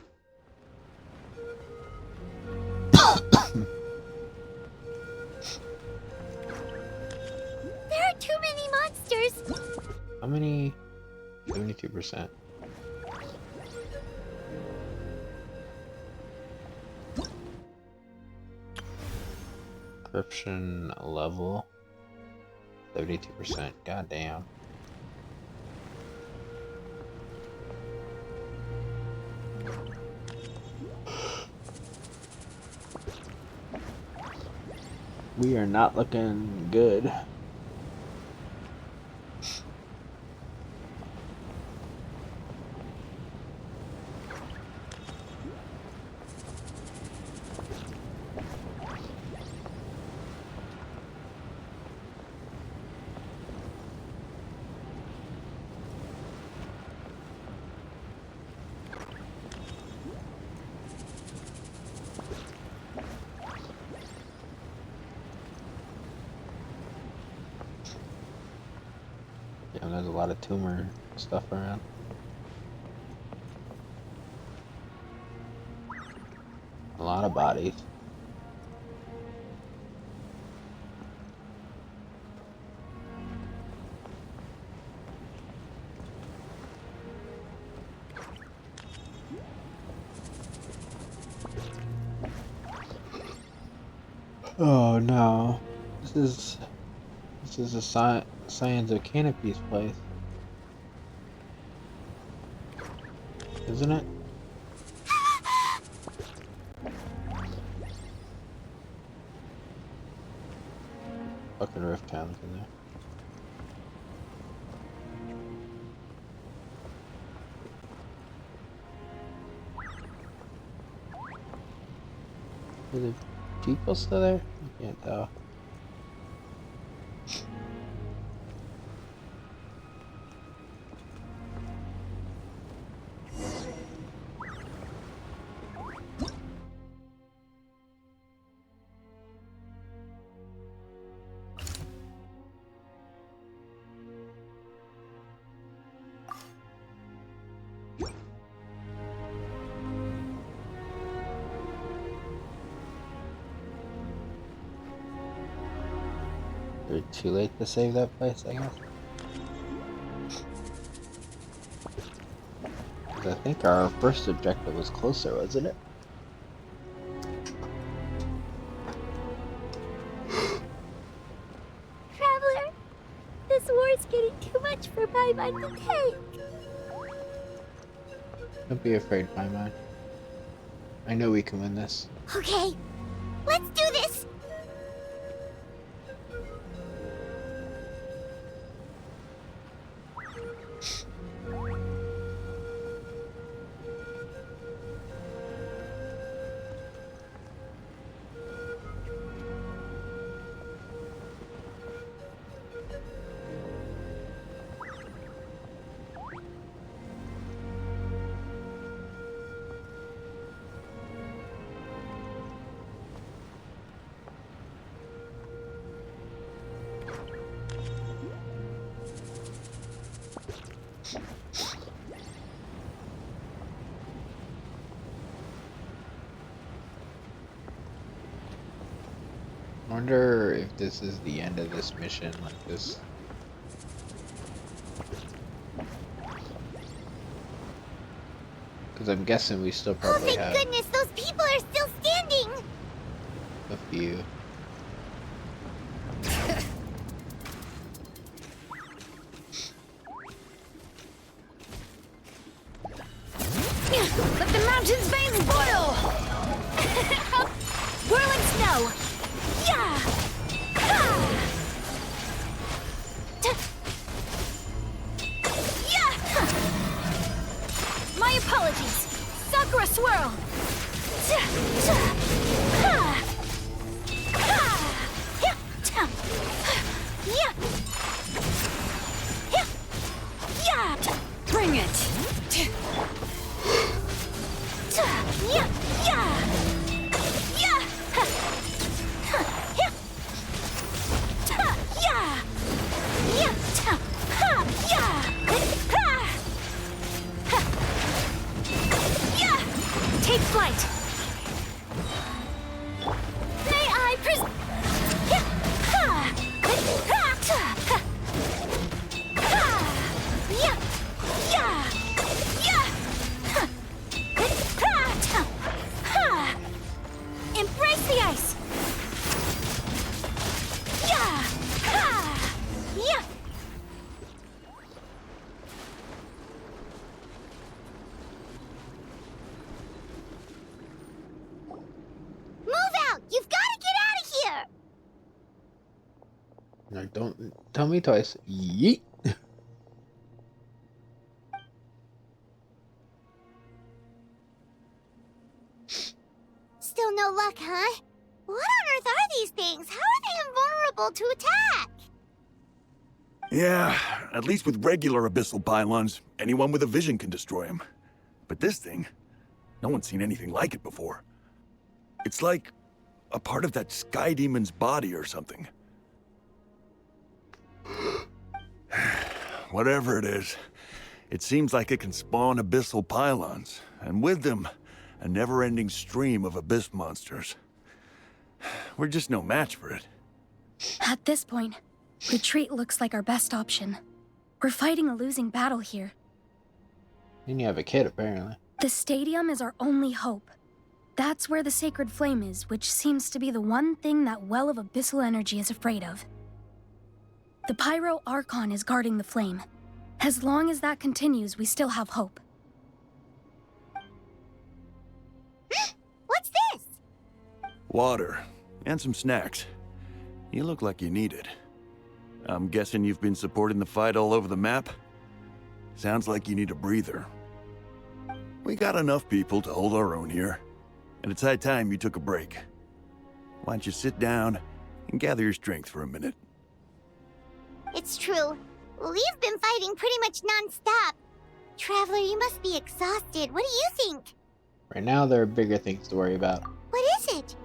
are too many monsters! How many? 72%. Encryption level 72%. God damn. We are not looking good. Yeah, there's a lot of tumor stuff around. A lot of bodies. Oh no. This is a Science of Canopies place. Isn't it? Fucking Rift Town's in there. Are the people still there? I can't tell. Is it too late to save that place, I guess? 'Cause I think our first objective was closer, wasn't it? Traveler, this war's getting too much for my mind to take. Don't be afraid, Paimon. I know we can win this. Okay, let's do this! wonder if this is the end of this mission, like this. Because I'm guessing we still probably thank have goodness, those people are still standing! a few. Let the mountain's veins boil! Whirling snow! Yeah! Ha! Yeah! My apologies! Sakura swirl! Ha! Ha! Yeah! Yeah! Bring it! Yeah! Yeah! Yeah! Yeah! Yeah! Yeah! Take flight! May I embrace the ice! Yeah! Yeah! Move out! You've got to get out of here! Like, don't tell me twice. Yeet. Still no luck, huh? What on earth are these things? How are they invulnerable to attack? Yeah, at least with regular abyssal pylons, anyone with a vision can destroy them. But this thing, no one's seen anything like it before. It's like a part of that sky demon's body or something. Whatever it is, it seems like it can spawn abyssal pylons, and with them, a never-ending stream of abyss monsters. We're just no match for it. At this point, retreat looks like our best option. We're fighting a losing battle here. And you have a kid, apparently. The stadium is our only hope. That's where the sacred flame is, which seems to be the one thing that well of abyssal energy is afraid of. The Pyro Archon is guarding the flame. As long as that continues, we still have hope. What's this? Water, and some snacks. You look like you need it. I'm guessing you've been supporting the fight all over the map? Sounds like you need a breather. We got enough people to hold our own here, and it's high time you took a break. Why don't you sit down and gather your strength for a minute? It's true. We've been fighting pretty much non-stop. Traveler, you must be exhausted. What do you think? Right now, there are bigger things to worry about. What is it?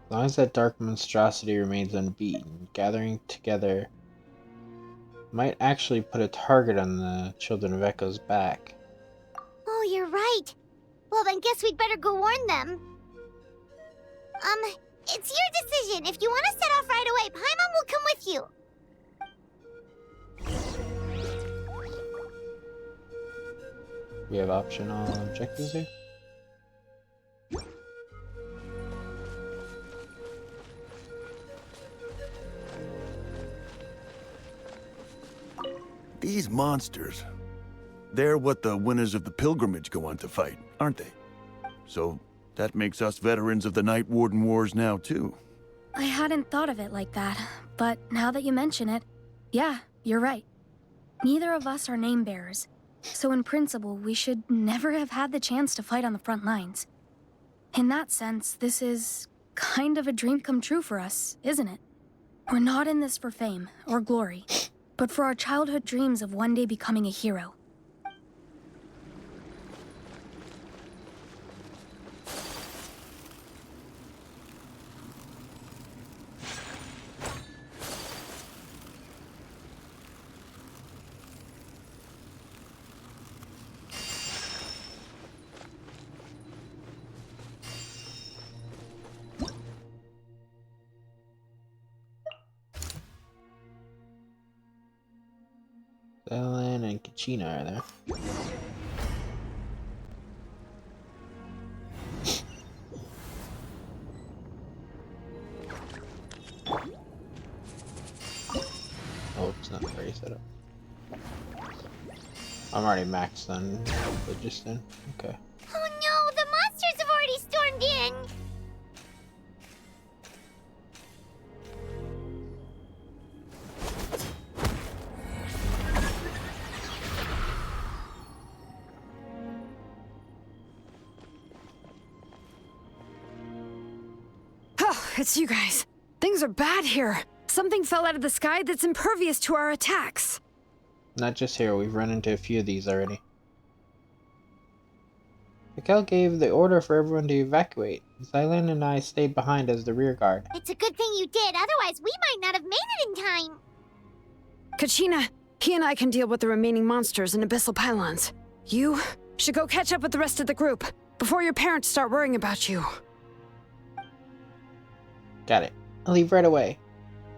As long as that dark monstrosity remains unbeaten, gathering together might actually put a target on the Children of Echo's back. Oh, you're right. Well, then guess we'd better go warn them. It's your decision. If you want to set off right away, Paimon will come with you. We have optional objectives here. These monsters, they're what the winners of the pilgrimage go on to fight, aren't they? So that makes us veterans of the Night Warden Wars now, too. I hadn't thought of it like that, but now that you mention it, yeah, you're right. Neither of us are name bearers, so in principle, we should never have had the chance to fight on the front lines. In that sense, this is kind of a dream come true for us, isn't it? We're not in this for fame or glory, but for our childhood dreams of one day becoming a hero. Ellen and Kachina are there. Oh, it's not very set up. I'm already maxed on Logistin. Okay. Oh no, the monsters have already stormed in! Oh, it's you guys. Things are bad here. Something fell out of the sky that's impervious to our attacks. Not just here, we've run into a few of these already. Mikkel gave the order for everyone to evacuate. Xylan and I stayed behind as the rear guard. It's a good thing you did, otherwise we might not have made it in time. Kachina, he and I can deal with the remaining monsters and abyssal pylons. You should go catch up with the rest of the group before your parents start worrying about you. Got it. I'll leave right away.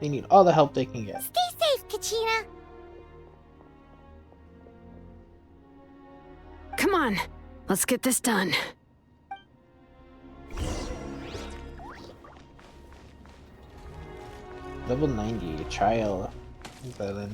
They need all the help they can get. Stay safe, Kachina. Come on, let's get this done. Level 90, trial. Xylan.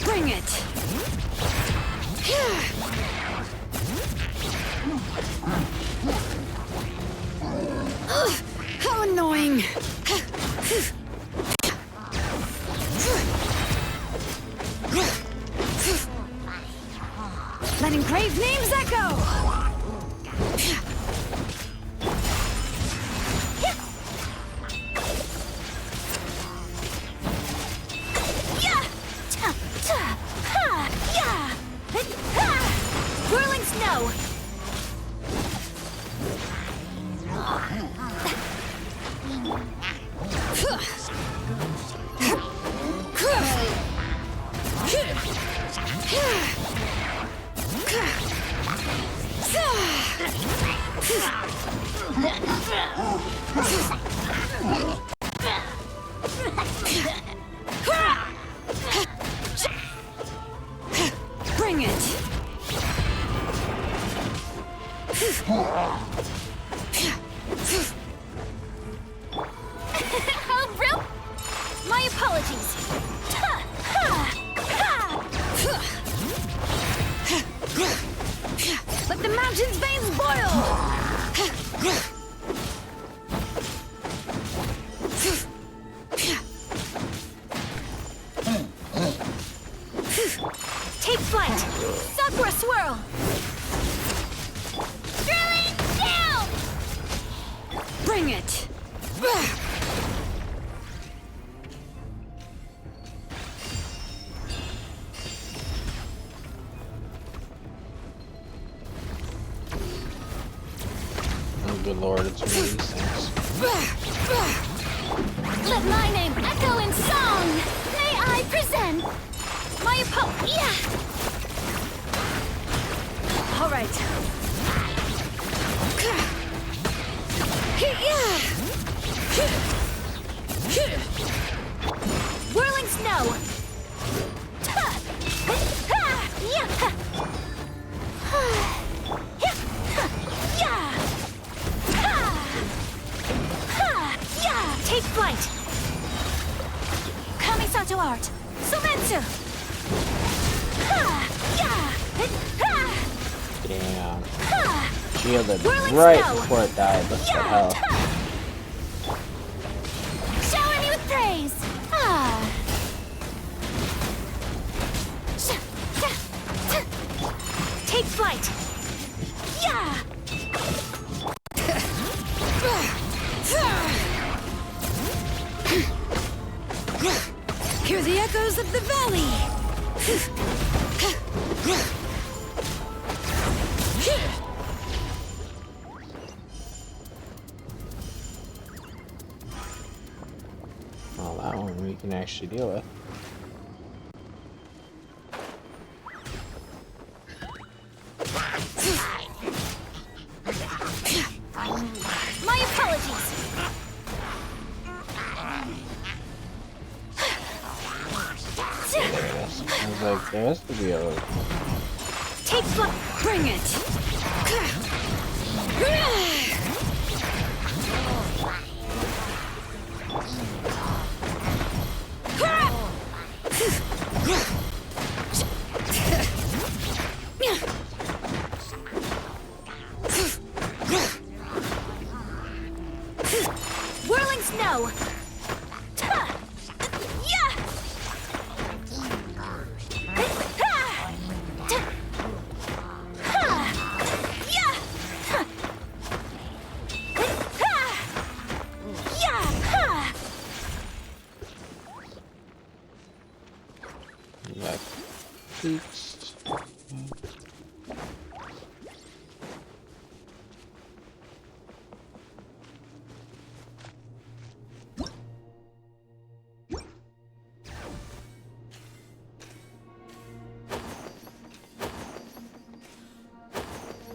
Bring it! How annoying! Let engraved names echo! Whirling snow! Bring it! Oh, bro! My apologies. Let the mountain's veins boil! Take flight! Sakura swirl! Drilling down! Bring it! Oh, good lord, it's one of these things. Let my name echo in song! May I present my yeah! All right. Whirling snow! Take flight! Kamisato art! Sumetsu! Damn. Shielded Whirling right snow. before it died. What the hell? Shower me with praise! Take flight! Yeah! Lilies of the Valley! Well, that one we can actually deal with. My apologies. I was like, there has to be a... Take flight! Bring it! Whirling snow.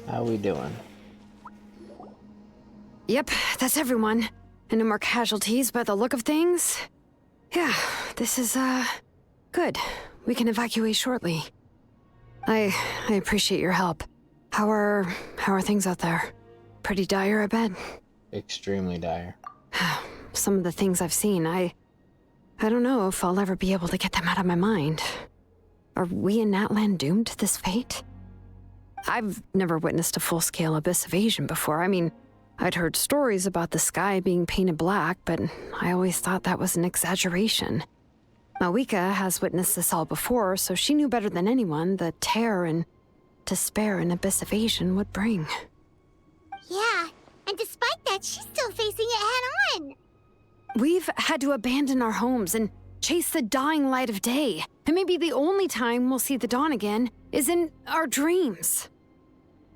How we doing? Yep, that's everyone. And no more casualties by the look of things. Yeah, this is, good. We can evacuate shortly. I appreciate your help. How are things out there? Pretty dire, I bet? Extremely dire. Some of the things I've seen, I don't know if I'll ever be able to get them out of my mind. Are we in Natlan doomed to this fate? I've never witnessed a full-scale abyss invasion before. I mean, I'd heard stories about the sky being painted black, but I always thought that was an exaggeration. Malika has witnessed this all before, so she knew better than anyone the terror and despair an abyss invasion would bring. Yeah, and despite that, she's still facing it head-on. We've had to abandon our homes and chase the dying light of day. And maybe the only time we'll see the dawn again is in our dreams.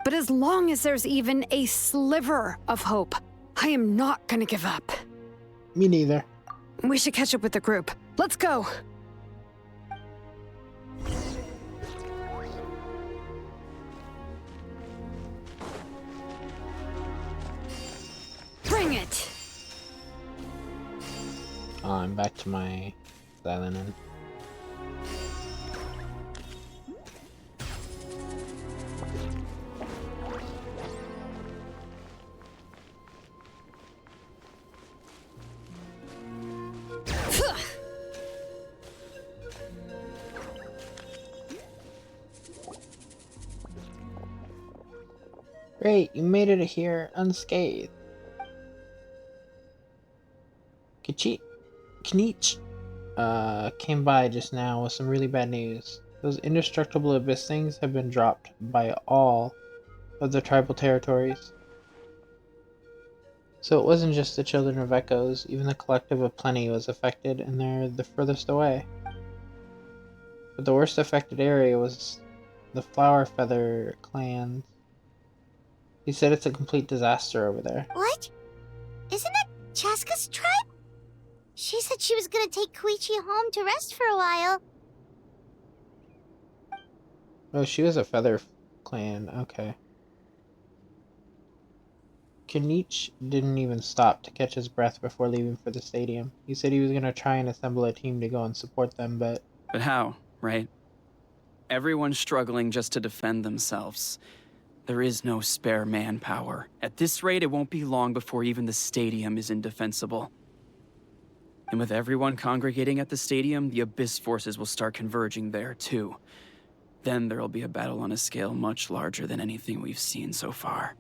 But as long as there's even a sliver of hope, I am not gonna give up. Me neither. We should catch up with the group. Let's go! Bring it! I'm back to my silent end. Great, you made it here unscathed. Kniech came by just now with some really bad news. Those indestructible abyss things have been dropped by all of the tribal territories. So it wasn't just the Children of Echoes, even the Collective of Plenty was affected, and they're the furthest away. But the worst affected area was the Flower Feather clan. He said it's a complete disaster over there. What? Isn't that Chaska's tribe? She said she was gonna take Koichi home to rest for a while. Oh, she was a Feather clan. Okay. Kniech didn't even stop to catch his breath before leaving for the stadium. He said he was gonna try and assemble a team to go and support them, but... But how, right? Everyone's struggling just to defend themselves. There is no spare manpower. At this rate, it won't be long before even the stadium is indefensible. And with everyone congregating at the stadium, the Abyss forces will start converging there, too. Then there'll be a battle on a scale much larger than anything we've seen so far.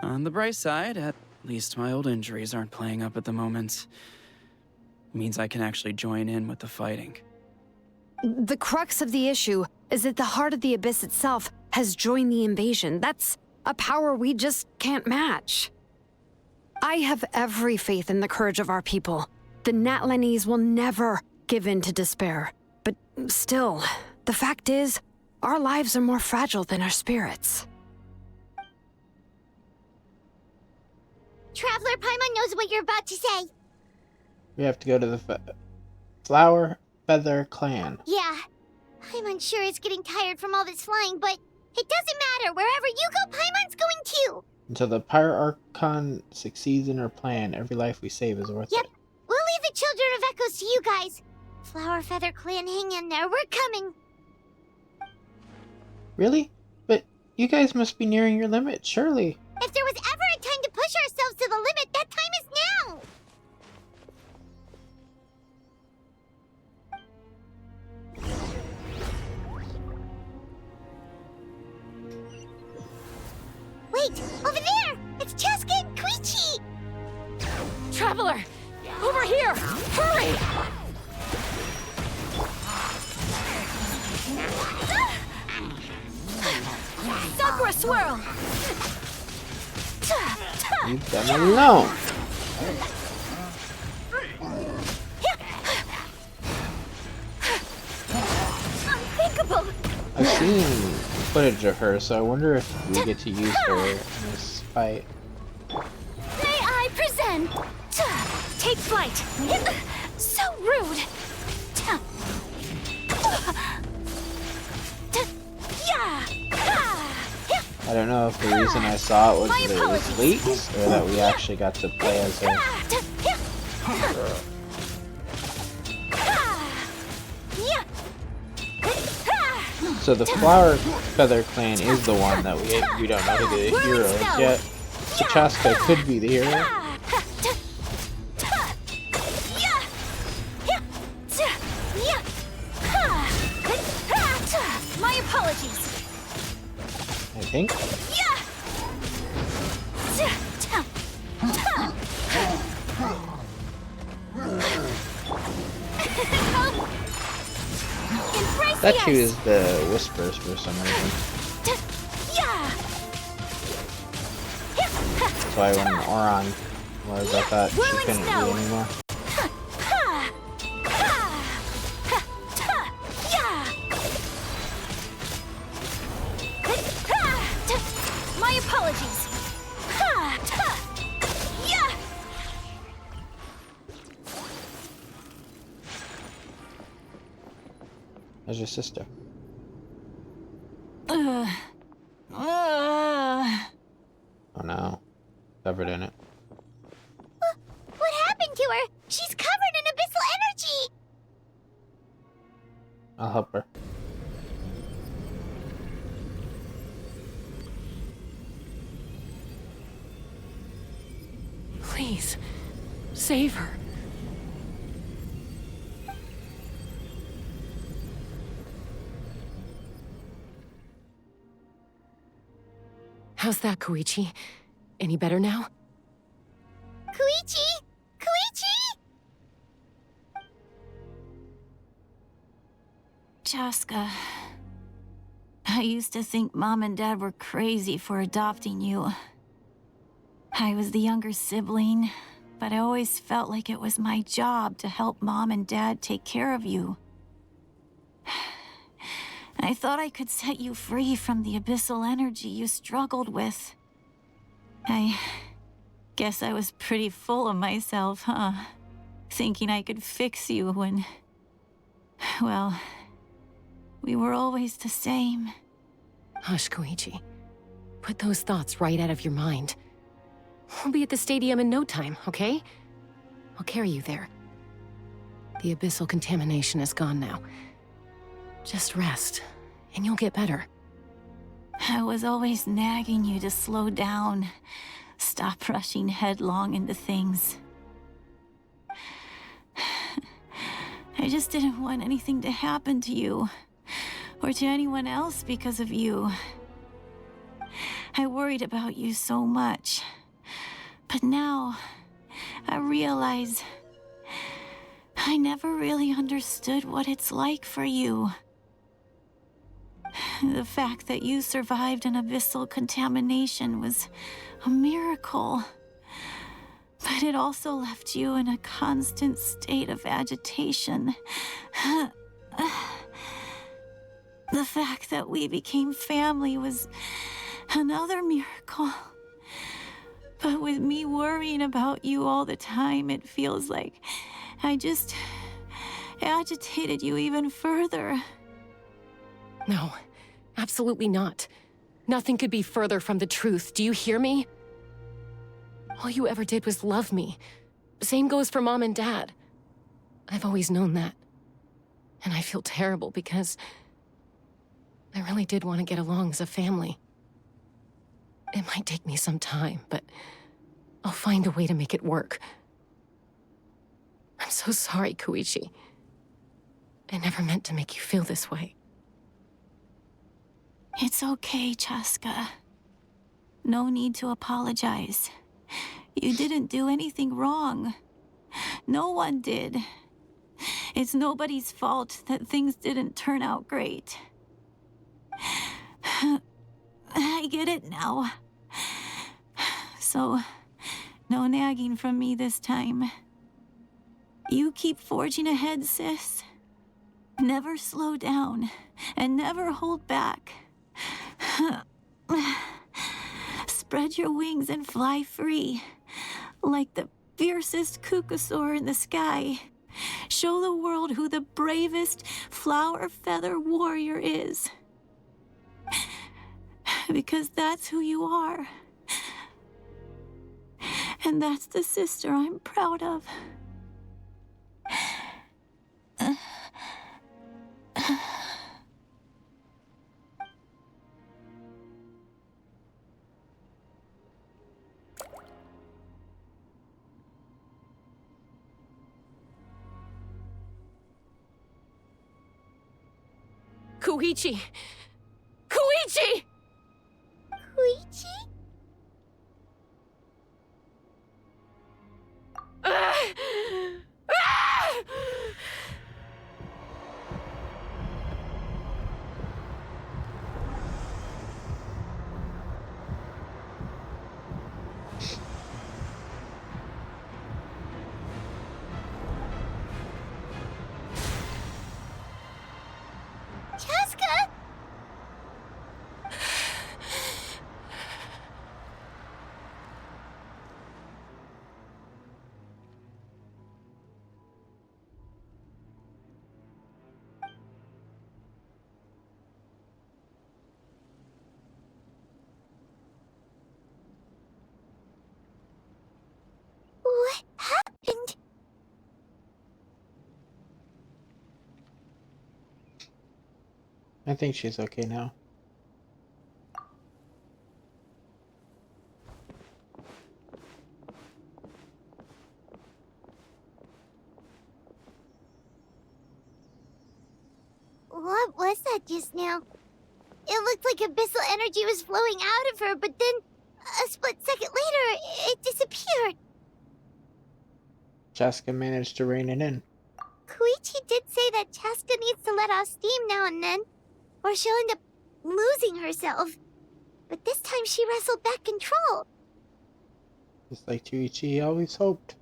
On the bright side, at least my old injuries aren't playing up at the moment. Means I can actually join in with the fighting. The crux of the issue is that the heart of the Abyss itself has joined the invasion. That's a power we just can't match. I have every faith in the courage of our people. The Natlanese will never, give in to despair. But still, the fact is, our lives are more fragile than our spirits. Traveler Paimon knows what you're about to say. We have to go to the Flower Feather Clan. Yeah, Paimon sure is getting tired from all this flying, but it doesn't matter. Wherever you go, Paimon's going too. Until the Pyre Archon succeeds in her plan, every life we save is worth it. We'll leave the Children of Echoes to you guys. Flower Feather Clan, hang in there. We're coming. Really? But you guys must be nearing your limit, surely. If there was ever a time to push ourselves to the limit, that time is now. Wait, over there! It's Cheska and Koichi! Traveler! Over here! Hurry! Sakura Swirl! Leave them alone. Unthinkable! I've seen footage of her, so I wonder if we get to use her in this fight. May I present? Take flight! So rude! I don't know if the reason I saw it was that it was leaks, or that we actually got to play as her. So the Flower Feather Clan is the one that we don't know who the hero is yet. So Chaska could be the hero. My apologies. I think. That she is the Whispers for some reason. That's why when Oron was, I thought she couldn't do anymore. My apologies. How's your sister? Uh. Oh no. Covered in it. What happened to her? She's covered in abyssal energy! I'll help her. Please, save her. How's that, Koichi? Any better now? Koichi! Koichi! Chaska, I used to think Mom and Dad were crazy for adopting you. I was the younger sibling, but I always felt like it was my job to help Mom and Dad take care of you. I thought I could set you free from the abyssal energy you struggled with. I guess I was pretty full of myself, huh? Thinking I could fix you when... well, we were always the same. Hush, Koichi. Put those thoughts right out of your mind. We'll be at the stadium in no time, okay? I'll carry you there. The abyssal contamination is gone now. Just rest, and you'll get better. I was always nagging you to slow down. Stop rushing headlong into things. I just didn't want anything to happen to you, or to anyone else because of you. I worried about you so much. But now, I realize I never really understood what it's like for you. The fact that you survived an abyssal contamination was a miracle. But it also left you in a constant state of agitation. The fact that we became family was another miracle. But with me worrying about you all the time, it feels like I just agitated you even further. No, absolutely not. Nothing could be further from the truth. Do you hear me? All you ever did was love me. Same goes for Mom and Dad. I've always known that. And I feel terrible because I really did want to get along as a family. It might take me some time, but I'll find a way to make it work. I'm so sorry, Koichi. I never meant to make you feel this way. It's okay, Chaska. No need to apologize. You didn't do anything wrong. No one did. It's nobody's fault that things didn't turn out great. I get it now. So, no nagging from me this time. You keep forging ahead, sis. Never slow down, and never hold back. Spread your wings and fly free, like the fiercest kukasaur in the sky. Show the world who the bravest flower feather warrior is. Because that's who you are. And that's the sister I'm proud of. Koichi! Koichi! Koichi? Chaska? What happened? I think she's okay now. What was that just now? It looked like abyssal energy was flowing out of her, but then a split second later, it disappeared. Chaska managed to rein it in. Koichi did say that Chaska needs to let off steam now and then, or she'll end up losing herself. But this time she wrestled back control. Just like Chuichi always hoped.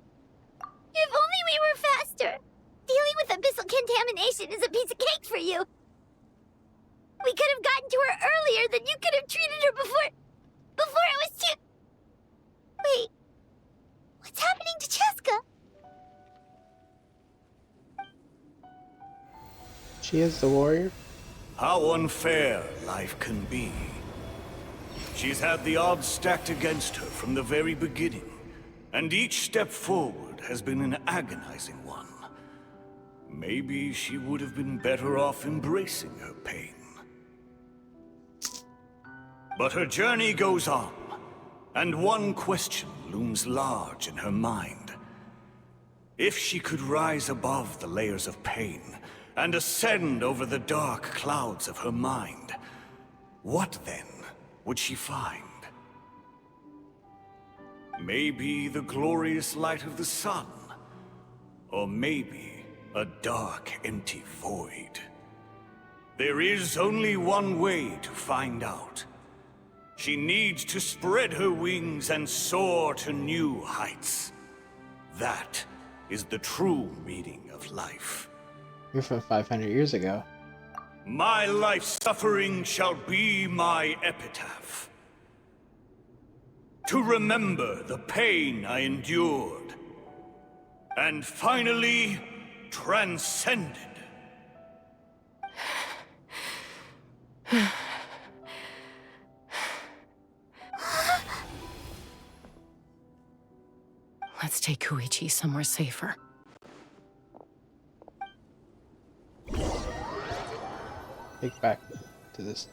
If only we were faster! Dealing with abyssal contamination is a piece of cake for you! We could have gotten to her earlier, then you could have treated her before it was too... Wait, what's happening to Chaska? She is the warrior? How unfair life can be. She's had the odds stacked against her from the very beginning, and each step forward has been an agonizing one. Maybe she would have been better off embracing her pain. But her journey goes on, and one question looms large in her mind. If she could rise above the layers of pain and ascend over the dark clouds of her mind, what then would she find? Maybe the glorious light of the sun, or maybe a dark, empty void. There is only one way to find out. She needs to spread her wings and soar to new heights. That is the true meaning of life. You're from 500 years ago. My life's suffering shall be my epitaph. To remember the pain I endured, and finally transcended. Let's take Koichi somewhere safer. Take back to this.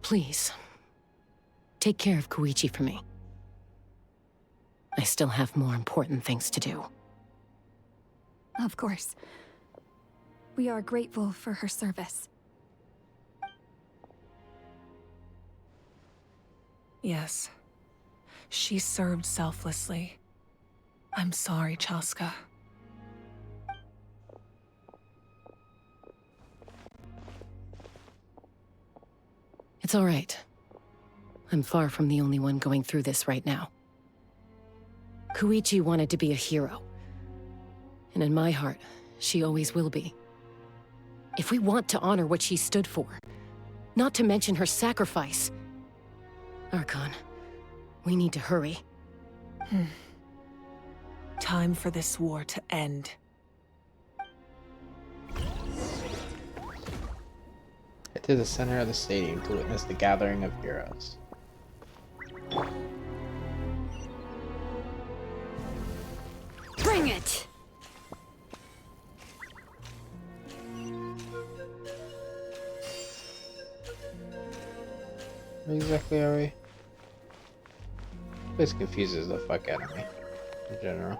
Please, take care of Koichi for me. I still have more important things to do. Of course. We are grateful for her service. Yes. She served selflessly. I'm sorry, Chaska. It's all right. I'm far from the only one going through this right now. Koichi wanted to be a hero. And in my heart, she always will be. If we want to honor what she stood for, not to mention her sacrifice, Archon, we need to hurry. Time for this war to end. Head to the center of the stadium to witness the gathering of heroes. Bring it! Where exactly are we? This confuses the fuck out of me, in general.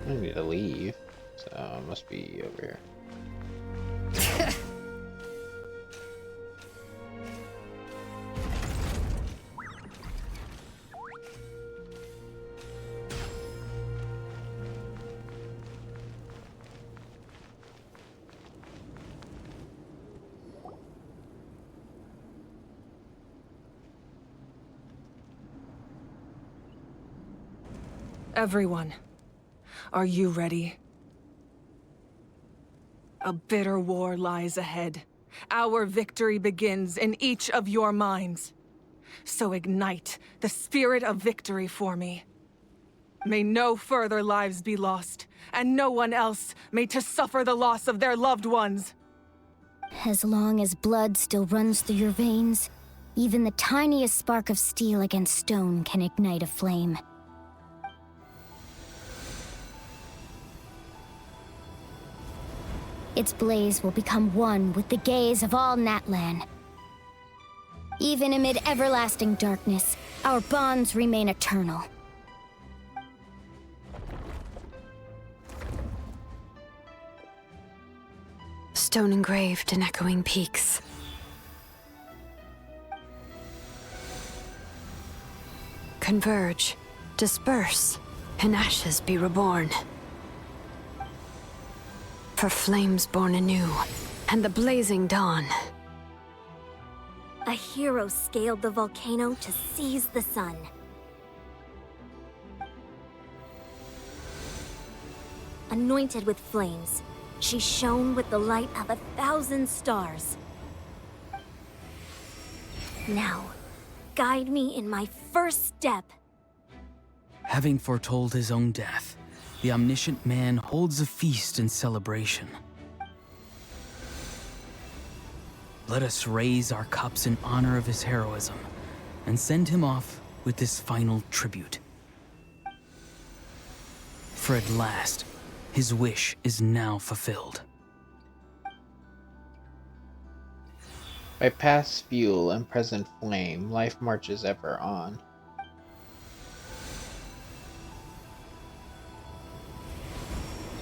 I need to leave, so it must be over here. Everyone, are you ready? A bitter war lies ahead. Our victory begins in each of your minds. So ignite the spirit of victory for me. May no further lives be lost, and no one else may to suffer the loss of their loved ones. As long as blood still runs through your veins, even the tiniest spark of steel against stone can ignite a flame. Its blaze will become one with the gaze of all Natlan. Even amid everlasting darkness, our bonds remain eternal. Stone engraved in echoing peaks. Converge, disperse, and ashes be reborn. For flames born anew, and the blazing dawn. A hero scaled the volcano to seize the sun. Anointed with flames, she shone with the light of 1,000 stars. Now, guide me in my first step. Having foretold his own death, the omniscient man holds a feast in celebration. let us raise our cups in honor of his heroism and send him off with this final tribute. For at last, his wish is now fulfilled. By past fuel and present flame, life marches ever on.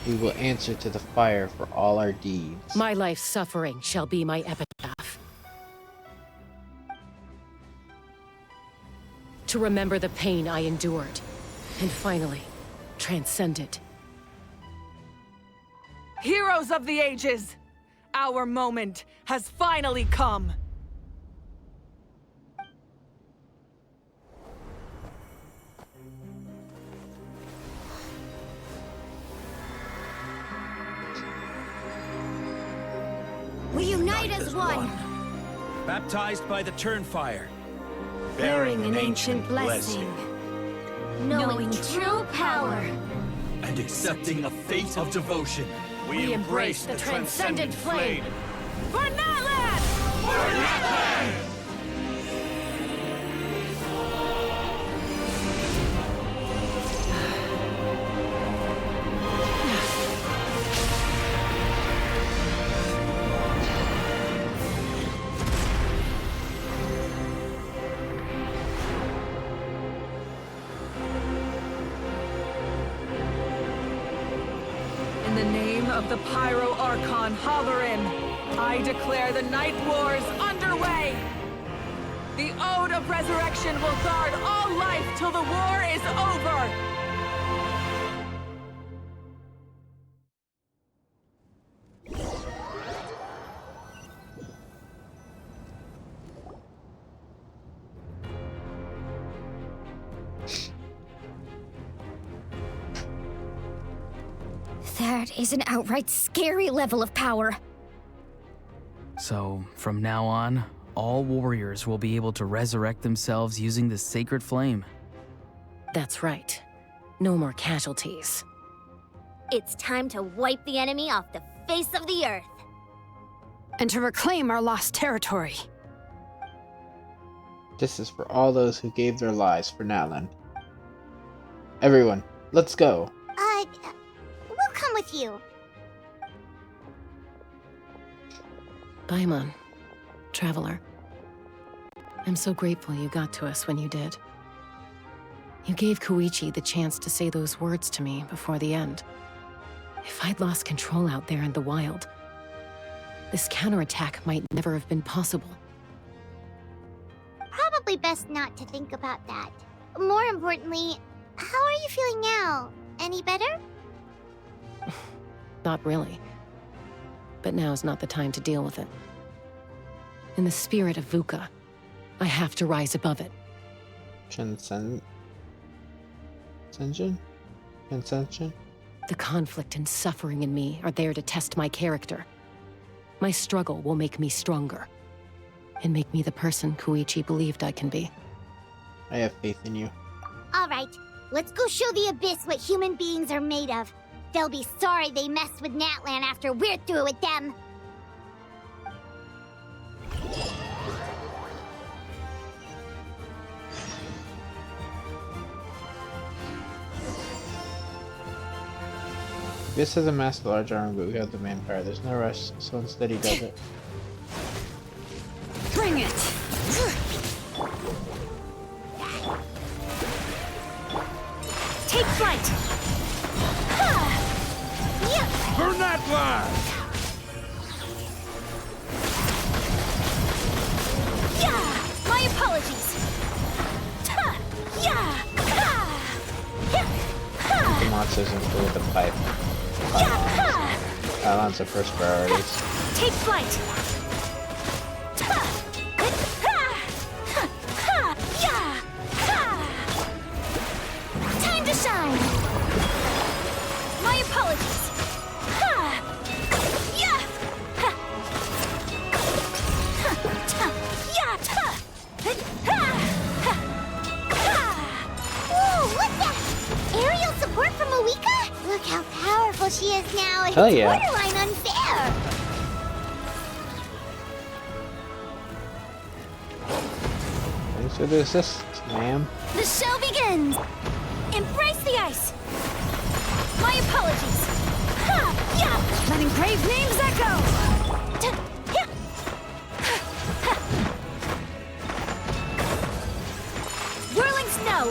We will answer to the fire for all our deeds. My life's suffering shall be my epitaph. To remember the pain I endured, and finally, transcend it. Heroes of the ages! Our moment has finally come! We unite as one! Baptized by the Turnfire. Bearing an ancient blessing. Knowing true power. And accepting a fate of devotion. We embrace the transcendent flame. For Natlan! For Natlan! In the name of the Pyro Archon Halvarin, I declare the Night Wars underway! The Ode of Resurrection will guard all life till the war is over! That is an outright scary level of power. So, from now on, all warriors will be able to resurrect themselves using the sacred flame. That's right. No more casualties. It's time to wipe the enemy off the face of the earth. And to reclaim our lost territory. This is for all those who gave their lives for Natlan. Everyone, let's go. We'll come with you. Paimon, traveler. I'm so grateful you got to us when you did. You gave Koichi the chance to say those words to me before the end. If I'd lost control out there in the wild, this counterattack might never have been possible. Probably best not to think about that. More importantly, how are you feeling now? Any better? Not really. But now's not the time to deal with it. In the spirit of VUCA, I have to rise above it. Transcension? The conflict and suffering in me are there to test my character. My struggle will make me stronger. And make me the person Koichi believed I can be. I have faith in you. Alright, let's go show the Abyss what human beings are made of. They'll be sorry they messed with Natlan after we're through with them. This has amassed a large army, but we have the manpower. There's no rush, so instead he does it. Bring it! Take flight! For Natlan! Yeah! My apologies! Yeah! The monsters include the pipe. Natlan's the first priorities. Take flight! Time to shine! My apologies! Whoa, what's that? Aerial support from Moika? Look how powerful she is now. It's Hell yeah. borderline unfair. So to assist, ma'am. The show begins! Embrace the ice! My apologies! Ha! Yeah! Letting brave names echo! Yeah! Whirling snow!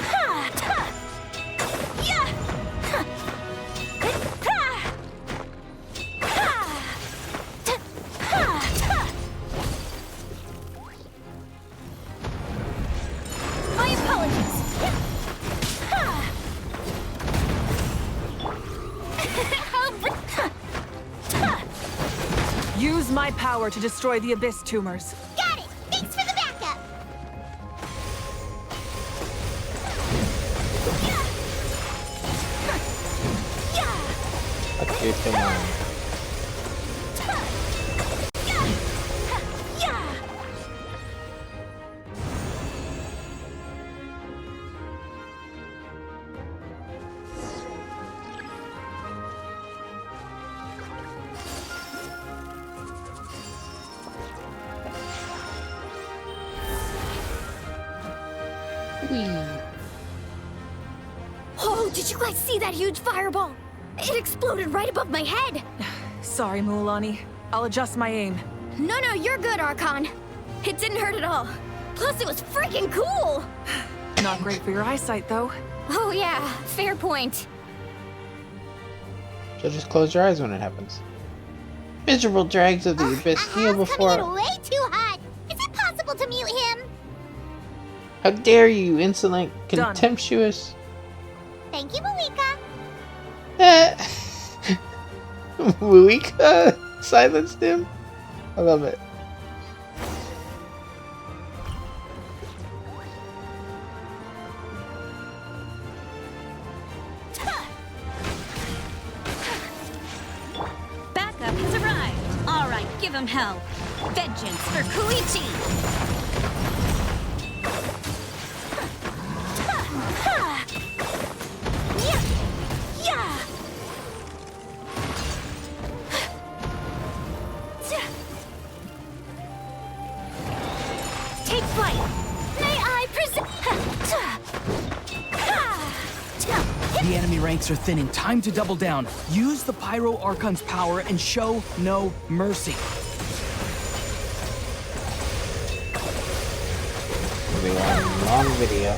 Ha! Ta! Yeah! Ha! Ha! Ha! Ta! Ha! Ta! My apologies! Ha! Use my power to destroy the Abyss tumors. Got it! Thanks for the backup! Okay, come on. Oh, did you guys see that huge fireball? It exploded right above my head! Sorry, Mualani. I'll adjust my aim. No, you're good, Archon. It didn't hurt at all. Plus, it was freaking cool! Not great for your eyesight, though. Oh yeah, fair point. So just close your eyes when it happens. Miserable drags of the abyss, kneel before. Coming in way too hot! Is it possible to mute him? How dare you, insolent, Done. contemptuous. Thank you, Malika. Muika silenced him. I love it. Backup has arrived. All right, give him hell. Vengeance for Koichi. Take flight. May I present? The enemy ranks are thinning. Time to double down. Use the Pyro Archon's power and show no mercy. It'll be a long video.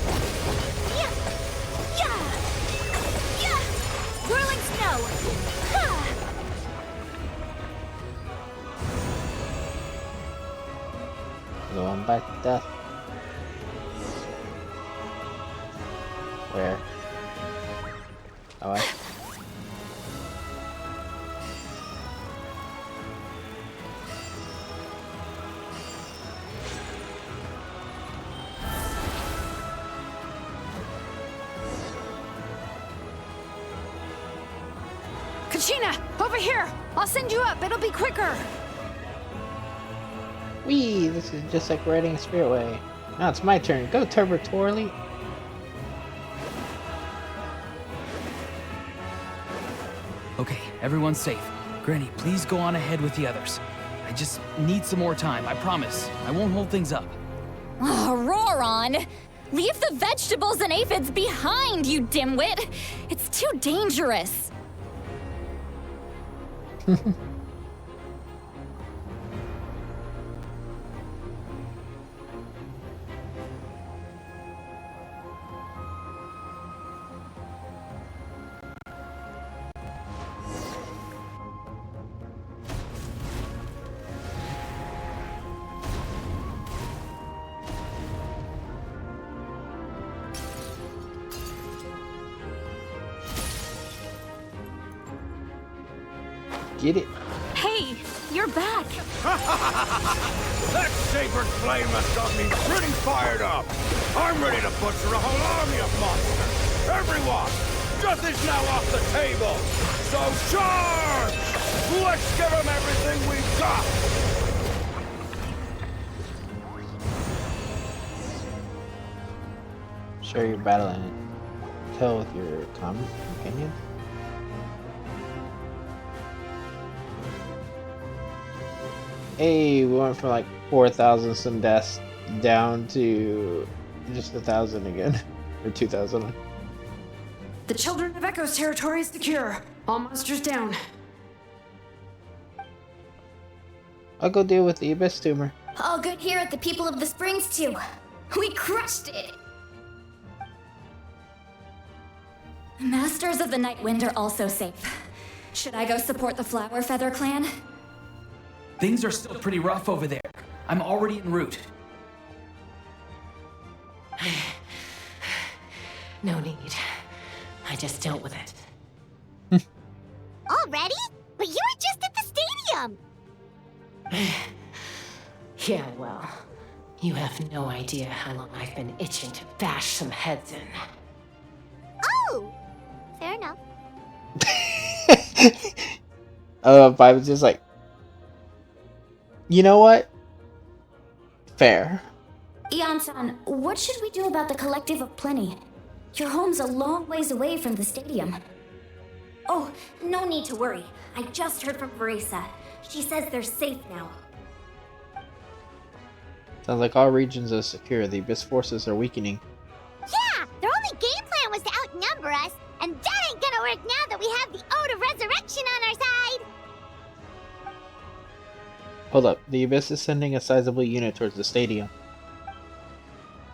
Whirling snow. Going back to death. Where? Oh, I... Kachina, over here! I'll send you up, it'll be quicker! Whee! This is just like riding a spirit way. Now it's my turn. Go, Turbo Twirly. Okay, everyone's safe. Granny, please go on ahead with the others. I just need some more time, I promise. I won't hold things up. Oh, Roron! Leave the vegetables and aphids behind, you dimwit! It's too dangerous. Get it. Hey, you're back. That sabered flame has got me pretty fired up. I'm ready to butcher a whole army of monsters. Everyone, death is now off the table. So charge! Let's give them everything we've got. Share your battle and kill with your common companion. Hey, we went for like 4,000 some deaths down to just 1,000 again, or 2,000. The Children of Echo's territory is secure. All monsters down. I'll go deal with the Abyss tumor. All good here at the People of the Springs, too. We crushed it! Masters of the Night Wind are also safe. Should I go support the Flower Feather clan? Things are still pretty rough over there. I'm already en route. No need. I just dealt with it. Already? But you were just at the stadium! Yeah, well, you have no idea how long I've been itching to bash some heads in. Oh! Fair enough. I was just like, you know what? Fair. Ian-san, what should we do about the Collective of Plenty? Your home's a long ways away from the stadium. Oh, no need to worry. I just heard from Verisa. She says they're safe now. Sounds like all regions are secure. The Abyss forces are weakening. Yeah! Their only game plan was to outnumber us, and that ain't gonna work now that we have the Ode of Resurrection on our side! Hold up. The Abyss is sending a sizable unit towards the stadium.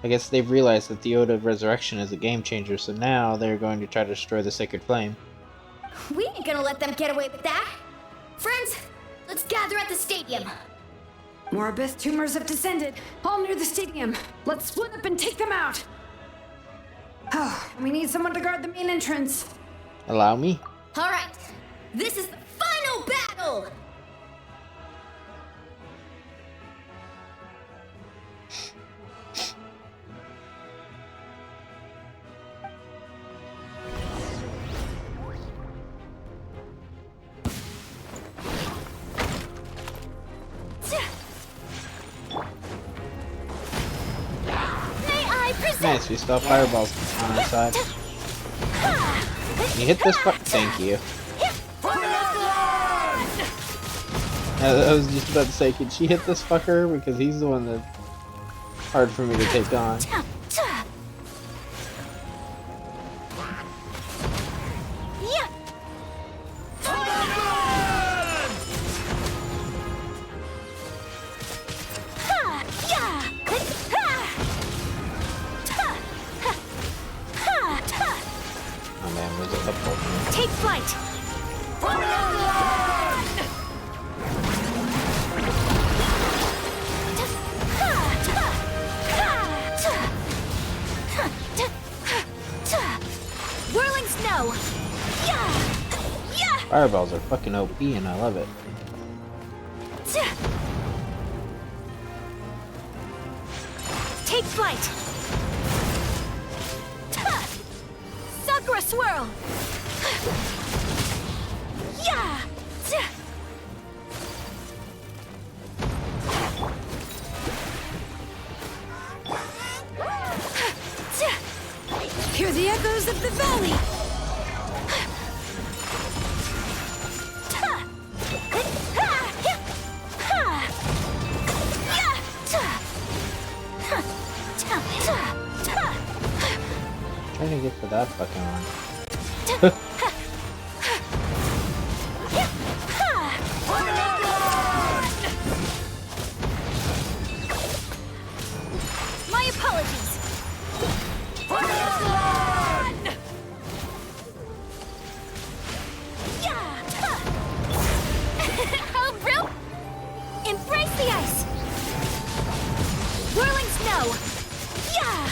I guess they've realized that the Ode of Resurrection is a game changer, so now they're going to try to destroy the Sacred Flame. We ain't gonna let them get away with that! Friends, let's gather at the stadium! More Abyss tumors have descended, all near the stadium. Let's split up and take them out! Oh, we need someone to guard the main entrance. Allow me? Alright, this is the final battle! Nice, we still have fireballs on our side. Can you hit this fuck? Thank you. I was just about to say, can she hit this fucker? Because he's the one that's hard for me to take on. Take flight! Whirling snow! Fireballs are fucking OP and I love it. Take flight! Sakura swirl! Yeah! Hear the echoes of the valley! Trying to get to that fucking one. My apologies. Oh, bro! Embrace the ice. Whirling snow. Yeah.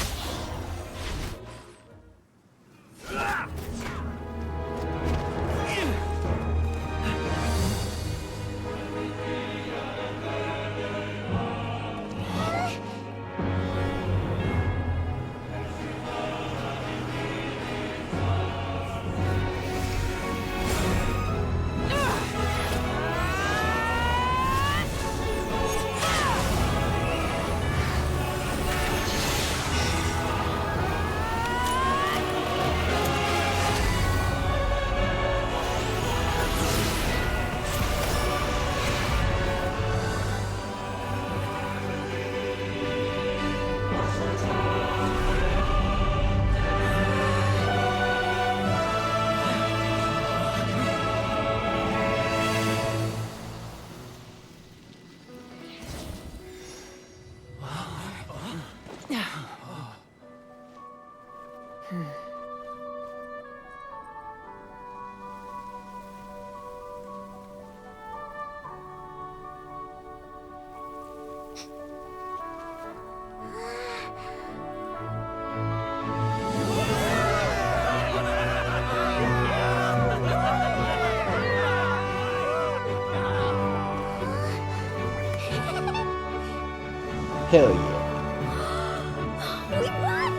Hell yeah. We won! We won!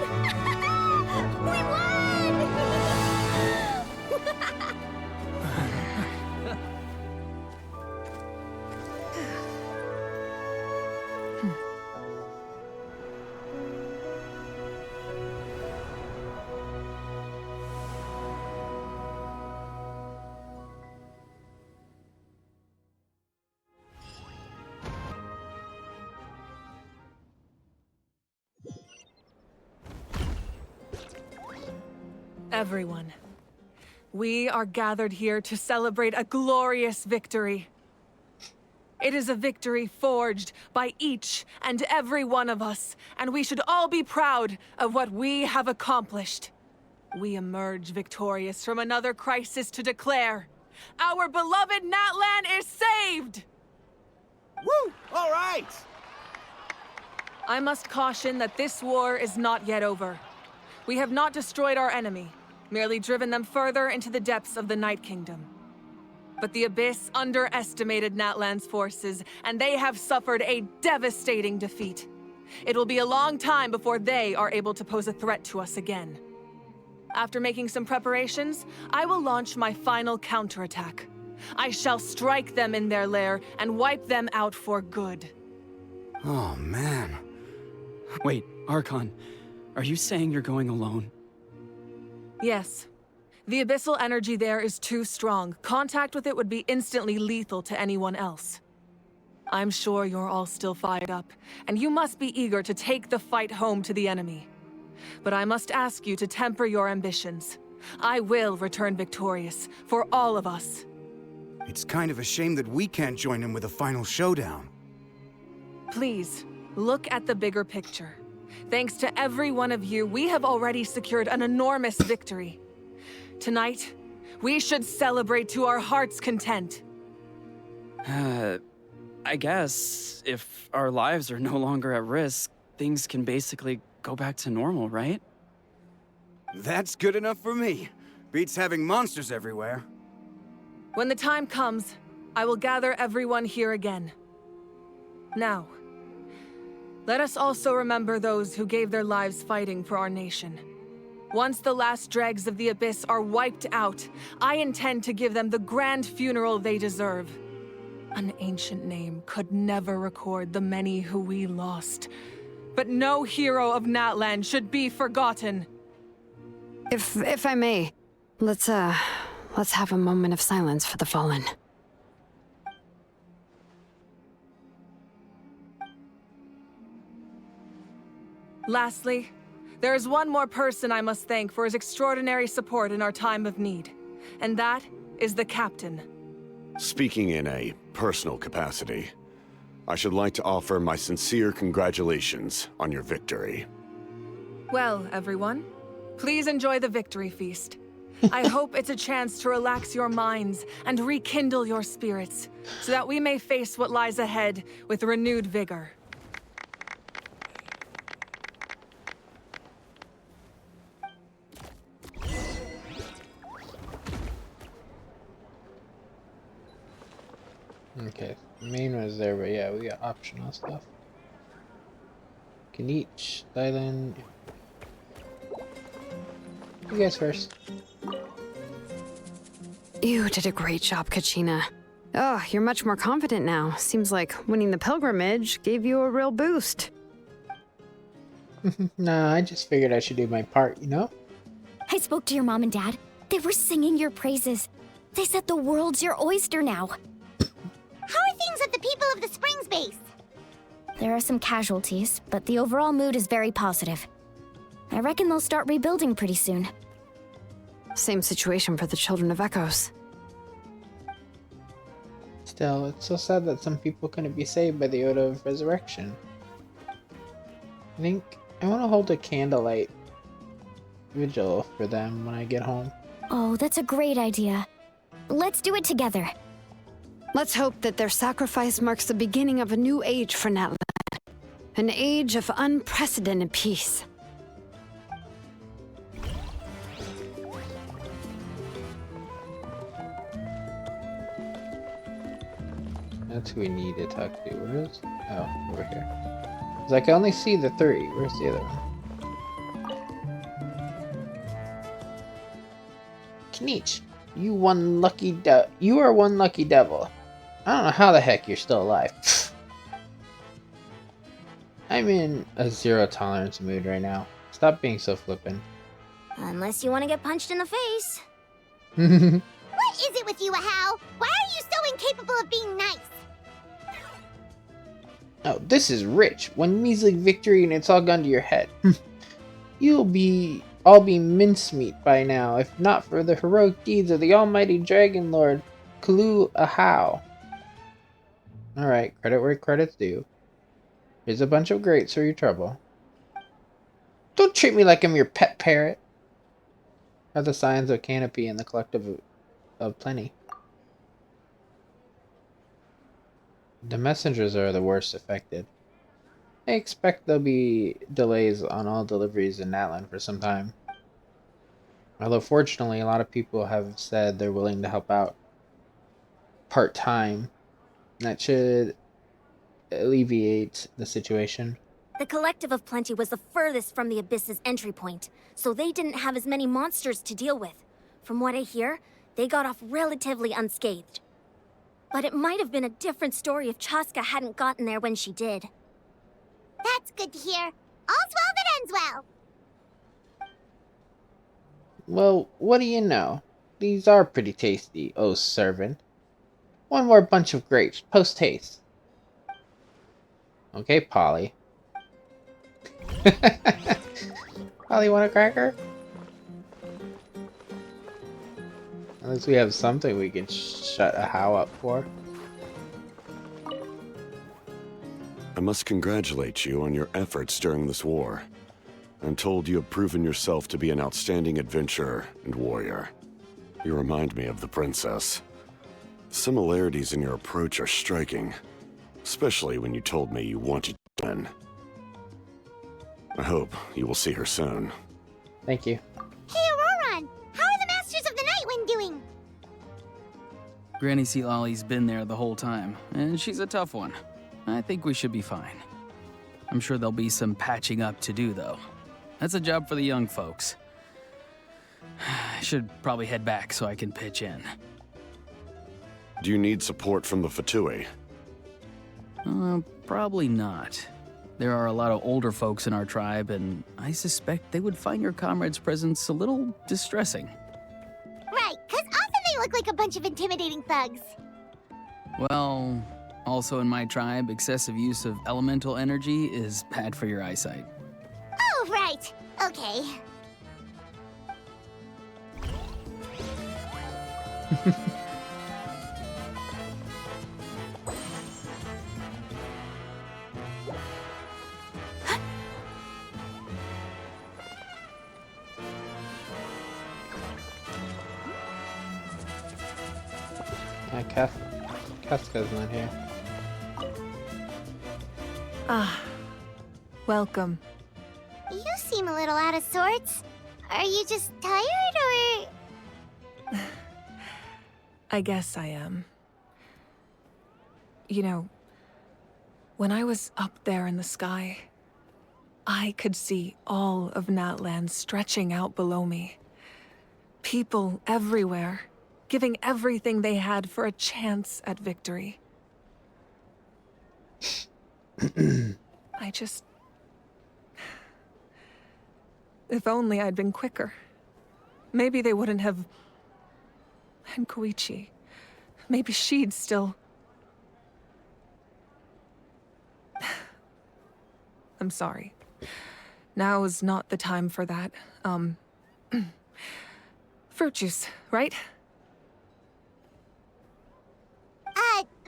Everyone, we are gathered here to celebrate a glorious victory. It is a victory forged by each and every one of us, and we should all be proud of what we have accomplished. We emerge victorious from another crisis to declare, our beloved Natlan is saved! Woo! All right! I must caution that this war is not yet over. We have not destroyed our enemy, merely driven them further into the depths of the Night Kingdom. But the Abyss underestimated Natlan's forces, and they have suffered a devastating defeat. It will be a long time before they are able to pose a threat to us again. After making some preparations, I will launch my final counterattack. I shall strike them in their lair and wipe them out for good. Oh, man. Wait, Archon, are you saying you're going alone? Yes. The abyssal energy there is too strong. Contact with it would be instantly lethal to anyone else. I'm sure you're all still fired up, and you must be eager to take the fight home to the enemy. But I must ask you to temper your ambitions. I will return victorious, for all of us. It's kind of a shame that we can't join him with a final showdown. Please, look at the bigger picture. Thanks to every one of you, we have already secured an enormous victory. Tonight, we should celebrate to our heart's content. I guess if our lives are no longer at risk, things can basically go back to normal, right? That's good enough for me. Beats having monsters everywhere. When the time comes, I will gather everyone here again. Now, let us also remember those who gave their lives fighting for our nation. Once the last dregs of the Abyss are wiped out, I intend to give them the grand funeral they deserve. An ancient name could never record the many who we lost. But no hero of Natlan should be forgotten. If I may, let's have a moment of silence for the fallen. Lastly, there is one more person I must thank for his extraordinary support in our time of need, and that is the Captain. Speaking in a personal capacity, I should like to offer my sincere congratulations on your victory. Well, everyone, please enjoy the victory feast. I hope it's a chance to relax your minds and rekindle your spirits, so that we may face what lies ahead with renewed vigor. Okay, the main one is there, but yeah, we got optional stuff. Can each island. You guys first. You did a great job, Kachina. Oh, you're much more confident now. Seems like winning the pilgrimage gave you a real boost. Nah, I just figured I should do my part, you know? I spoke to your mom and dad. They were singing your praises. They said the world's your oyster now. How are things at the People of the Springs base? There are some casualties, but the overall mood is very positive. I reckon they'll start rebuilding pretty soon. Same situation for the Children of Echoes. Still, it's so sad that some people couldn't be saved by the Oda of Resurrection. I think I want to hold a candlelight vigil for them when I get home. Oh, that's a great idea. Let's do it together. Let's hope that their sacrifice marks the beginning of a new age for Natlan. An age of unprecedented peace. That's who we need to talk to. Where is? Oh, over here. Because I can only see the 3. Where's the other one? Kniech, you are one lucky devil. I don't know how the heck you're still alive. I'm in a zero tolerance mood right now. Stop being so flippant. Unless you want to get punched in the face. What is it with you, Ahau? Why are you so incapable of being nice? Oh, this is rich. One measly victory and it's all gone to your head. You'll all be mincemeat by now, if not for the heroic deeds of the almighty Dragon Lord, Kulu Ahau. Alright, credit where credit's due. Here's a bunch of grapes for your trouble. Don't treat me like I'm your pet parrot. Are the signs of canopy in the collective of plenty. The messengers are the worst affected. I expect there'll be delays on all deliveries in Natlan for some time. Although fortunately, a lot of people have said they're willing to help out part-time. That should alleviate the situation. The Collective of Plenty was the furthest from the Abyss's entry point, so they didn't have as many monsters to deal with. From what I hear, they got off relatively unscathed. But it might have been a different story if Chaska hadn't gotten there when she did. That's good to hear. All's well that ends well. Well, what do you know? These are pretty tasty, oh servant. One more bunch of grapes, post-haste. Okay, Polly. Polly, want a cracker? Unless we have something we can shut Ahau up for. I must congratulate you on your efforts during this war. I'm told you have proven yourself to be an outstanding adventurer and warrior. You remind me of the princess. Similarities in your approach are striking, especially when you told me you wanted to win. I hope you will see her soon. Thank you. Hey, Auroran! How are the Masters of the Night Wind doing? Granny Sealolly's been there the whole time, and she's a tough one. I think we should be fine. I'm sure there'll be some patching up to do, though. That's a job for the young folks. I should probably head back so I can pitch in. Do you need support from the Fatui? Probably not. There are a lot of older folks in our tribe, and I suspect they would find your comrade's presence a little distressing. Right, 'cause often they look like a bunch of intimidating thugs. Well, also in my tribe, excessive use of elemental energy is bad for your eyesight. Oh, right. Okay. Casca's not here. Ah, welcome. You seem a little out of sorts. Are you just tired, or...? I guess I am. You know, when I was up there in the sky, I could see all of Natlan stretching out below me. People everywhere, giving everything they had for a chance at victory. I just... If only I'd been quicker. Maybe they wouldn't have... And Koichi. Maybe she'd still... I'm sorry. Now is not the time for that. Fruit juice, right?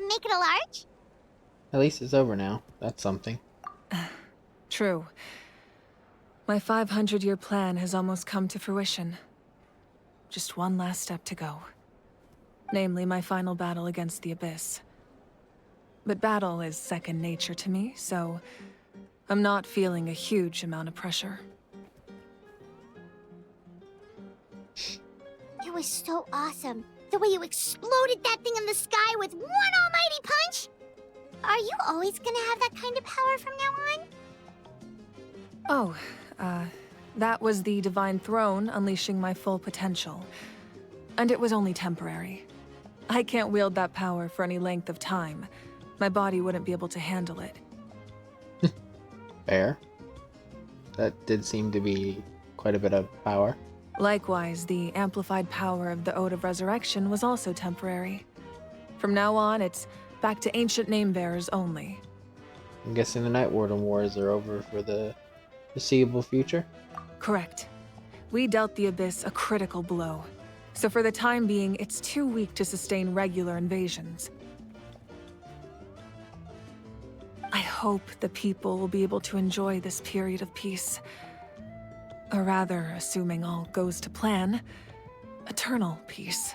Make it a large? At least it's over now. That's something. True. My 500-year plan has almost come to fruition. Just one last step to go. Namely, my final battle against the Abyss. But battle is second nature to me, so I'm not feeling a huge amount of pressure. It was so awesome. The way you exploded that thing in the sky with one almighty punch! Are you always gonna have that kind of power from now on? Oh, that was the Divine Throne unleashing my full potential. And it was only temporary. I can't wield that power for any length of time. My body wouldn't be able to handle it. Fair. That did seem to be quite a bit of power. Likewise, the amplified power of the Ode of Resurrection was also temporary. From now on, it's back to ancient name-bearers only. I'm guessing the Night Warden Wars are over for the foreseeable future? Correct. We dealt the Abyss a critical blow. So for the time being, it's too weak to sustain regular invasions. I hope the people will be able to enjoy this period of peace. Or rather, assuming all goes to plan, eternal peace.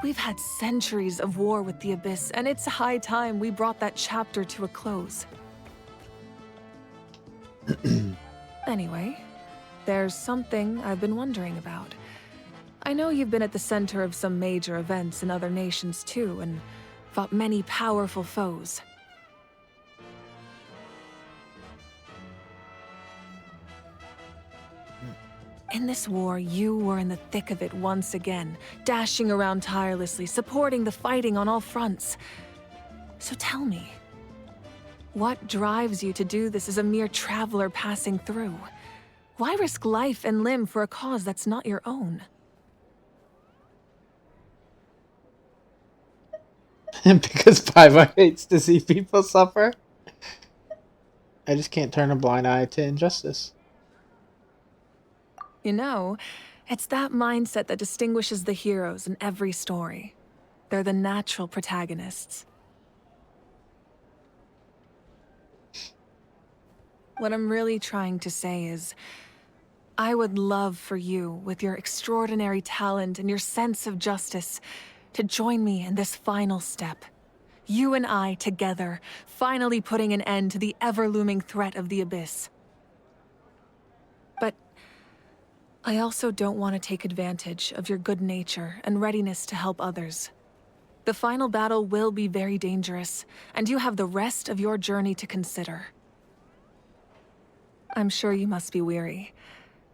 We've had centuries of war with the Abyss, and it's high time we brought that chapter to a close. Anyway, there's something I've been wondering about. I know you've been at the center of some major events in other nations too, and fought many powerful foes. In this war, you were in the thick of it once again, dashing around tirelessly, supporting the fighting on all fronts. So tell me, what drives you to do this as a mere traveler passing through? Why risk life and limb for a cause that's not your own? Because Paimon hates to see people suffer. I just can't turn a blind eye to injustice. You know, it's that mindset that distinguishes the heroes in every story. They're the natural protagonists. What I'm really trying to say is, I would love for you, with your extraordinary talent and your sense of justice, to join me in this final step. You and I together, finally putting an end to the ever-looming threat of the Abyss. But I also don't want to take advantage of your good nature and readiness to help others. The final battle will be very dangerous, and you have the rest of your journey to consider. I'm sure you must be weary.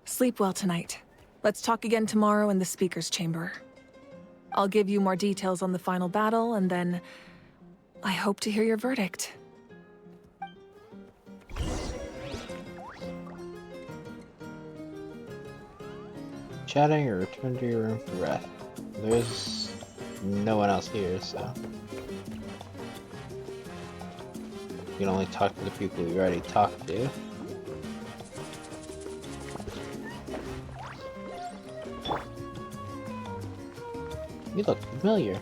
Sleep well tonight. Let's talk again tomorrow in the speaker's chamber. I'll give you more details on the final battle, and then I hope to hear your verdict. Chatting or return to your room for rest. There's no one else here, so you can only talk to the people you already talked to. You look familiar.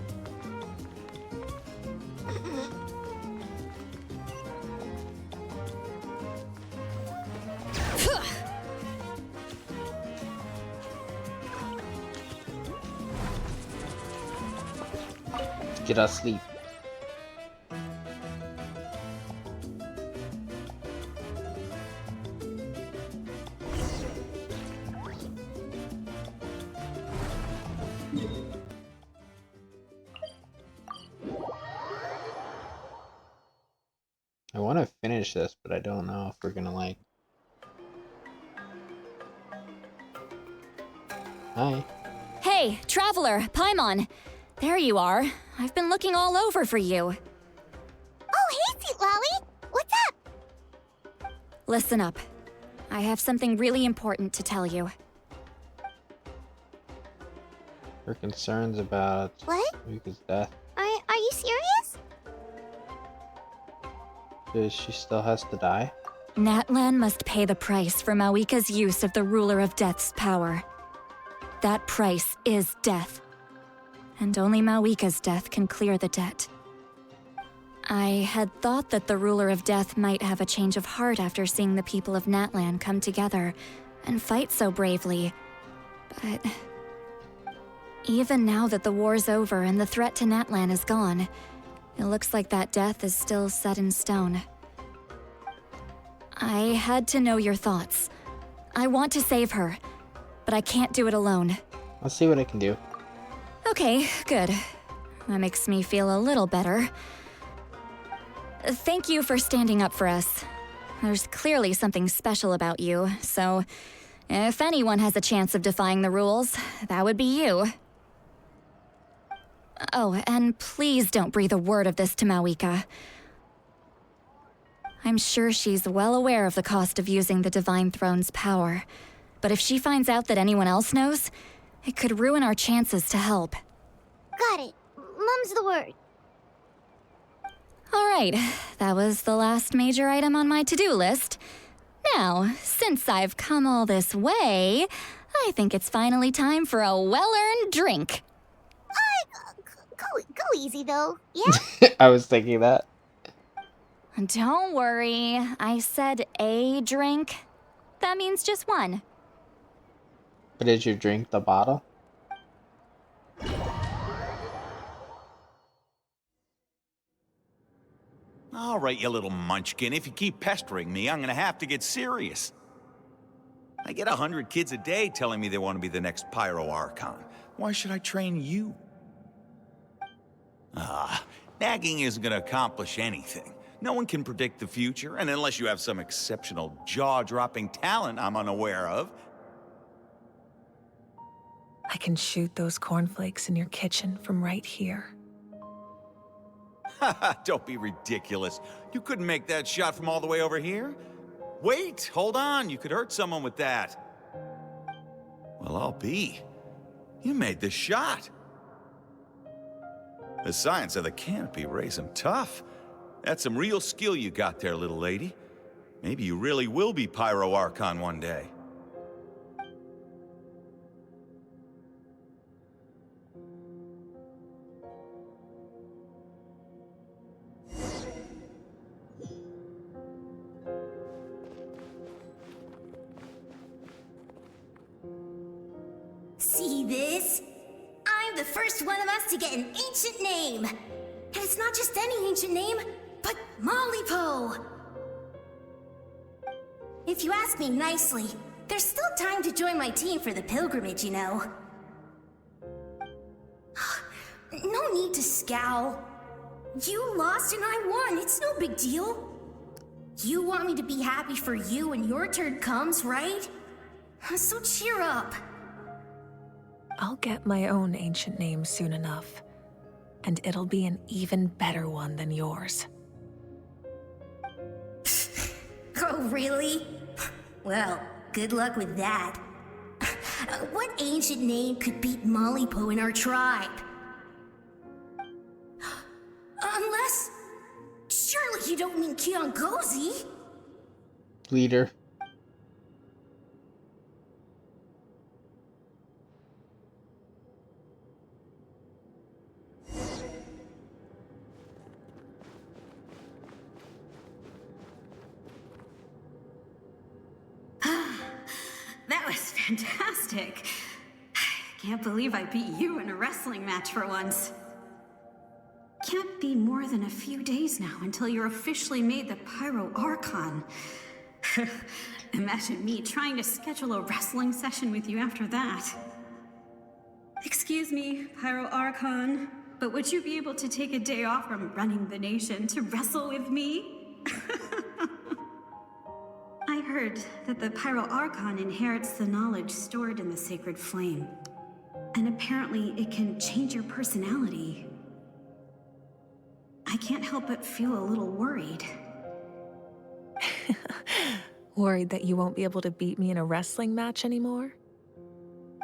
Get us sleep. I want to finish this, but I don't know if we're gonna like. Hi. Hey, traveler, Paimon. There you are. I've been looking all over for you. Oh, hey, Sweet Lolly! What's up? Listen up. I have something really important to tell you. Her concerns about What? Mika's death. Are you serious? She still has to die? Natlan must pay the price for Mawika's use of the Ruler of Death's power. That price is death. And only Mawika's death can clear the debt. I had thought that the Ruler of Death might have a change of heart after seeing the people of Natlan come together and fight so bravely. But even now that the war's over and the threat to Natlan is gone, it looks like that death is still set in stone. I had to know your thoughts. I want to save her, but I can't do it alone. I'll see what I can do. Okay, good. That makes me feel a little better. Thank you for standing up for us. There's clearly something special about you, so if anyone has a chance of defying the rules, that would be you. Oh, and please don't breathe a word of this to Mawika. I'm sure she's well aware of the cost of using the Divine Throne's power, but if she finds out that anyone else knows, it could ruin our chances to help. Got it. Mum's the word. All right, that was the last major item on my to-do list. Now, since I've come all this way, I think it's finally time for a well-earned drink. Go easy, though, yeah? I was thinking that. Don't worry, I said a drink. That means just one. But did you drink the bottle? All right, you little munchkin. If you keep pestering me, I'm gonna have to get serious. I get 100 kids a day telling me they want to be the next Pyro Archon. Why should I train you? Nagging isn't gonna accomplish anything. No one can predict the future, and unless you have some exceptional jaw-dropping talent I'm unaware of. I can shoot those cornflakes in your kitchen from right here. Don't be ridiculous. You couldn't make that shot from all the way over here? Wait, hold on. You could hurt someone with that. Well, I'll be. You made the shot. The science of the canopy raised him tough. That's some real skill you got there, little lady. Maybe you really will be Pyro Archon one day. See this? I'm the first one of us to get an ancient name. And it's not just any ancient name, but Mollypo. If you ask me nicely, there's still time to join my team for the pilgrimage, you know. No need to scowl. You lost and I won, it's no big deal. You want me to be happy for you when your turn comes, right? So cheer up. I'll get my own ancient name soon enough, and it'll be an even better one than yours. Oh, really? Well, good luck with that. What ancient name could beat Mollypo in our tribe? Unless... Surely you don't mean Kiangozi? Leader. That was fantastic. Can't believe I beat you in a wrestling match for once. Can't be more than a few days now until you're officially made the Pyro Archon. Imagine me trying to schedule a wrestling session with you after that. Excuse me, Pyro Archon, but would you be able to take a day off from running the nation to wrestle with me? I heard that the Pyro Archon inherits the knowledge stored in the sacred flame. And apparently it can change your personality. I can't help but feel a little worried. Worried that you won't be able to beat me in a wrestling match anymore?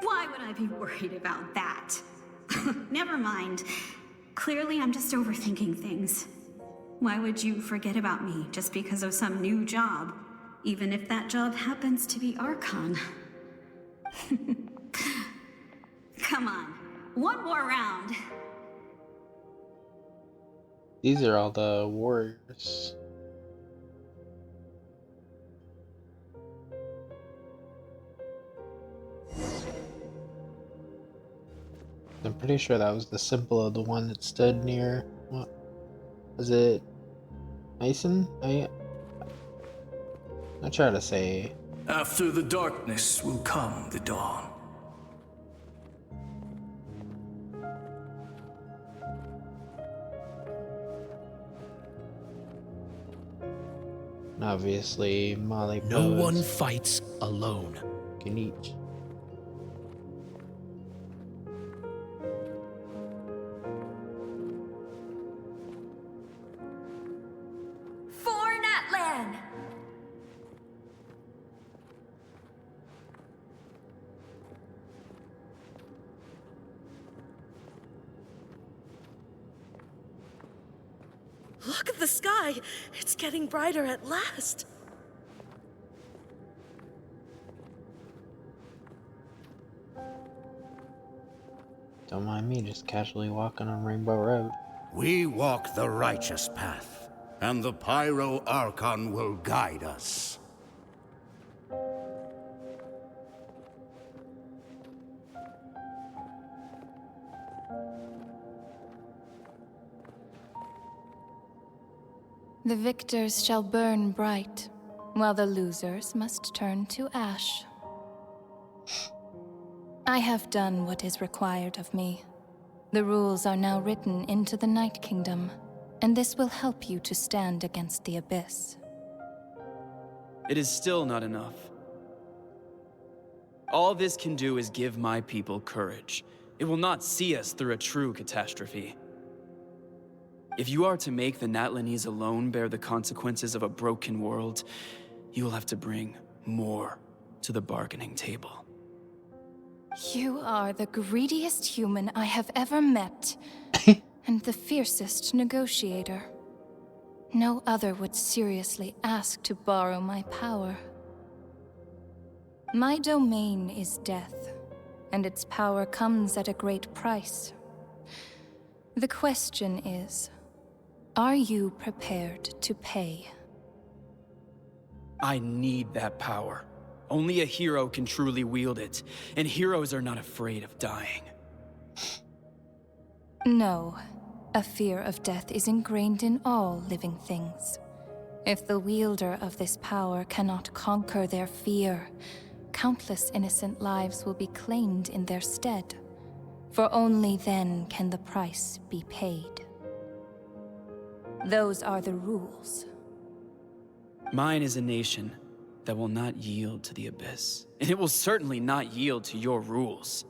Why would I be worried about that? Never mind. Clearly I'm just overthinking things. Why would you forget about me just because of some new job? Even if that job happens to be Archon. Come on, one more round. These are all the warriors. I'm pretty sure that was the symbol of the one that stood near. What was it? Mason? I try to say. After the darkness will come the dawn. And obviously, Molly No one fights alone. Can each. For Natlan! Look at the sky! It's getting brighter at last! Don't mind me just casually walking on Rainbow Road. We walk the righteous path, and the Pyro Archon will guide us. The victors shall burn bright, while the losers must turn to ash. I have done what is required of me. The rules are now written into the Night Kingdom, and this will help you to stand against the Abyss. It is still not enough. All this can do is give my people courage. It will not see us through a true catastrophe. If you are to make the Natlanese alone bear the consequences of a broken world, you will have to bring more to the bargaining table. You are the greediest human I have ever met, and the fiercest negotiator. No other would seriously ask to borrow my power. My domain is death, and its power comes at a great price. The question is, are you prepared to pay? I need that power. Only a hero can truly wield it, and heroes are not afraid of dying. No. A fear of death is ingrained in all living things. If the wielder of this power cannot conquer their fear, countless innocent lives will be claimed in their stead. For only then can the price be paid. Those are the rules. Mine is a nation that will not yield to the Abyss, and it will certainly not yield to your rules.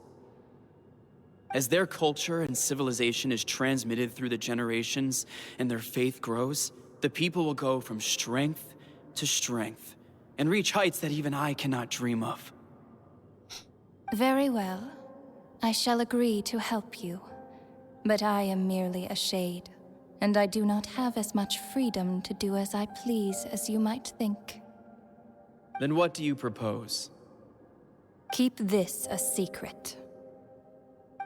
As their culture and civilization is transmitted through the generations and their faith grows, the people will go from strength to strength and reach heights that even I cannot dream of. Very well. I shall agree to help you. But I am merely a shade, and I do not have as much freedom to do as I please as you might think. Then what do you propose? Keep this a secret.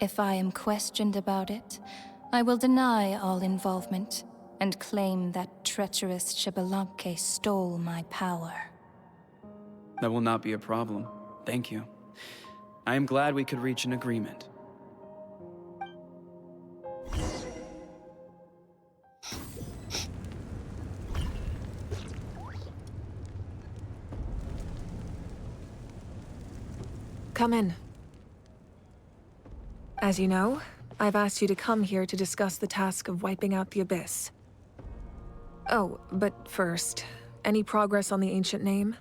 If I am questioned about it, I will deny all involvement and claim that treacherous Xbalanque stole my power. That will not be a problem. Thank you. I am glad we could reach an agreement. Come in. As you know, I've asked you to come here to discuss the task of wiping out the Abyss. Oh, but first, any progress on the ancient name?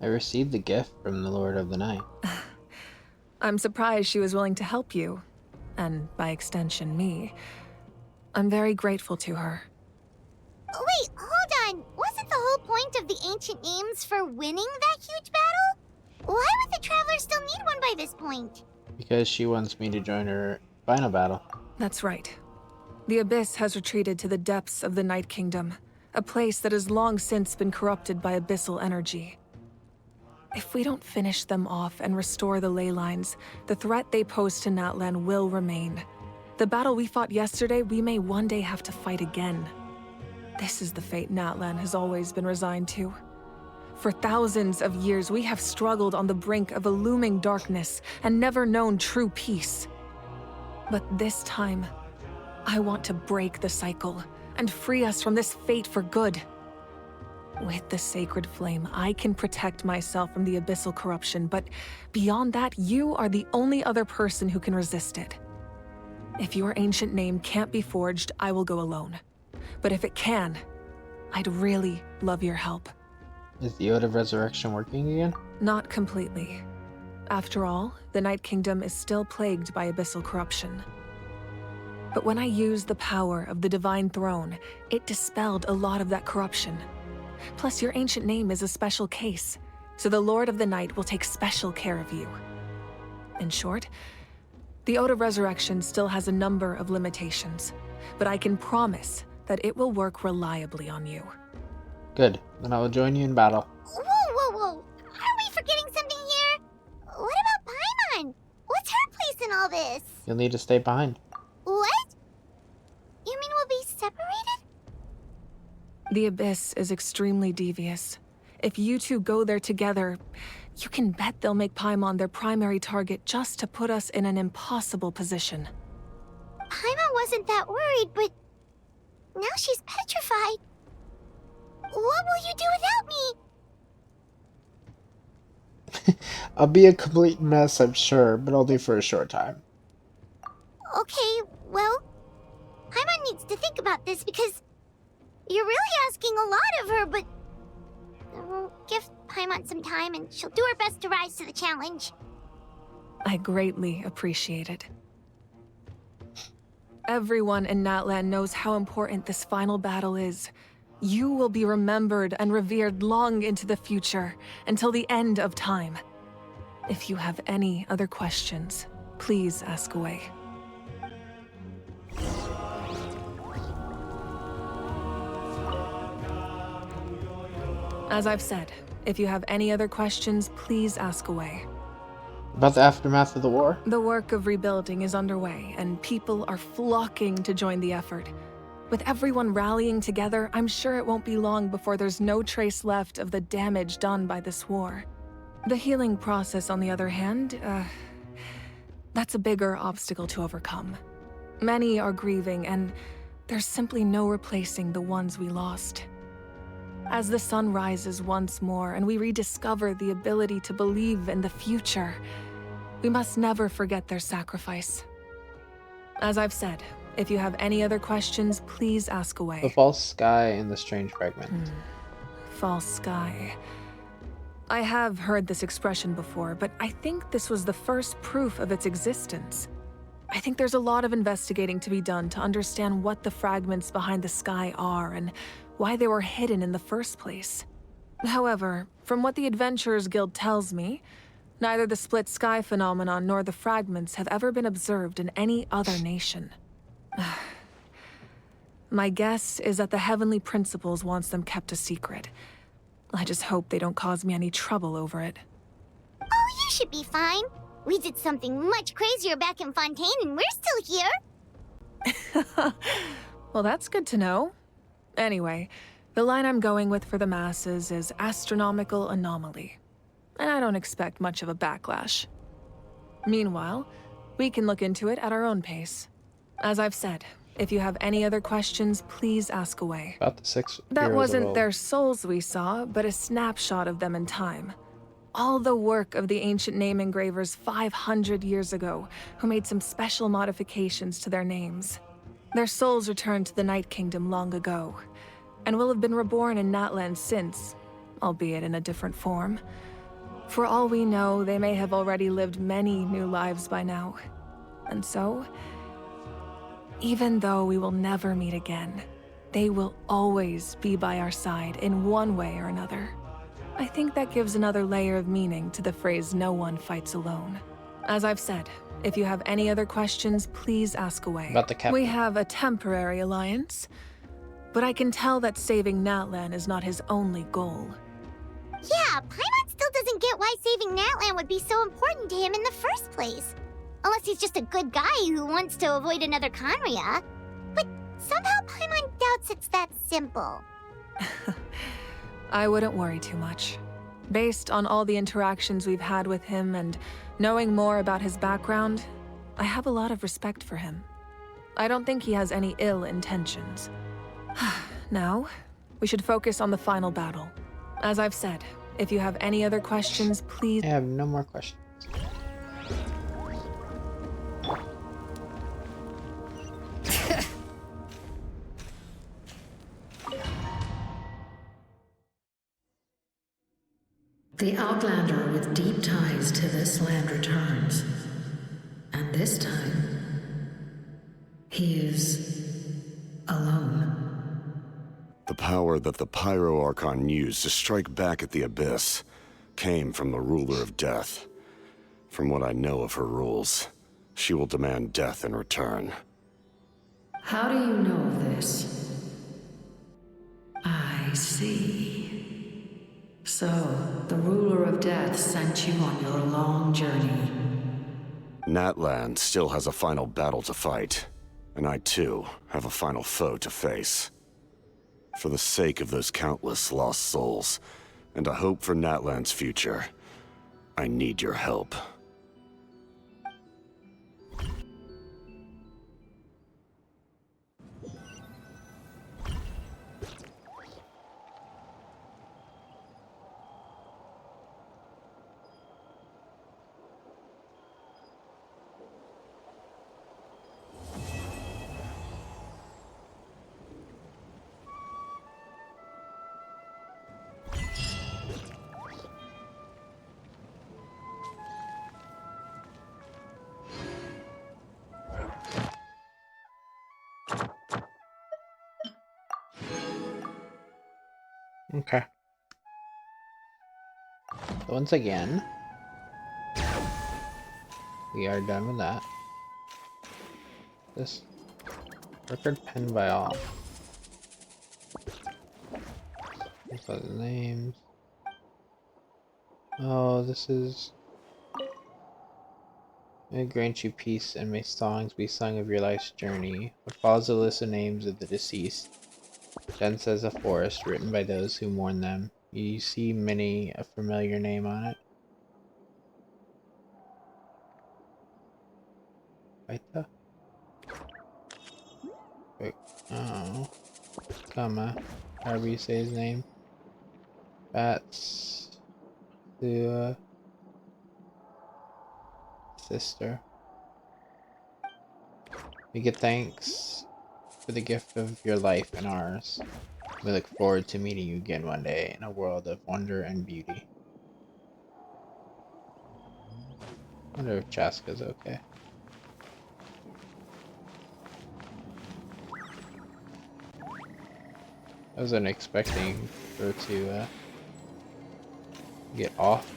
I received the gift from the Lord of the Night. I'm surprised she was willing to help you, and by extension, me. I'm very grateful to her. Wait, hold on. Wasn't the whole point of the ancient names for winning that huge battle? Why would the Travelers still need one by this point? Because she wants me to join her final battle. That's right. The Abyss has retreated to the depths of the Night Kingdom, a place that has long since been corrupted by abyssal energy. If we don't finish them off and restore the ley lines, the threat they pose to Natlan will remain. The battle we fought yesterday, we may one day have to fight again. This is the fate Natlan has always been resigned to. For thousands of years, we have struggled on the brink of a looming darkness and never known true peace. But this time, I want to break the cycle and free us from this fate for good. With the sacred flame, I can protect myself from the abyssal corruption, but beyond that, you are the only other person who can resist it. If your ancient name can't be forged, I will go alone. But if it can, I'd really love your help. Is the Ode of Resurrection working again? Not completely. After all, the Night Kingdom is still plagued by abyssal corruption. But when I used the power of the Divine Throne, it dispelled a lot of that corruption. Plus, your ancient name is a special case, so the Lord of the Night will take special care of you. In short, the Ode of Resurrection still has a number of limitations, but I can promise that it will work reliably on you. Good. Then I will join you in battle. Whoa, whoa, whoa! Are we forgetting something here? What about Paimon? What's her place in all this? You'll need to stay behind. What? You mean we'll be separated? The Abyss is extremely devious. If you two go there together, you can bet they'll make Paimon their primary target just to put us in an impossible position. Paimon wasn't that worried, but now she's petrified. What will you do without me? I'll be a complete mess, I'm sure, but only for a short time. Okay, well, Paimon needs to think about this because you're really asking a lot of her, but we'll give Paimon some time and she'll do her best to rise to the challenge. I greatly appreciate it. Everyone in Natlan knows how important this final battle is. You will be remembered and revered long into the future, until the end of time. If you have any other questions, please ask away. As I've said, if you have any other questions, please ask away. About the aftermath of the war? The work of rebuilding is underway, and people are flocking to join the effort. With everyone rallying together, I'm sure it won't be long before there's no trace left of the damage done by this war. The healing process, on the other hand, that's a bigger obstacle to overcome. Many are grieving, and there's simply no replacing the ones we lost. As the sun rises once more and we rediscover the ability to believe in the future, we must never forget their sacrifice. As I've said, if you have any other questions, please ask away. The false sky and the strange fragment. False sky. I have heard this expression before, but I think this was the first proof of its existence. I think there's a lot of investigating to be done to understand what the fragments behind the sky are and why they were hidden in the first place. However, from what the Adventurers Guild tells me, neither the split sky phenomenon nor the fragments have ever been observed in any other nation. My guess is that the Heavenly Principles wants them kept a secret. I just hope they don't cause me any trouble over it. Oh, you should be fine. We did something much crazier back in Fontaine and we're still here. Well, that's good to know. Anyway, the line I'm going with for the masses is astronomical anomaly. And I don't expect much of a backlash. Meanwhile, we can look into it at our own pace. As I've said, if you have any other questions, please ask away. About the 6 That heroes wasn't of their old. souls we saw, but a snapshot of them in time. All the work of the ancient name engravers 500 years ago, who made some special modifications to their names. Their souls returned to the Night Kingdom long ago, and will have been reborn in Natlan since, albeit in a different form. For all we know, they may have already lived many new lives by now. And so, even though we will never meet again, they will always be by our side in one way or another. I think that gives another layer of meaning to the phrase "no one fights alone." As I've said, if you have any other questions, please ask away. About the captain. We have a temporary alliance, but I can tell that saving Natlan is not his only goal. Yeah, Paimon still doesn't get why saving Natlan would be so important to him in the first place. Unless he's just a good guy who wants to avoid another Conria. But somehow Paimon doubts it's that simple. I wouldn't worry too much. Based on all the interactions we've had with him and knowing more about his background, I have a lot of respect for him. I don't think he has any ill intentions. Now, we should focus on the final battle. As I've said, if you have any other questions, please— I have no more questions. The Outlander with deep ties to this land returns. And this time, he is alone. The power that the Pyro Archon used to strike back at the Abyss came from the Ruler of Death. From what I know of her rules, she will demand death in return. How do you know of this? I see. So, the Ruler of Death sent you on your long journey. Natlan still has a final battle to fight, and I too have a final foe to face. For the sake of those countless lost souls, and a hope for Natlan's future, I need your help. Okay. So once again, we are done with that. This record penned by all. These are the names. Oh, this is. May it grant you peace, and may songs be sung of your life's journey. What follows a list of names of the deceased, dense as a forest, written by those who mourn them. You see many a familiar name on it. Baita? Wait, oh. Kama. However you say his name. Bats. Sua. Sister. We give thanks for the gift of your life and ours. We look forward to meeting you again one day in a world of wonder and beauty. I wonder if Chaska's okay. I wasn't expecting her to get off.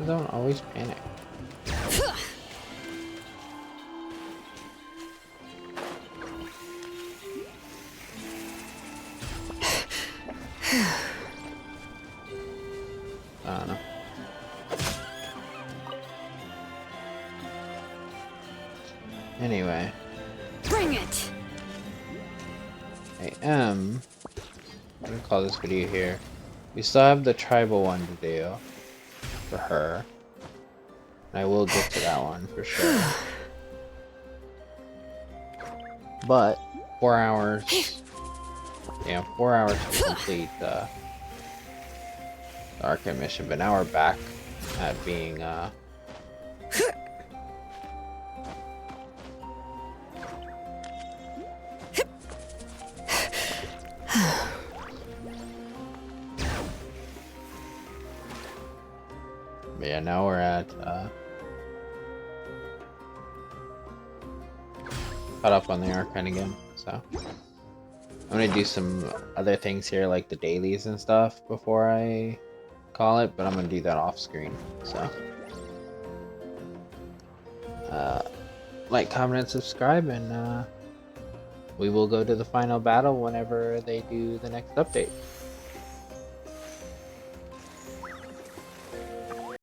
I don't always panic. I don't know. Anyway. Bring it! I'm gonna call this video here. We still have the tribal one to do for her. And I will get to that one for sure. But 4 hours. Yeah, 4 hours to complete the Arkham mission, but now we're back at being but yeah, now we're at caught up on the Archon again, so I'm gonna do some other things here like the dailies and stuff before I call it, but I'm gonna do that off screen. So like, comment, and subscribe, and we will go to the final battle whenever they do the next update.